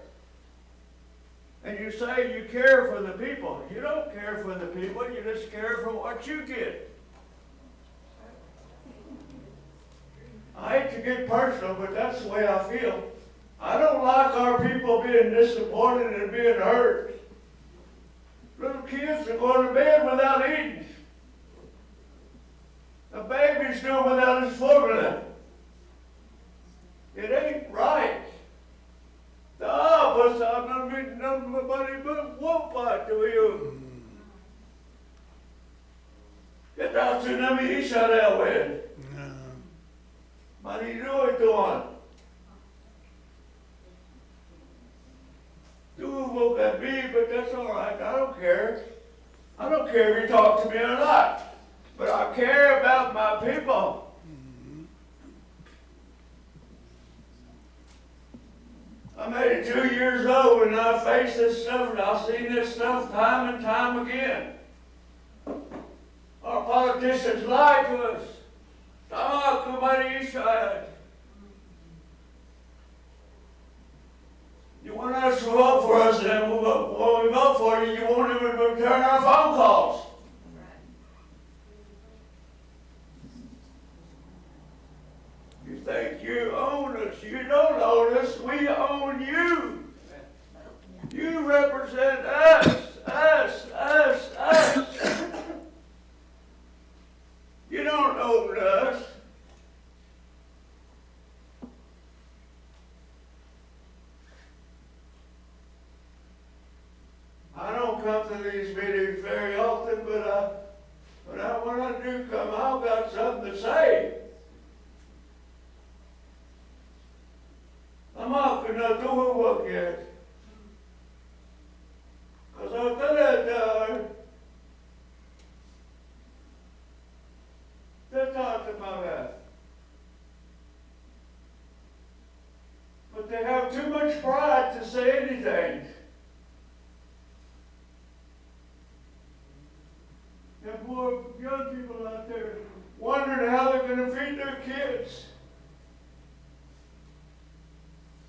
And you say you care for the people. You don't care for the people, you just care for what you get. I hate to get personal, but that's the way I feel. I don't like our people being disappointed and being hurt. Little kids are going to bed without eating. A baby's doing without his formula. It ain't right. The opposite, I'm not meeting nobody but won't fight to you. Get out to them, he shut out with. What are you doing to one? Do look at me, but that's all right. I don't care. I don't care if you talk to me or not. But I care about my people. I'm 82 years old and I face this stuff and I've seen this stuff time and time again. Our politicians lie to us. You want us to vote for us, and then when we vote for you, you won't even return our phone calls. You think you own us. You don't own us. We own you. You represent us. You don't own us. I don't come to these meetings very often, but when I do come, I've got something to say. I'm not going to do work yet. Because I'm going to talk about that. But they have too much pride to say anything. And poor young people out there wondering how they're going to feed their kids.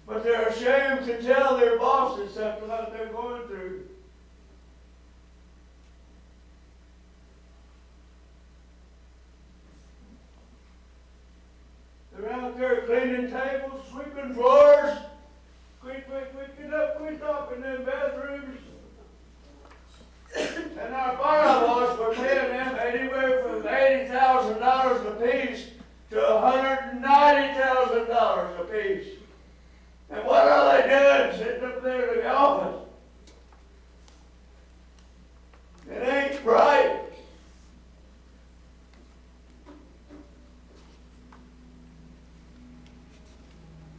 But they're ashamed to tell their bosses something what they're going through. They're out there cleaning tables, sweeping floors. Quit up in them bathrooms. And our bylaws were paying them anywhere from $80,000 apiece to $190,000 apiece. And what are they doing sitting up there in the office? It ain't right.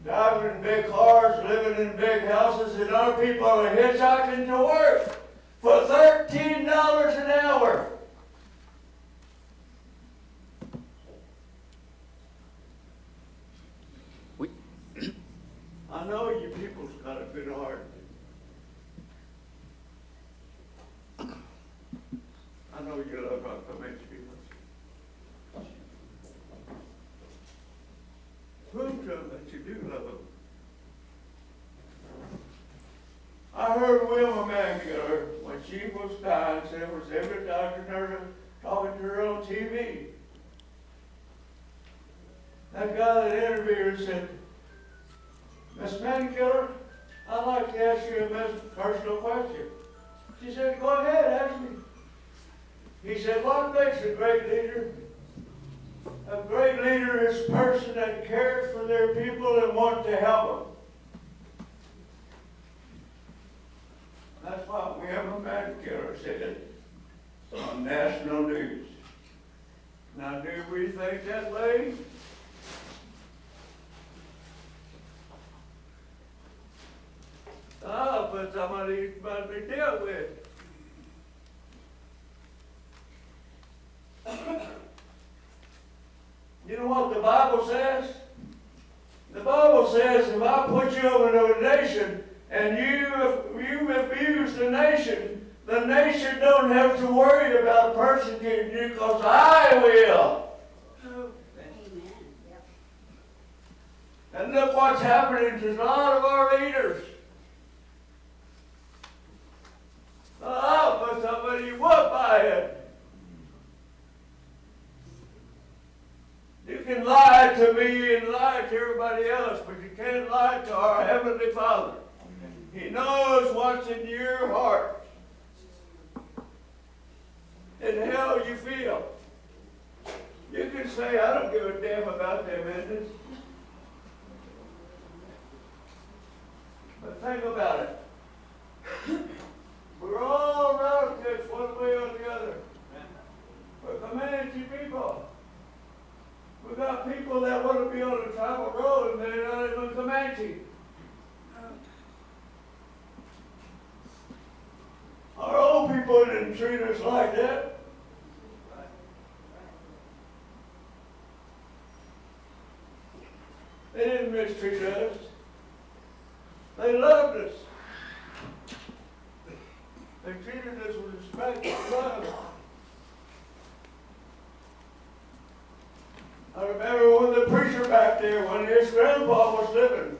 Driving in big cars, living in big houses, and our people are hitchhiking to work for $13 an hour. I know you people's got a good heart. I know you love our Comanche people. Prove to them that you do love them. I heard Wilma Maguire, when she was dying, said was every doctor nurse talking to her on TV. That guy that interviewed her said, Miss Mankiller, I'd like to ask you a personal question. She said, go ahead, ask me. He said, what makes a great leader? A great leader is a person that cares for their people and wants to help them. That's what Wilma Mankiller said on national news. Now, do we think that way? but somebody must be dealt with. You know what the Bible says? The Bible says if I put you over a nation and you abuse the nation don't have to worry about persecuting you because I will. And look what's happening to a lot of our leaders. But somebody would buy it. You can lie to me and lie to everybody else, but you can't lie to our Heavenly Father. He knows what's in your heart and how you feel. You can say, I don't give a damn about them endings. But think about it. We're all relatives one way or the other. We're Comanche people. We've got people that want to be on the tribal road and they're not even Comanche. Our old people didn't treat us like that. They didn't mistreat us. They loved us. They treated us with respect and love. I remember when the preacher back there, when his grandpa was living,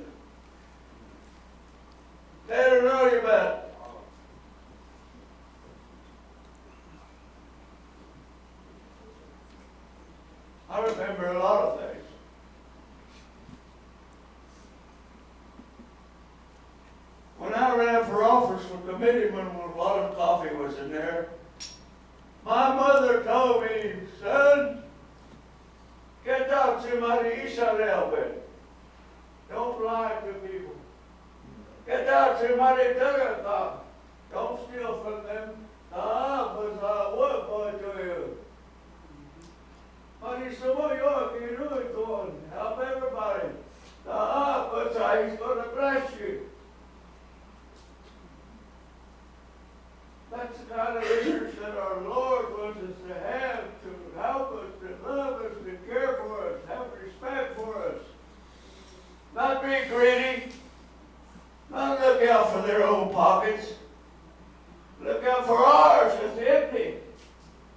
they didn't know you about it. I remember a lot of things. When I ran for office for committeeman, when a lot of coffee was in there, my mother told me, son, get out to my Israel with. Don't lie to people. Get out to my Israel. Don't steal from them. But I would boy to you. But he's so you do it going. Help everybody. But he's going to bless you. That's the kind of leaders that our Lord wants us to have, to help us, to love us, to care for us, have respect for us. Not be greedy. Not look out for their own pockets. Look out for ours that's empty.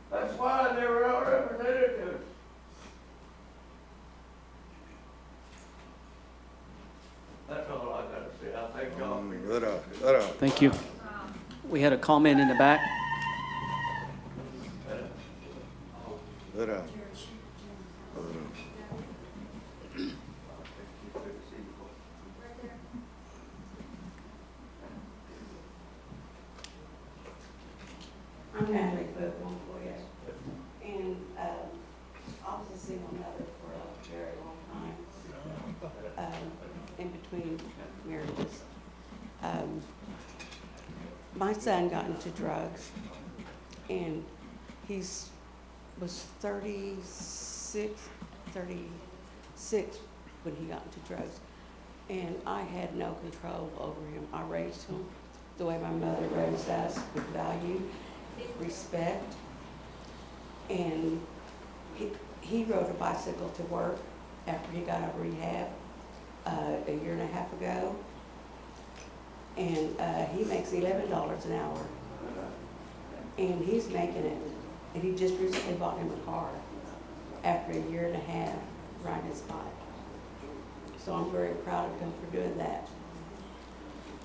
That's why they were our representatives. That's all I got to say. I thank y'all for your Thank you. We had a comment in the back. I'm Natalie Cook, one for you. And I was a single mother for a very long time, in between marriages. My son got into drugs, and was 36 when he got into drugs. And I had no control over him. I raised him the way my mother raised us, with value, respect. And he rode a bicycle to work after he got out of rehab a year and a half ago. And he makes $11 an hour. And he's making it. And he just recently bought him a car after a year and a half riding his bike. So I'm very proud of him for doing that.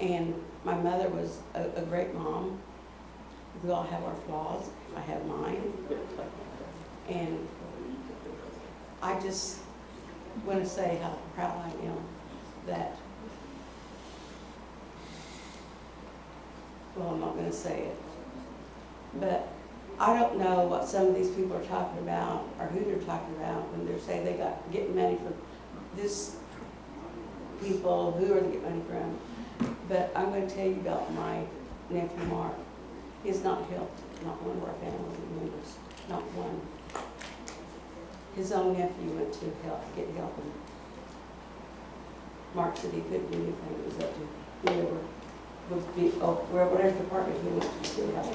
And my mother was a great mom. We all have our flaws. I have mine. And I just want to say how proud I am that, well, I'm not going to say it, but I don't know what some of these people are talking about or who they're talking about when they're saying they getting money from this people, who are they getting money from? But I'm going to tell you about my nephew Mark. He's not helped, not one of our family members, not one. His own nephew went to get help, and Mark said he couldn't do anything. It was up to whoever with the, whatever department he went to help.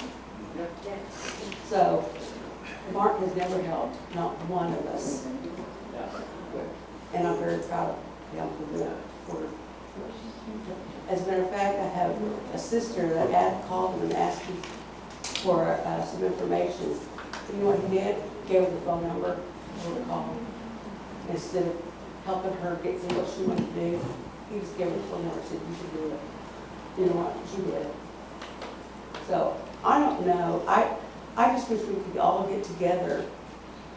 So Mark has never helped, not one of us. And I'm very proud of him for that. As a matter of fact, I have a sister that had called him and asked him for some information. You know what he did? Gave her the phone number for the call. Instead of helping her get through what she wanted to do, he just gave her the phone number and said, you can do it. You know what? She did. So, I don't know. I just wish we could all get together.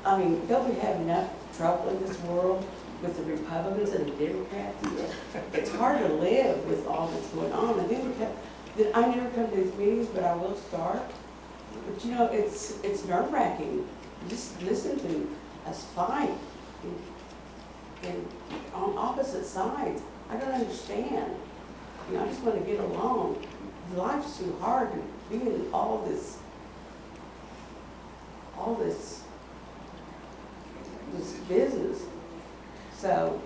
I mean, don't we have enough trouble in this world with the Republicans and the Democrats? It's hard to live with all that's going on. I never come to these meetings, but I will start. But you know, it's nerve-wracking. Just listen to us fight and on opposite sides. I don't understand. You know, I just want to get along. Life's too hard to be in all this business. So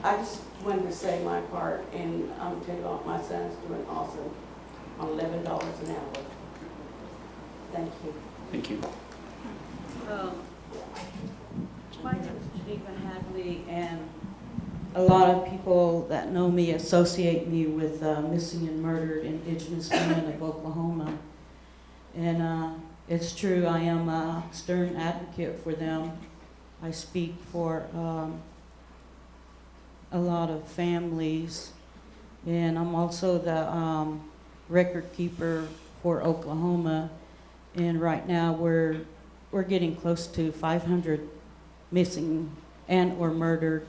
I just wanted to say my part, and I'm telling you, my son's doing awesome on $11 an hour. Thank you. Thank you. My name is Geneva Hadley, and a lot of people that know me associate me with missing and murdered indigenous women of Oklahoma. And it's true, I am a stern advocate for them. I speak for a lot of families, and I'm also the record keeper for Oklahoma. And right now we're getting close to 500 missing and or murdered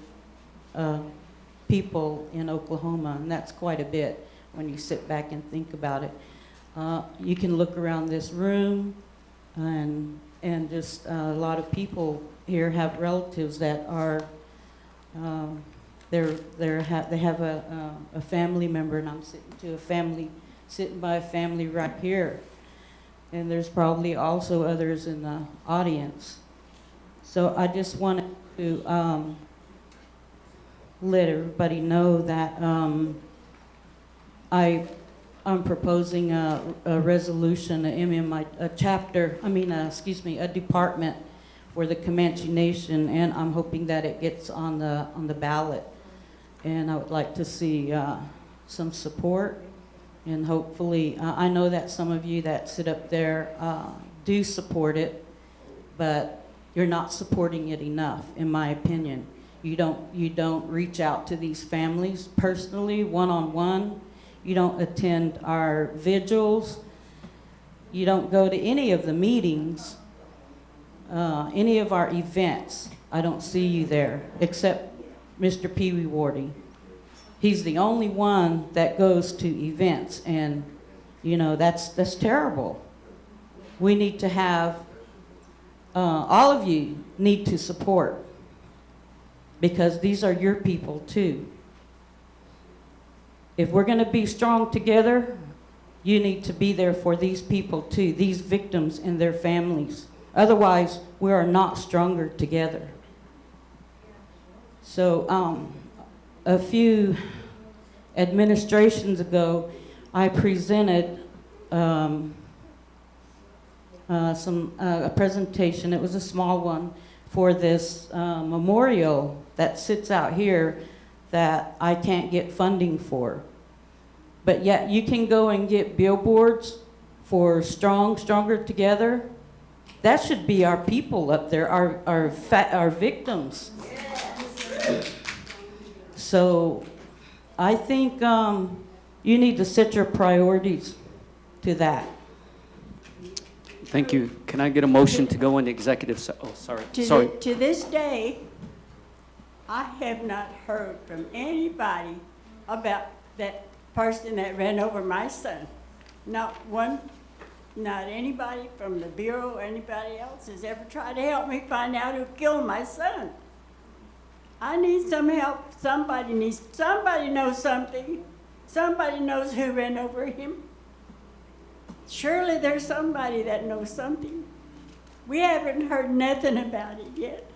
people in Oklahoma, and that's quite a bit when you sit back and think about it. You can look around this room, and just a lot of people here have relatives that are they have a family member, and I'm sitting by a family right here, and there's probably also others in the audience. So I just wanted to let everybody know that I'm proposing a resolution, a department for the Comanche Nation, and I'm hoping that it gets on the ballot. And I would like to see some support, and hopefully, I know that some of you that sit up there do support it, but you're not supporting it enough, in my opinion. You don't reach out to these families personally, one-on-one. You don't attend our vigils. You don't go to any of the meetings, any of our events. I don't see you there, except Mr. Pee Wee Wardy. He's the only one that goes to events, and you know, that's terrible. We need to have, all of you need to support, because these are your people too. If we're going to be strong together, you need to be there for these people too, these victims and their families. Otherwise, we are not stronger together. So a few administrations ago, I presented a presentation. It was a small one for this memorial that sits out here that I can't get funding for. But yet you can go and get billboards for Stronger Together. That should be our people up there, our victims. So I think you need to set your priorities to that. Thank you. Can I get a motion to go into executive sorry. To this day, I have not heard from anybody about that person that ran over my son. Not one, not anybody from the Bureau or anybody else has ever tried to help me find out who killed my son. I need some help. Somebody knows something. Somebody knows who ran over him. Surely there's somebody that knows something. We haven't heard nothing about it yet.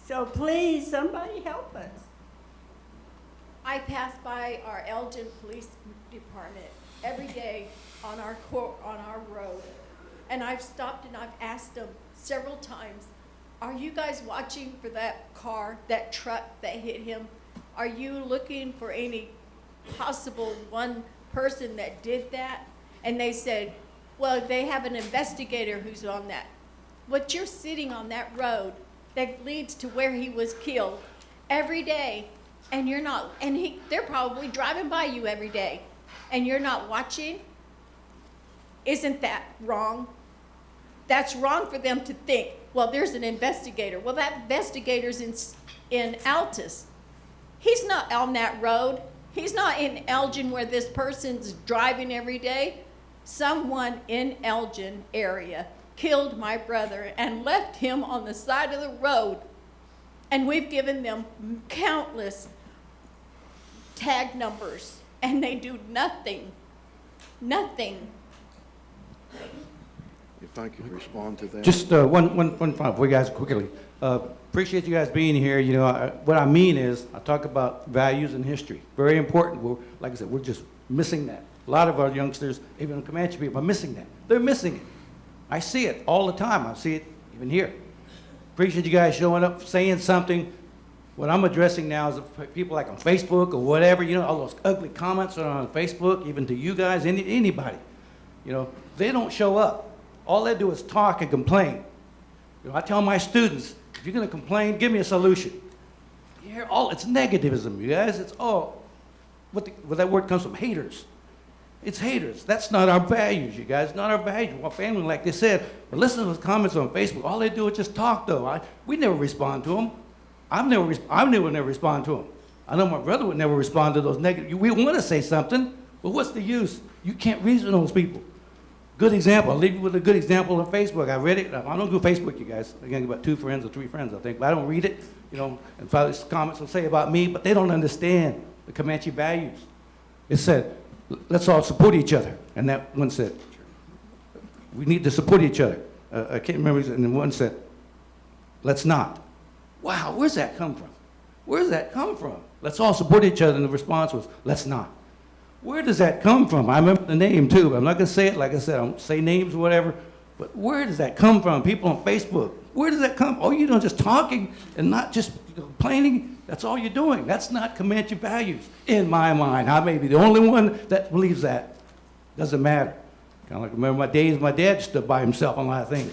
So please, somebody help us. I passed by our Elgin Police Department every day on our road. And I've stopped and I've asked them several times, are you guys watching for that car, that truck that hit him? Are you looking for any possible one person that did that? And they said, well, they have an investigator who's on that. But you're sitting on that road that leads to where he was killed every day, and you're not, and they're probably driving by you every day, and you're not watching? Isn't that wrong? That's wrong for them to think, well, there's an investigator. Well, that investigator's in Altus. He's not on that road. He's not in Elgin where this person's driving every day. Someone in Elgin area killed my brother and left him on the side of the road. And we've given them countless tag numbers, and they do nothing. Nothing. If I could respond to that. Just one final for you guys quickly. Appreciate you guys being here. You know, what I mean is, I talk about values and history. Very important. Like I said, we're just missing that. A lot of our youngsters, even Comanche people, are missing that. They're missing it. I see it all the time. I see it even here. Appreciate you guys showing up, saying something. What I'm addressing now is people like on Facebook or whatever, you know, all those ugly comments that are on Facebook, even to you guys, anybody. You know, they don't show up. All they do is talk and complain. You know, I tell my students, if you're going to complain, give me a solution. You hear it's negativism, you guys. It's all, what that word comes from, haters. It's haters. That's not our values, you guys. Not our values. Our family, like they said, but listen to those comments on Facebook. All they do is just talk, though. We never respond to them. I would never respond to them. I know my brother would never respond to those negative. We want to say something, but what's the use? You can't reason those people. Good example. I'll leave you with a good example on Facebook. I read it. I don't do Facebook, you guys. I got about 2 friends or 3 friends, I think. But I don't read it. You know, and probably comments will say about me, but they don't understand the Comanche values. It said, let's all support each other. And that one said, we need to support each other. I can't remember. And then one said, let's not. Wow, where's that come from? Where's that come from? Let's all support each other. And the response was, let's not. Where does that come from? I remember the name too, but I'm not going to say it. Like I said, I don't say names or whatever. But where does that come from? People on Facebook, where does that come from? Oh, you know, just talking and not just complaining. That's all you're doing. That's not Comanche values in my mind. I may be the only one that believes that. Doesn't matter. Kind of like remember my days, my dad stood by himself on a lot of things.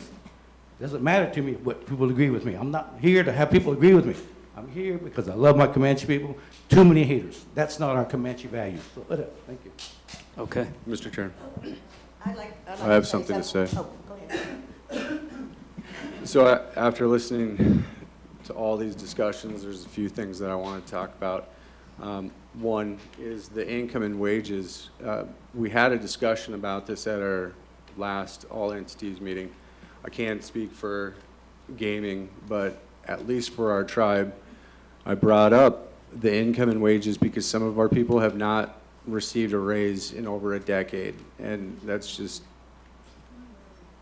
Doesn't matter to me what people agree with me. I'm not here to have people agree with me. I'm here because I love my Comanche people. Too many haters. That's not our Comanche values. So, thank you. Okay. Mr. Chairman. I have something to say. Oh, go ahead. So after listening to all these discussions, there's a few things that I want to talk about. One is the income and wages. We had a discussion about this at our last all entities meeting. I can't speak for gaming, but at least for our tribe, I brought up the income and wages because some of our people have not received a raise in over a decade, and that's just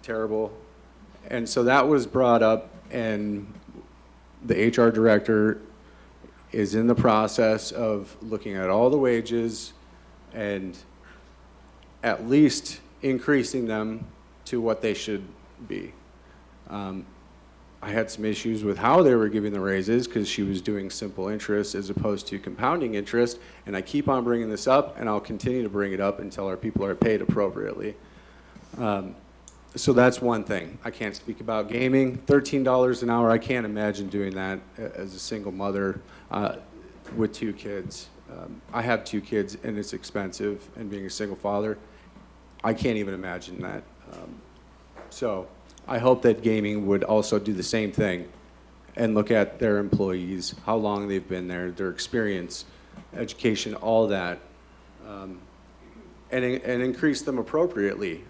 terrible. And so that was brought up, and the HR director is in the process of looking at all the wages and at least increasing them to what they should be. I had some issues with how they were giving the raises because she was doing simple interest as opposed to compounding interest, and I keep on bringing this up, and I'll continue to bring it up until our people are paid appropriately. So that's one thing. I can't speak about gaming. $13 an hour, I can't imagine doing that as a single mother with 2 kids. I have 2 kids, and it's expensive, and being a single father, I can't even imagine that. So I hope that gaming would also do the same thing and look at their employees, how long they've been there, their experience, education, all that, and increase them appropriately.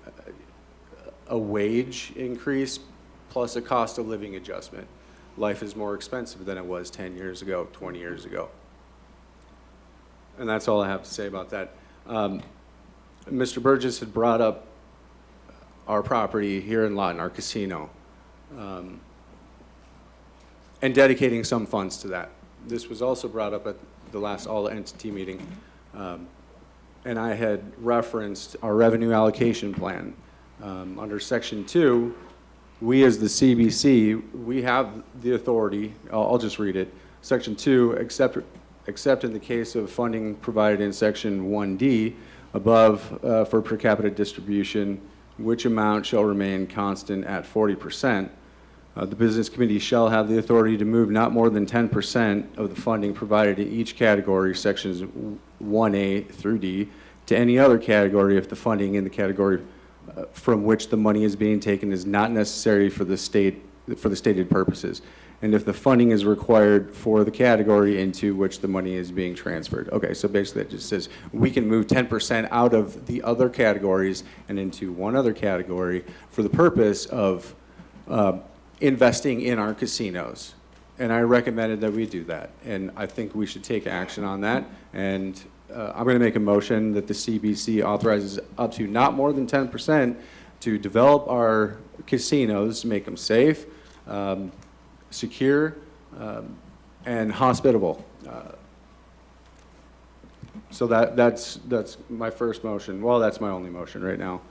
A wage increase plus a cost of living adjustment. Life is more expensive than it was 10 years ago, 20 years ago. And that's all I have to say about that. Mr. Burgess had brought up our property here in Lawton, our casino, and dedicating some funds to that. This was also brought up at the last all-entity meeting. and I had referenced our revenue allocation plan. Under Section 2, we as the CBC, we have the authority, I'll just read it. Section 2, except in the case of funding provided in Section 1D above for per capita distribution, which amount shall remain constant at 40%. The Business Committee shall have the authority to move not more than 10% of the funding provided in each category, Sections 1A through D, to any other category if the funding in the category from which the money is being taken is not necessary for the stated purposes, and if the funding is required for the category into which the money is being transferred. Okay, so basically it just says we can move 10% out of the other categories and into one other category for the purpose of investing in our casinos. And I recommended that we do that, and I think we should take action on that. And I'm going to make a motion that the CBC authorizes up to not more than 10% to develop our casinos, make them safe, secure, and hospitable. So that's my first motion. Well, that's my only motion right now.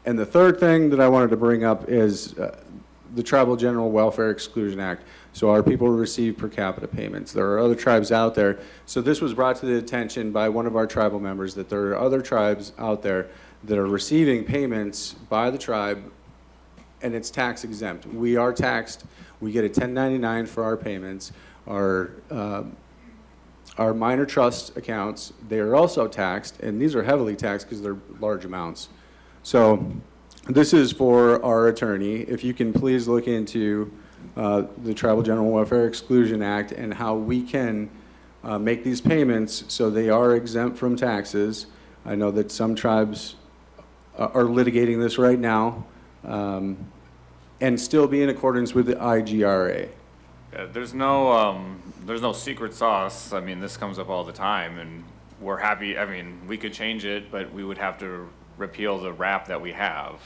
And the third thing that I wanted to bring up is the Tribal General Welfare Exclusion Act. So our people receive per capita payments. There are other tribes out there. So this was brought to the attention by one of our tribal members that there are other tribes out there that are receiving payments by the tribe, and it's tax exempt. We are taxed. We get a 1099 for our payments. Our minor trust accounts, they are also taxed, and these are heavily taxed because they're large amounts. So this is for our attorney. If you can please look into the Tribal General Welfare Exclusion Act and how we can make these payments so they are exempt from taxes. I know that some tribes are litigating this right now and still be in accordance with the IGRA. There's no secret sauce. I mean, this comes up all the time, and we're happy. I mean, we could change it, but we would have to repeal the RAP that we have.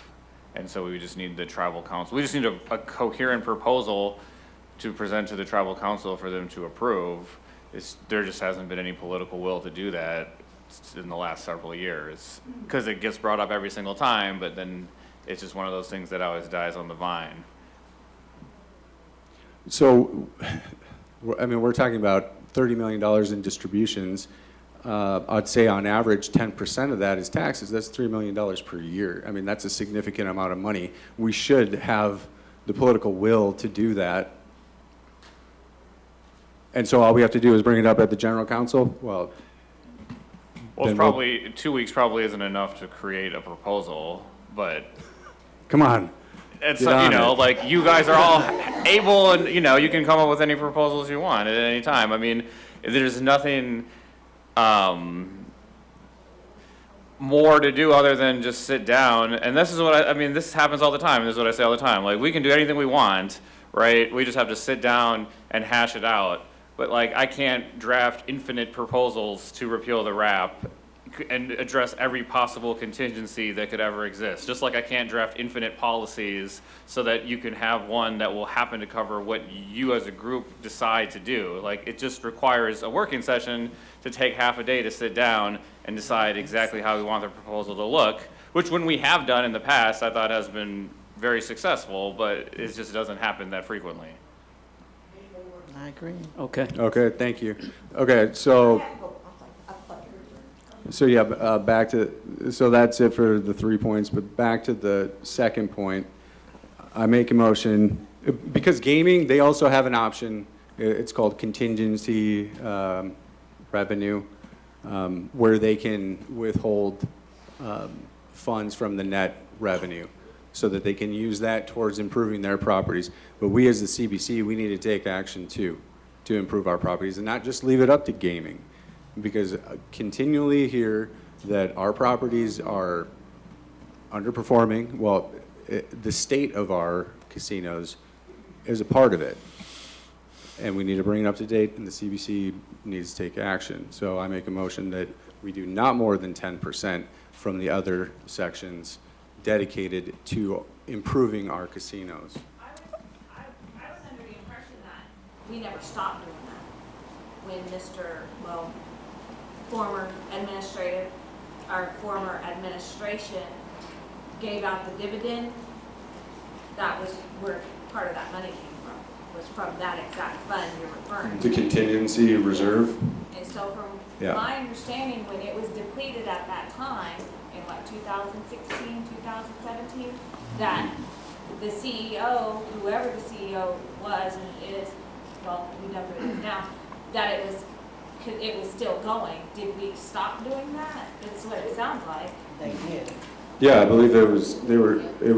And so we just need the tribal council. We just need a coherent proposal to present to the tribal council for them to approve. There just hasn't been any political will to do that in the last several years, because it gets brought up every single time, but then it's just one of those things that always dies on the vine. So, I mean, we're talking about $30 million in distributions. I'd say on average, 10% of that is taxes. That's $3 million per year. I mean, that's a significant amount of money. We should have the political will to do that. And so all we have to do is bring it up at the general council? Well, it's probably, 2 weeks probably isn't enough to create a proposal, but. Come on. It's, you know, like, you guys are all able, and, you know, you can come up with any proposals you want at any time. I mean, there's nothing more to do other than just sit down. And this is what I mean, this happens all the time. This is what I say all the time. Like, we can do anything we want, right? We just have to sit down and hash it out. But, like, I can't draft infinite proposals to repeal the RAP and address every possible contingency that could ever exist. Just like I can't draft infinite policies so that you can have one that will happen to cover what you as a group decide to do. Like, it just requires a working session to take half a day to sit down and decide exactly how we want the proposal to look, which when we have done in the past, I thought has been very successful, but it just doesn't happen that frequently. I agree. Okay. Okay, thank you. Okay, so yeah, back to, so that's it for the 3 points, but back to the second point. I make a motion, because gaming, they also have an option, it's called contingency revenue, where they can withhold funds from the net revenue so that they can use that towards improving their properties. But we as the CBC, we need to take action too, to improve our properties and not just leave it up to gaming. Because continually hear that our properties are underperforming. Well, the state of our casinos is a part of it. And we need to bring it up to date, and the CBC needs to take action. So I make a motion that we do not more than 10% from the other sections dedicated to improving our casinos. I was under the impression that we never stopped doing that. when former administration gave out the dividend, that was where part of that money came from, was from that exact fund you're referring The to. contingency reserve? And so from Yeah. my understanding, when it was depleted at that time, in what, 2016, 2017, that the CEO, whoever the CEO was and is, well, whoever it is now, that it was still going. Did we stop doing that? That's what it sounds like. They did. Yeah, I believe it was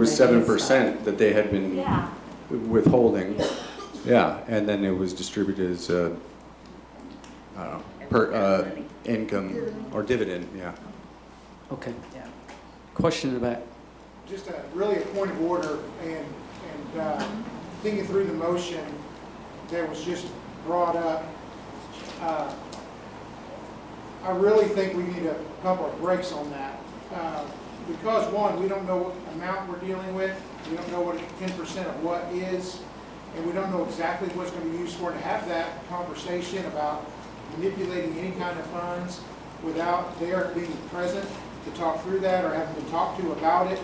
7% that they had been Yeah. withholding. Yeah, and then it was distributed as, I don't know, per, income or dividend, yeah. Okay. Question in the back. Just really a point of order, and thinking through the motion that was just brought up, I really think we need to pump our brakes on that. Because one, we don't know what amount we're dealing with, we don't know what 10% of what is, and we don't know exactly what's going to be used for. To have that conversation about manipulating any kind of funds without their being present to talk through that or having been talked to about it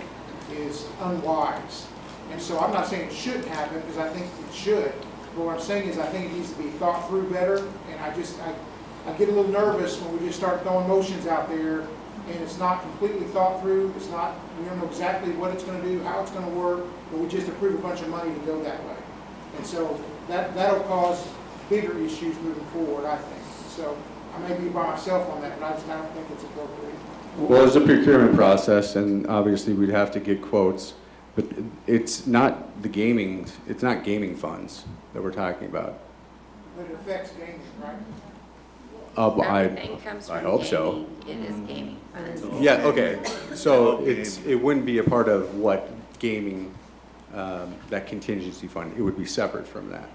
is unwise. And so I'm not saying it shouldn't happen, because I think it should. But what I'm saying is I think it needs to be thought through better, and I get a little nervous when we just start throwing motions out there and it's not completely thought through. It's not, we don't know exactly what it's going to do, how it's going to work, but we just approve a bunch of money to go that way. And so that'll cause bigger issues moving forward, I think. So I may be by myself on that, but I don't think it's appropriate. Well, there's a procurement process, and obviously we'd have to get quotes, but it's not gaming funds that we're talking about. But it affects gaming, right? Everything comes from I hope so. gaming. It is gaming funds. Yeah, okay, so it wouldn't be a part of what gaming, that contingency fund, it would be separate from that.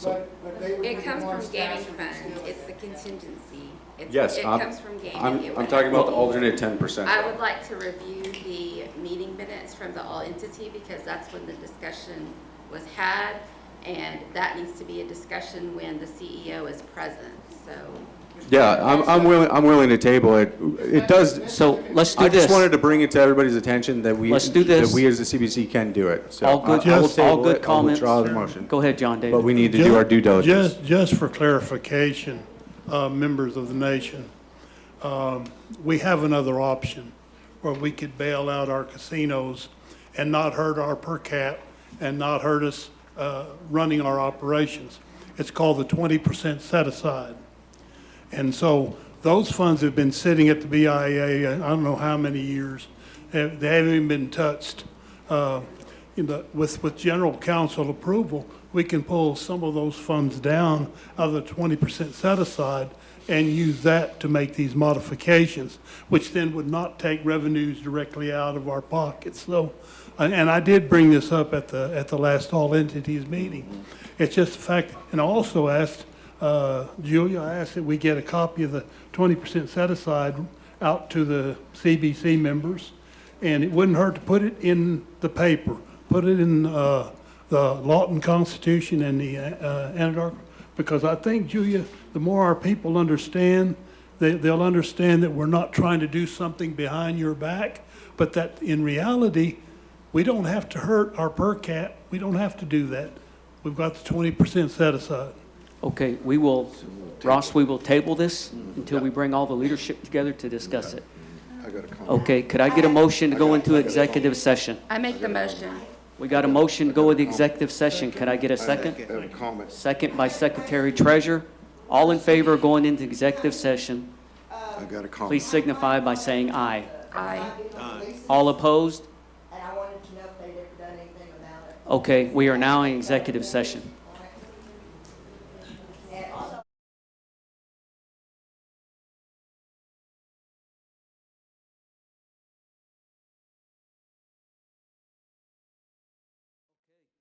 But they would be It the comes ones from gaming that would fund. steal it. It's the contingency. Yes, It comes from gaming. I'm talking about the alternate 10%. I would like to review the meeting minutes from the all entity, because that's when the discussion was had, and that needs to be a discussion when the CEO is present, so. Yeah, I'm willing to table it. It does. So let's do I this. just wanted to bring it to everybody's attention that Let's do this. that we as the CBC can do it. So All good, I will all table good it. I'll comments. withdraw the motion. Go ahead, John David. But we need to do our due diligence. Just for clarification, members of the nation, we have another option where we could bail out our casinos and not hurt our per cap and not hurt us running our operations. It's called the 20% set aside. And so those funds have been sitting at the BIA, I don't know how many years. They haven't even been touched. With general council approval, we can pull some of those funds down out of the 20% set aside and use that to make these modifications, which then would not take revenues directly out of our pockets. So, and I did bring this up at the last all entities meeting. It's just the fact, and I also asked, Julia, I asked that we get a copy of the 20% set aside out to the CBC members, and it wouldn't hurt to put it in the paper, put it in the Lawton Constitution and the Anadarko, because I think, Julia, the more our people understand, they'll understand that we're not trying to do something behind your back, but that in reality, we don't have to hurt our per cap. We don't have to do that. We've got the 20% set aside. Okay, we will, Ross, we will table this until we bring all the leadership together to discuss it. Okay, could I get a motion to go into executive session? I make the motion. We got a motion to go into executive session. Could I get a second? Second by Secretary Treasurer. All in favor of going into executive session, I got a comment. please signify by saying aye. Aye. All opposed? And I wanted to know if they'd ever done anything about it. Okay, we are now in executive session. And also,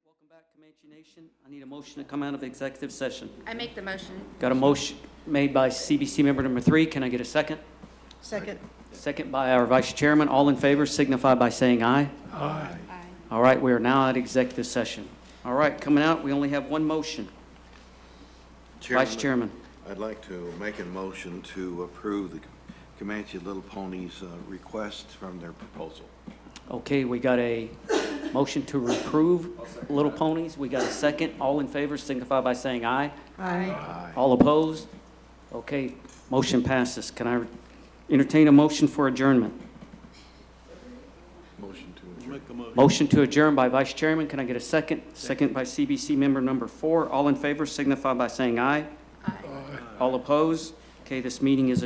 Welcome back, Comanche Nation. I need a motion to come out of executive session. I make the motion. Got a motion made by CBC member number 3. Can I get a second? Second. Second by our vice chairman. All in favor signify by saying aye. Aye. All right, we are now at executive session. All right, coming out, we only have one motion. Vice Chairman. I'd like to make a motion to approve the Comanche Little Ponies request from their proposal. Okay, we got a motion to approve Little Ponies. We got a second. All in favor signify by saying aye. Aye. All opposed? Okay, motion passes. Can I entertain a motion for adjournment? Motion to adjourn. Motion to adjourn by Vice Chairman. Can I get a second? Second by CBC member number 4. All in favor signify by saying aye. Aye. All opposed? Okay, this meeting is adjourned.